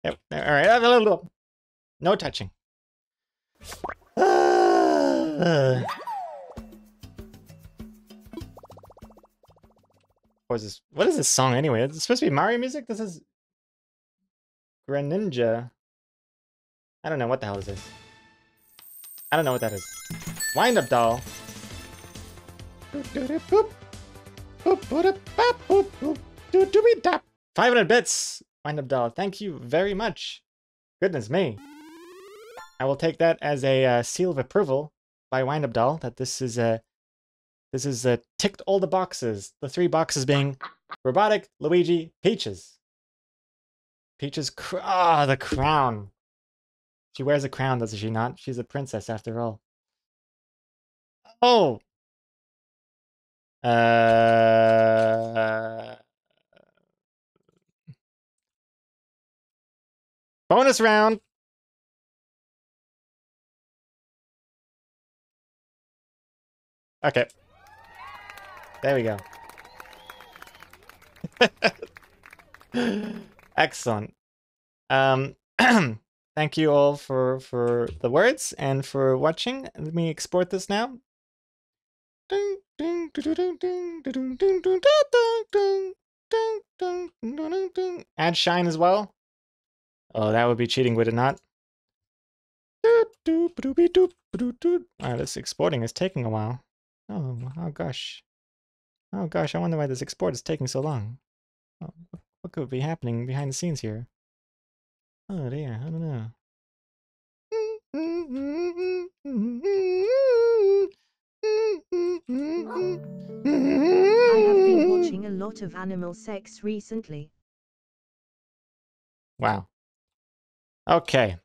Yep. All right. No touching. What is this? What is this song anyway? It's supposed to be Mario music? This is Greninja. I don't know what the hell is this. I don't know what that is. Wind Up Doll. 500 bits. Wind Up Doll. Thank you very much. Goodness me. I will take that as a seal of approval by Wind Up Doll that this is ticked all the boxes. The 3 boxes being Robotic, Luigi, Peaches. Peaches, the crown. She wears a crown, does she not? She's a princess after all. Oh! Bonus round! Okay. There we go. Excellent. Thank you all for the words and for watching. Let me export this now. Add shine as well. Oh, that would be cheating, would it not? This exporting is taking a while. Oh gosh. Oh gosh, I wonder why this export is taking so long. Oh, what could be happening behind the scenes here? Oh dear, I don't know. I have been watching a lot of animal sex recently. Wow. Okay.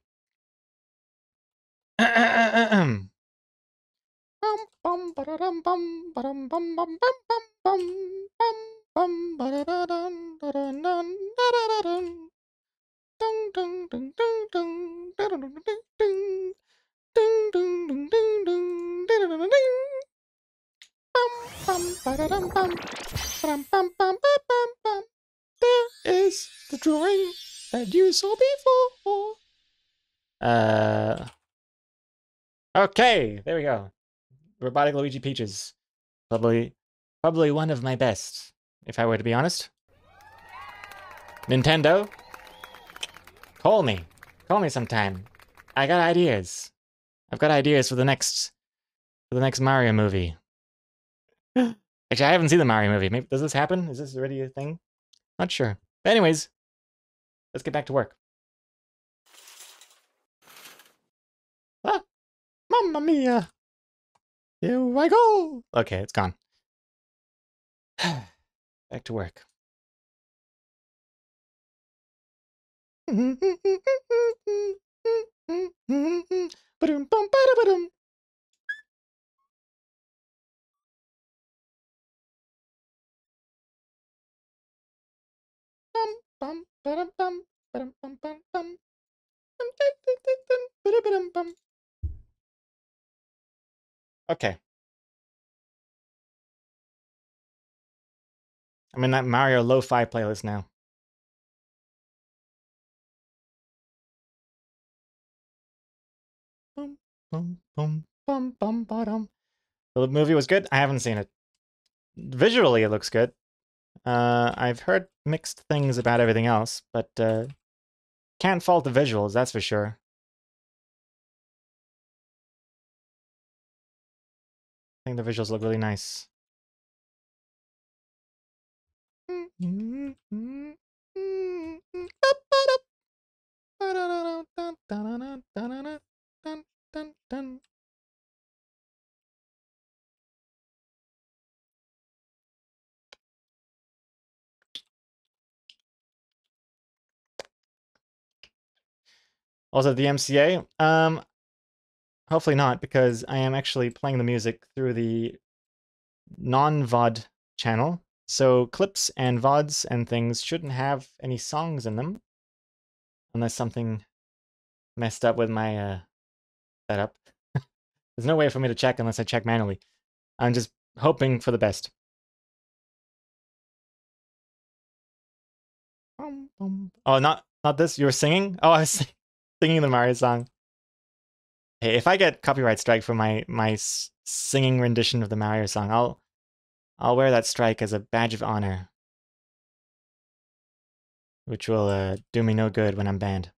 There is the drawing that you saw before. Okay, there we go. Robotic Luigi Peaches. Probably one of my best, if I were to be honest. Nintendo, call me sometime. I got ideas. I've got ideas for the next Mario movie. Actually, I haven't seen the Mario movie. Maybe, does this happen? Is this already a thing? Not sure. But anyways, let's get back to work. Ah, Mamma mia! Here I go! Okay, it's gone. Back to work. Okay. I'm in that Mario Lo-Fi playlist now. The movie was good. I haven't seen it. Visually, it looks good. I've heard mixed things about everything else, but can't fault the visuals, that's for sure. I think the visuals look really nice. Also, the MCA, hopefully not, because I am actually playing the music through the non-VOD channel. So clips and VODs and things shouldn't have any songs in them. Unless something messed up with my setup. There's no way for me to check unless I check manually. I'm just hoping for the best. Oh, not this. You were singing? Oh, I was singing the Mario song. Hey, if I get copyright strike for my singing rendition of the Mario song, I'll wear that strike as a badge of honor, which will do me no good when I'm banned.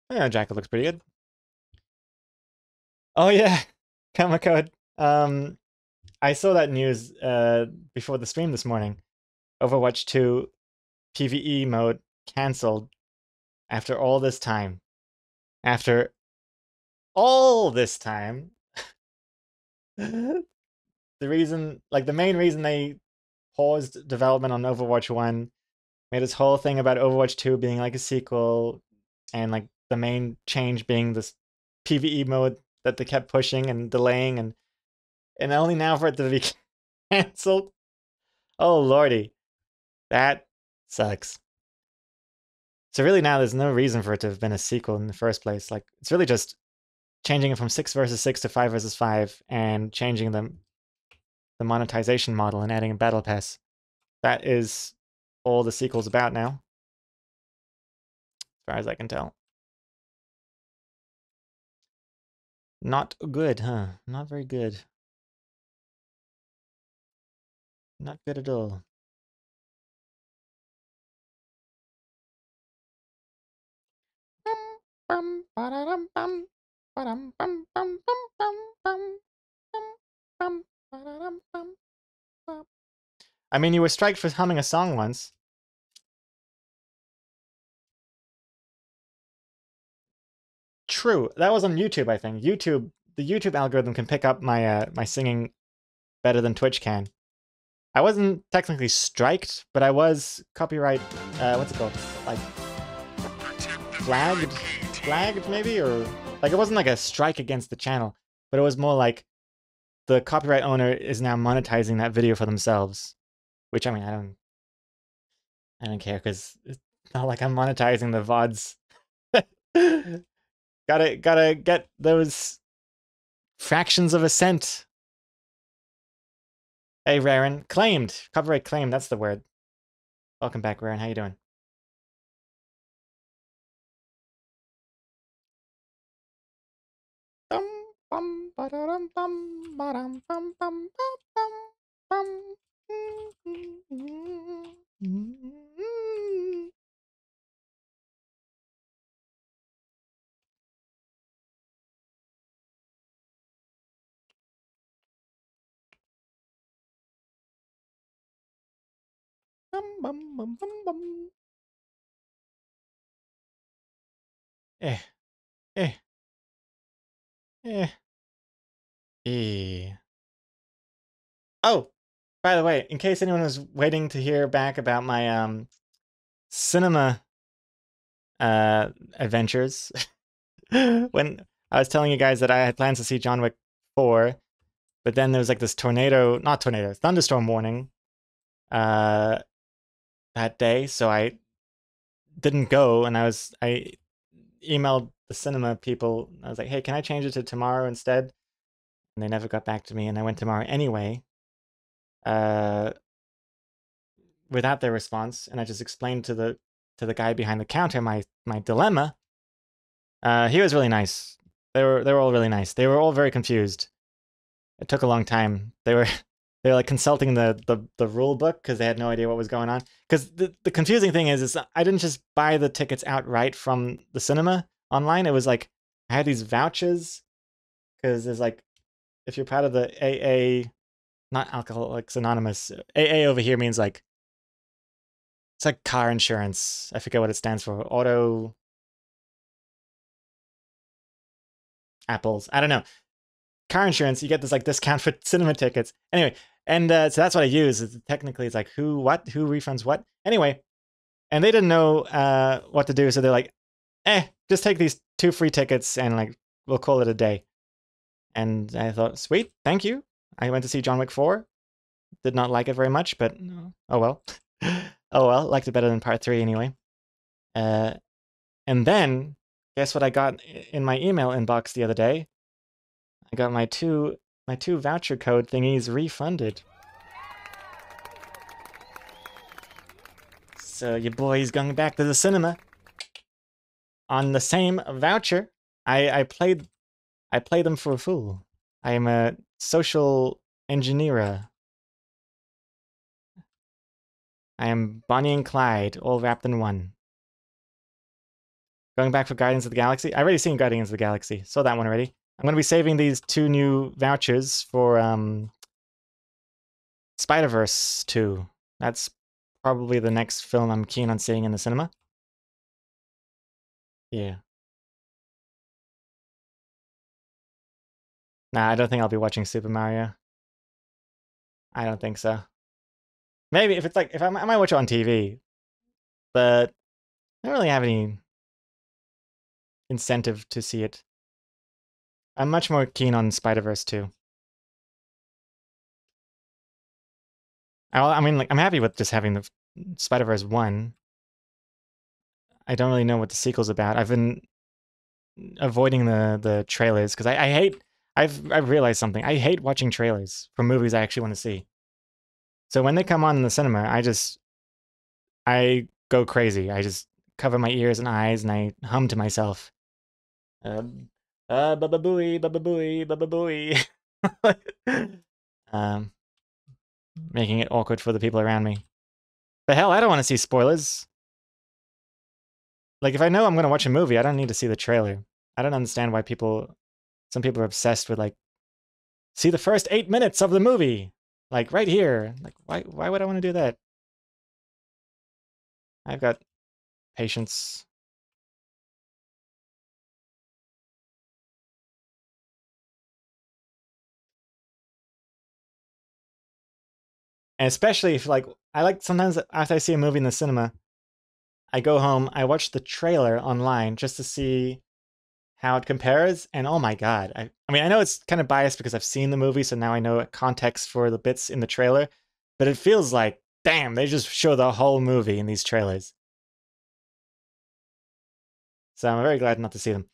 Yeah, Jackal looks pretty good. Oh yeah, Comma Code. I saw that news before the stream this morning. Overwatch 2 PvE mode cancelled after all this time. After all this time. The main reason they paused development on Overwatch 1, made this whole thing about Overwatch 2 being like a sequel, and like the main change being this PvE mode that they kept pushing and delaying, and only now for it to be cancelled. Oh lordy. That sucks. So really now there's no reason for it to have been a sequel in the first place. Like, it's really just changing it from 6 versus 6 to 5 versus 5 and changing the monetization model and adding a battle pass. That is all the sequel's about now, as far as I can tell. Not good, huh? Not very good. Not good at all. I mean, you were striked for humming a song once. True. That was on YouTube, I think. YouTube, the YouTube algorithm can pick up my my singing better than Twitch can. I wasn't technically striked, but I was copyright, what's it called? Like, flagged maybe? Or, like, it wasn't like a strike against the channel, but it was more like the copyright owner is now monetizing that video for themselves. Which, I mean, I don't care, because it's not like I'm monetizing the VODs. Gotta get those fractions of a cent. Hey, Raren. Claimed. Copyright claimed, that's the word. Welcome back, Raren. How you doing? Eh. Eh. Eh. Eh. Oh, by the way, in case anyone was waiting to hear back about my cinema adventures, when I was telling you guys that I had plans to see John Wick 4, but then there was like this thunderstorm warning that day, so I didn't go, and I emailed the cinema people. I was like, hey, can I change it to tomorrow instead? And they never got back to me, and I went tomorrow anyway, without their response, and I just explained to the guy behind the counter my dilemma. He was really nice. They were all really nice. They were all very confused. It took a long time. They were like consulting the rule book because they had no idea what was going on. Because the confusing thing is I didn't just buy the tickets outright from the cinema online. It was like I had these vouchers because there's like, if you're part of the AA, not Alcoholics Anonymous, AA over here means like, it's like car insurance. I forget what it stands for. Auto apples. I don't know. Car insurance, you get this like discount for cinema tickets. Anyway, and so that's what I use. Technically, it's like who refunds what. Anyway, and they didn't know what to do, so they're like, just take these 2 free tickets and like we'll call it a day. And I thought, sweet, thank you. I went to see John Wick 4. Did not like it very much, but oh well. Oh well, liked it better than part 3 anyway. And then, guess what I got in my email inbox the other day? I got my two voucher code thingies refunded. So your boy's going back to the cinema on the same voucher. I play them for a fool. I am a social engineer. I am Bonnie and Clyde, all wrapped in one. Going back for Guardians of the Galaxy? I already seen Guardians of the Galaxy. Saw that one already. I'm going to be saving these 2 new vouchers for Spider-Verse 2. That's probably the next film I'm keen on seeing in the cinema. Yeah. Nah, I don't think I'll be watching Super Mario. I don't think so. Maybe if it's like, I might watch it on TV, but I don't really have any incentive to see it. I'm much more keen on Spider-Verse 2. I mean, like, I'm happy with just having the Spider-Verse 1. I don't really know what the sequel's about. I've been avoiding the trailers because I hate. I've realized something. I hate watching trailers for movies I actually want to see. So when they come on in the cinema, I go crazy. I just cover my ears and eyes and I hum to myself. Baba booey, baba booey, baba booey. Making it awkward for the people around me. The hell, I don't want to see spoilers. Like, if I know I'm going to watch a movie, I don't need to see the trailer. I don't understand why some people are obsessed with, like, see the first 8 minutes of the movie. Like, right here. Like, why would I want to do that? I've got patience. And especially if, like, I like sometimes after I see a movie in the cinema, I go home, I watch the trailer online just to see how it compares, and oh my god. I mean, I know it's kind of biased because I've seen the movie, so now I know context for the bits in the trailer, but it feels like, damn, they just show the whole movie in these trailers. So I'm very glad not to see them.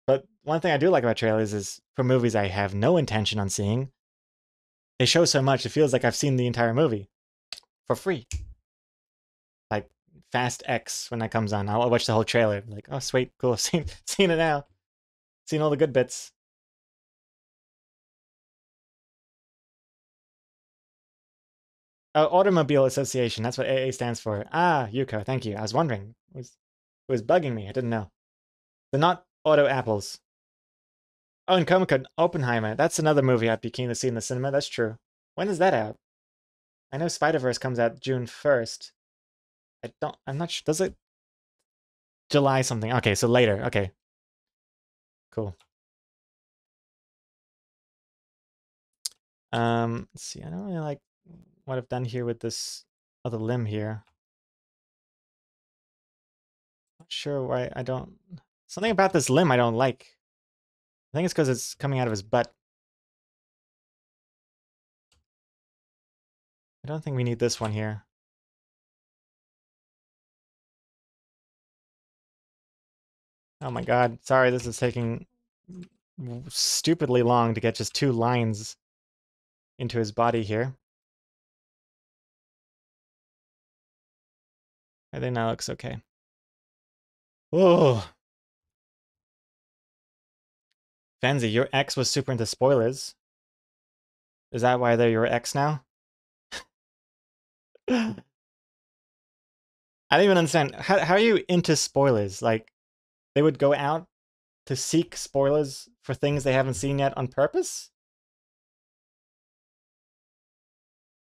But one thing I do like about trailers is for movies I have no intention on seeing, they show so much, it feels like I've seen the entire movie for free. Like Fast X, when that comes on, I'll watch the whole trailer. Like, oh, sweet, cool, I've seen it now. Seen all the good bits. Oh, Automobile Association, that's what AA stands for. Ah, Yuko, thank you. I was wondering. It was bugging me, I didn't know. They're not auto apples. Oh, and Comic-Con, Oppenheimer. That's another movie I'd be keen to see in the cinema, that's true. When is that out? I know Spider-Verse comes out June 1st. I'm not sure, does it? July something. Okay, so later, okay. Cool. Let's see, I don't really like what I've done here with this other limb here. Not sure why I don't... Something about this limb I don't like. I think it's because it's coming out of his butt. I don't think we need this one here. Oh my god, sorry, this is taking stupidly long to get just 2 lines into his body here. I think that looks okay. Oh. Fancy, your ex was super into spoilers. Is that why they're your ex now? I don't even understand. How are you into spoilers? Like, they would go out to seek spoilers for things they haven't seen yet on purpose?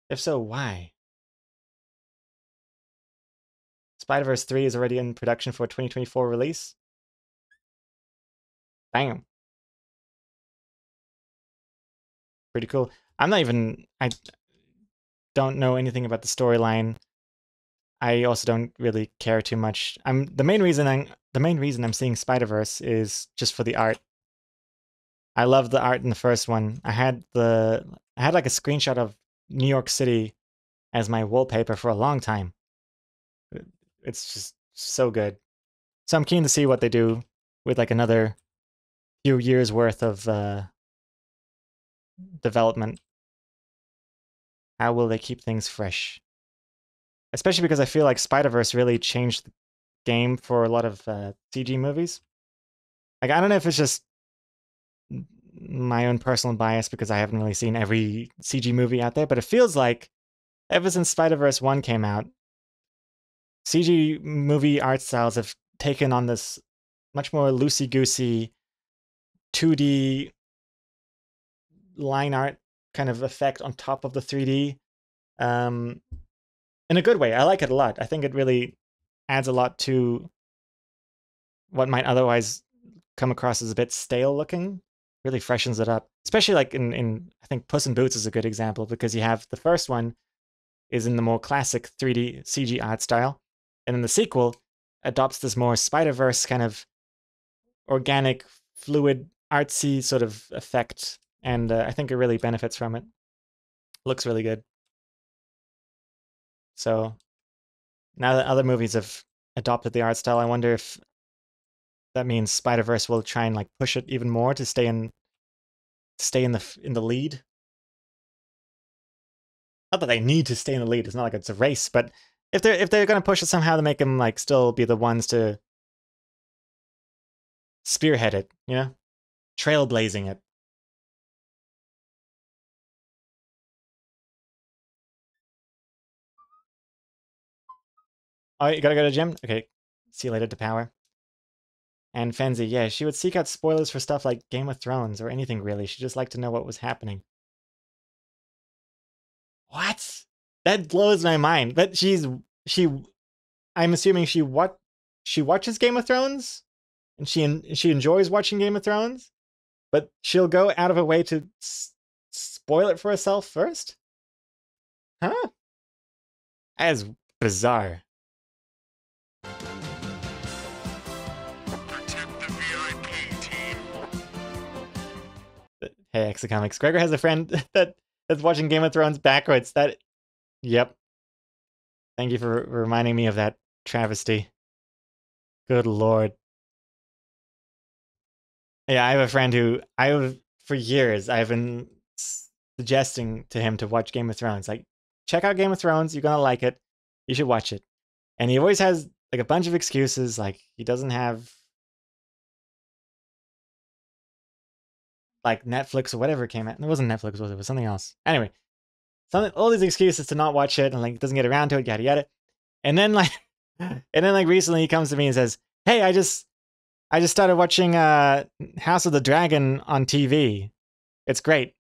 If so, why? Spider-Verse 3 is already in production for a 2024 release? Bam. Pretty cool. I don't know anything about the storyline. I also don't really care too much. The main reason I'm seeing Spider-Verse is just for the art. I love the art in the first one. I had like a screenshot of New York City as my wallpaper for a long time. It's just so good. So I'm keen to see what they do with like another few years worth of development. How will they keep things fresh? Especially because I feel like Spider-Verse really changed the game for a lot of CG movies. Like, I don't know if it's just my own personal bias because I haven't really seen every CG movie out there, but it feels like ever since Spider-Verse 1 came out, CG movie art styles have taken on this much more loosey-goosey 2D line art kind of effect on top of the 3D. In a good way. I like it a lot. I think it really adds a lot to what might otherwise come across as a bit stale looking. Really freshens it up. Especially like in I think Puss in Boots is a good example because you have the first one is in the more classic 3D CG art style. And then the sequel adopts this more Spider-Verse kind of organic, fluid, artsy sort of effect. And I think it really benefits from it. Looks really good. So now that other movies have adopted the art style. I wonder if that means Spider-Verse will try and like push it even more to stay in the lead. Not that they need to stay in the lead. It's not like it's a race, but if they're going to push it somehow to make them like still be the ones to spearhead it, you know, trailblazing it. Oh, you gotta go to the gym? Okay. See you later, to Power. And Fenzi, yeah, she would seek out spoilers for stuff like Game of Thrones or anything really. She'd just like to know what was happening. What? That blows my mind. But I'm assuming she watches Game of Thrones and she enjoys watching Game of Thrones, but she'll go out of her way to spoil it for herself first? Huh? That is bizarre. Protect the VIP team. Hey, Exocomics. Gregor has a friend that's watching Game of Thrones backwards. Yep. Thank you for reminding me of that travesty. Good lord. Yeah, I have a friend who for years I've been suggesting to him to watch Game of Thrones. Like, check out Game of Thrones. You're gonna like it. You should watch it. And he always has like a bunch of excuses. Like he doesn't have like Netflix or whatever came out. It wasn't Netflix, was it? It was something else. Anyway, all these excuses to not watch it and like doesn't get around to it, yada yada. And then like recently he comes to me and says, "Hey, I just started watching House of the Dragon on TV. It's great."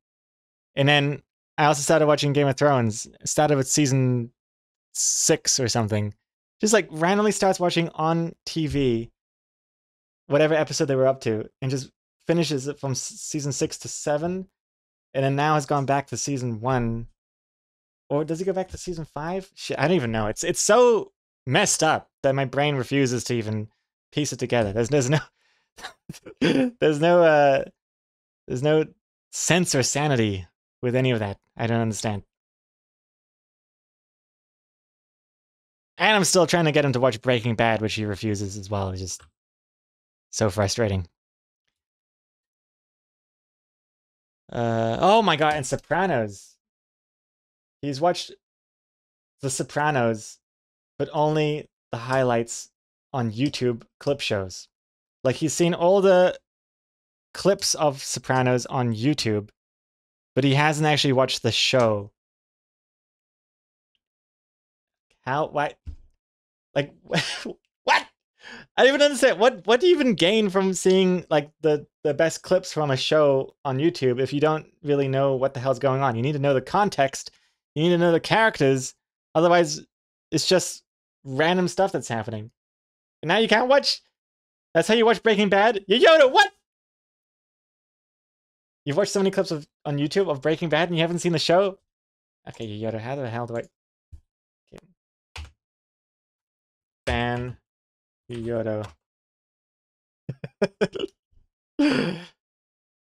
And then I also started watching Game of Thrones. Started with season 6 or something. Just like randomly starts watching on TV whatever episode they were up to and just finishes it from season 6 to 7 and then now has gone back to season 1. Or does he go back to season 5? Shit, I don't even know. It's so messed up that my brain refuses to even piece it together. There's no there's no sense or sanity with any of that. I don't understand. And I'm still trying to get him to watch Breaking Bad, which he refuses as well. It's just so frustrating. Oh my god, and Sopranos. He's watched The Sopranos, but only the highlights on YouTube clip shows. Like he's seen all the clips of Sopranos on YouTube, but he hasn't actually watched the show. How? Why? Like, what? I don't even understand. What do you even gain from seeing like the best clips from a show on YouTube if you don't really know what the hell's going on? You need to know the context. You need to know the characters. Otherwise, it's just random stuff that's happening. And now you can't watch. That's how you watch Breaking Bad? Yoda, what? You've watched so many clips on YouTube of Breaking Bad and you haven't seen the show? Okay, Yoda, how the hell do I... Okay. Fan Yoda.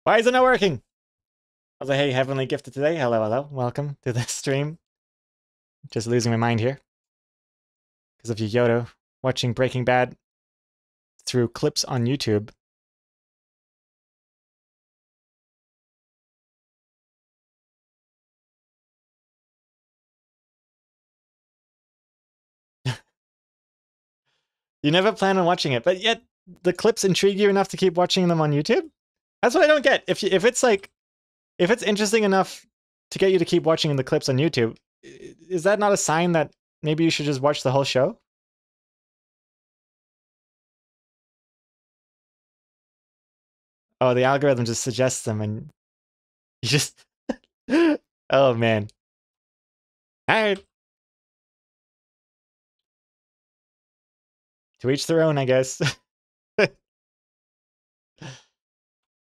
Why is it not working? I was like, hey, Heavenly Gifted today. Hello, hello. Welcome to the stream. Just losing my mind here. Because of Yoda watching Breaking Bad through clips on YouTube. You never plan on watching it, but yet the clips intrigue you enough to keep watching them on YouTube? That's what I don't get. If it's interesting enough to get you to keep watching the clips on YouTube, is that not a sign that maybe you should just watch the whole show? Oh, the algorithm just suggests them and you just... Oh, man. Alright. To each their own, I guess.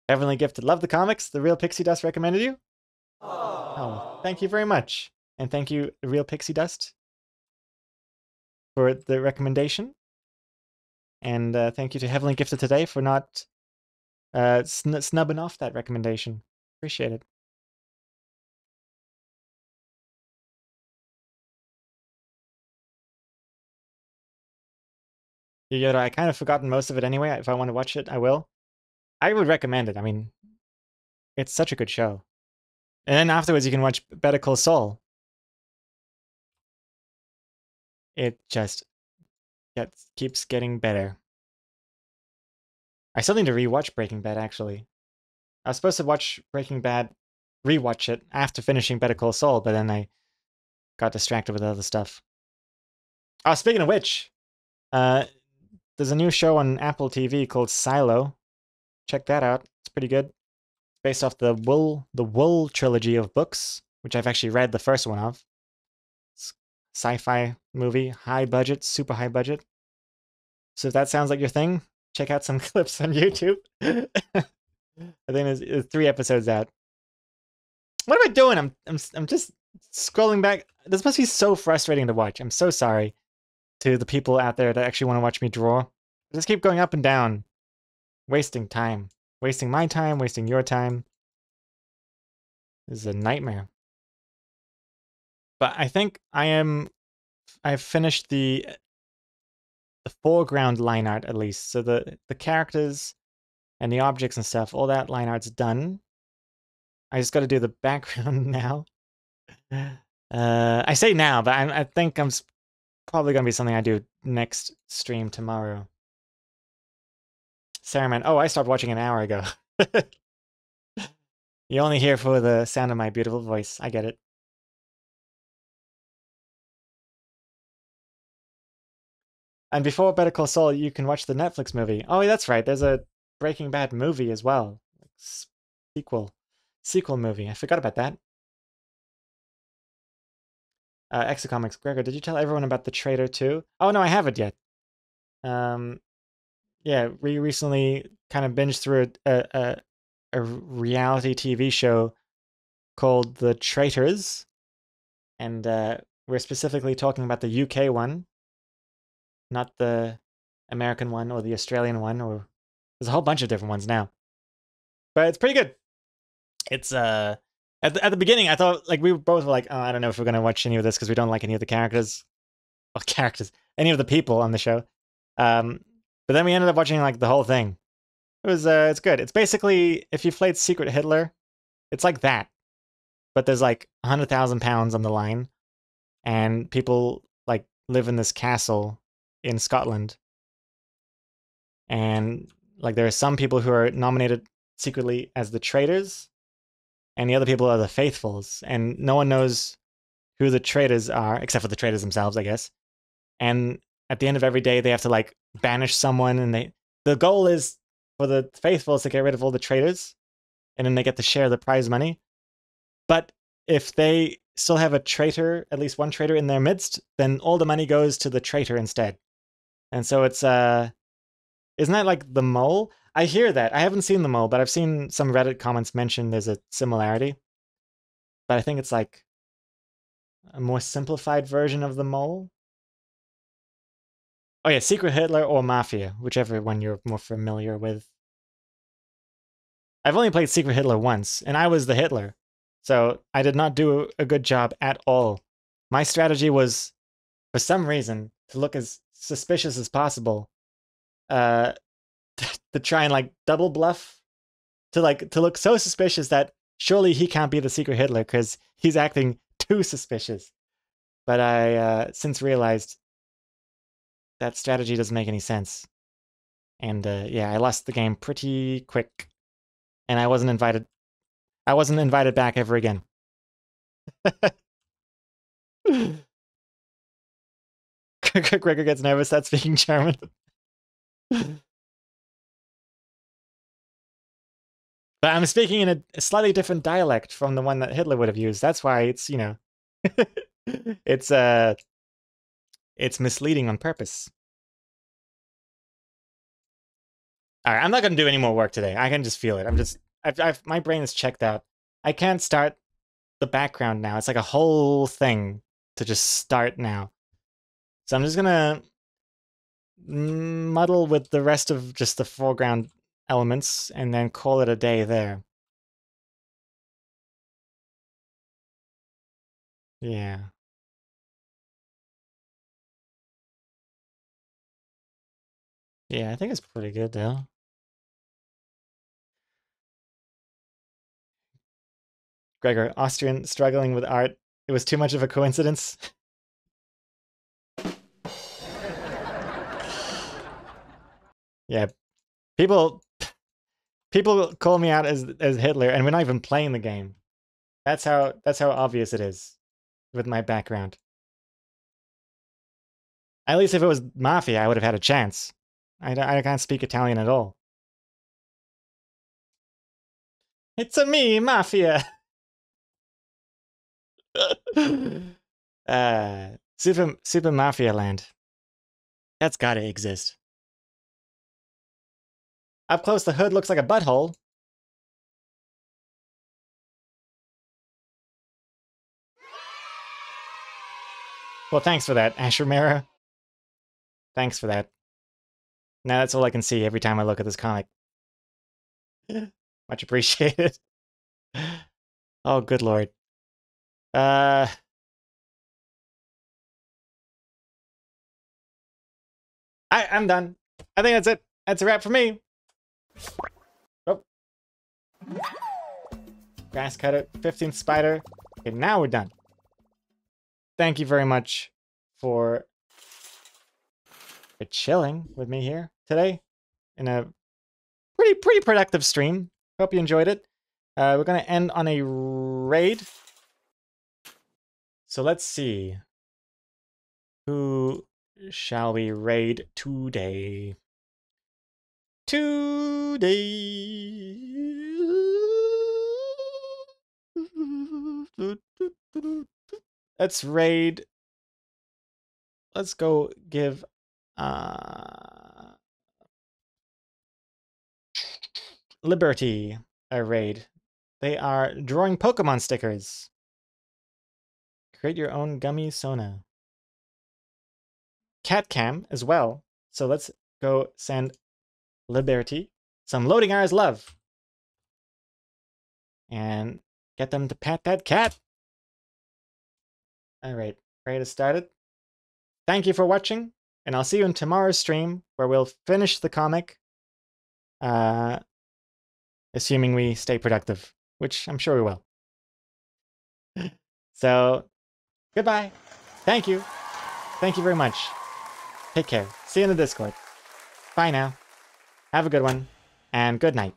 Heavenly Gifted. Love the comics the Real Pixie Dust recommended you? Oh, thank you very much. And thank you, Real Pixie Dust, for the recommendation. And thank you to Heavenly Gifted today for not snubbing off that recommendation. Appreciate it. Yoda, I kind of forgotten most of it anyway. If I want to watch it, I will. I would recommend it. I mean, it's such a good show. And then afterwards, you can watch Better Call Saul. It just keeps getting better. I still need to rewatch Breaking Bad, actually. I was supposed to watch Breaking Bad, rewatch it after finishing Better Call Saul, but then I got distracted with other stuff. Oh, speaking of which, there's a new show on Apple TV called Silo. Check that out. It's pretty good. It's based off the Wool trilogy of books, which I've actually read the first one of. It's sci-fi movie, high budget, super high budget. So if that sounds like your thing, check out some clips on YouTube. I think there's 3 episodes out. What am I doing? I'm just scrolling back. This must be so frustrating to watch. I'm so sorry to the people out there that actually want to watch me draw. I just keep going up and down, wasting time, wasting my time, wasting your time. This is a nightmare. But I think I've finished the foreground line art at least. So the characters and the objects and stuff, all that line art's done. I just got to do the background now. I say now, but I think I'm probably going to be something I do next stream tomorrow. Saruman. Oh, I stopped watching an hour ago. You're only here for the sound of my beautiful voice. I get it. And before Better Call Saul, you can watch the Netflix movie. Oh, that's right. There's a Breaking Bad movie as well. Sequel movie. I forgot about that. Exocomics. Gregor, did you tell everyone about The Traitor too? Oh, no, I haven't yet. Yeah, we recently kind of binged through a reality TV show called The Traitors. And we're specifically talking about the UK one, not the American one or the Australian one, or there's a whole bunch of different ones now. But it's pretty good. It's at the beginning I thought, like, we both were like, oh, I don't know if we're gonna watch any of this because we don't like any of the characters, any of the people on the show. But then we ended up watching like the whole thing. It's good. It's basically, if you played Secret Hitler, it's like that, but there's like 100,000 pounds on the line, and people like live in this castle in Scotland, and like there are some people who are nominated secretly as the traitors, and the other people are the faithfuls, and no one knows who the traitors are except for the traitors themselves, I guess. And at the end of every day, they have to like banish someone, and the goal is for the faithfuls to get rid of all the traitors, and then they get to share the prize money. But if they still have a traitor, at least one traitor in their midst, then all the money goes to the traitor instead. And so it's isn't that like The Mole? I hear that. I haven't seen The Mole, but I've seen some Reddit comments mention there's a similarity. But I think it's like a more simplified version of The Mole. Oh yeah, Secret Hitler or Mafia, whichever one you're more familiar with. I've only played Secret Hitler once, and I was the Hitler. So I did not do a good job at all. My strategy was, for some reason, to look as suspicious as possible. To try and like double bluff. To look so suspicious that surely he can't be the Secret Hitler because he's acting too suspicious. But I since realized that strategy doesn't make any sense. And yeah, I lost the game pretty quick. And I wasn't invited back ever again. Gregor gets nervous at speaking German. But I'm speaking in a slightly different dialect from the one that Hitler would have used. That's why it's, you know, it's misleading on purpose. All right, I'm not gonna do any more work today. I can just feel it. My brain is checked out. I can't start the background now. It's like a whole thing to just start now. So I'm just gonna muddle with the rest of just the foreground elements and then call it a day there. Yeah. Yeah, I think it's pretty good though. Gregor, Austrian struggling with art. It was too much of a coincidence. Yeah, people call me out as Hitler, and we're not even playing the game. That's how obvious it is with my background. At least if it was Mafia, I would have had a chance. I can't speak Italian at all. It's a me, Mafia! Super Mafia Land. That's gotta exist. Up close, the hood looks like a butthole. Well, thanks for that, Asher Mara. Thanks for that. Now that's all I can see every time I look at this comic. Much appreciated. Oh, good lord. I'm done. I think that's it. That's a wrap for me. Oh. Grass cutter, 15th spider. Okay, now we're done. Thank you very much for chilling with me here today in a pretty productive stream. Hope you enjoyed it. We're gonna end on a raid. So let's see. Who shall we raid today? Let's raid. Let's go give Liberty a raid. They are drawing Pokemon stickers. Create your own gummy Sona. Catcam as well. So let's go send Liberty some loading hours love. And get them to pat that cat. Alright, raid has started. Thank you for watching, and I'll see you in tomorrow's stream where we'll finish the comic. Assuming we stay productive, which I'm sure we will. So, goodbye. Thank you. Thank you very much. Take care. See you in the Discord. Bye now. Have a good one, and good night.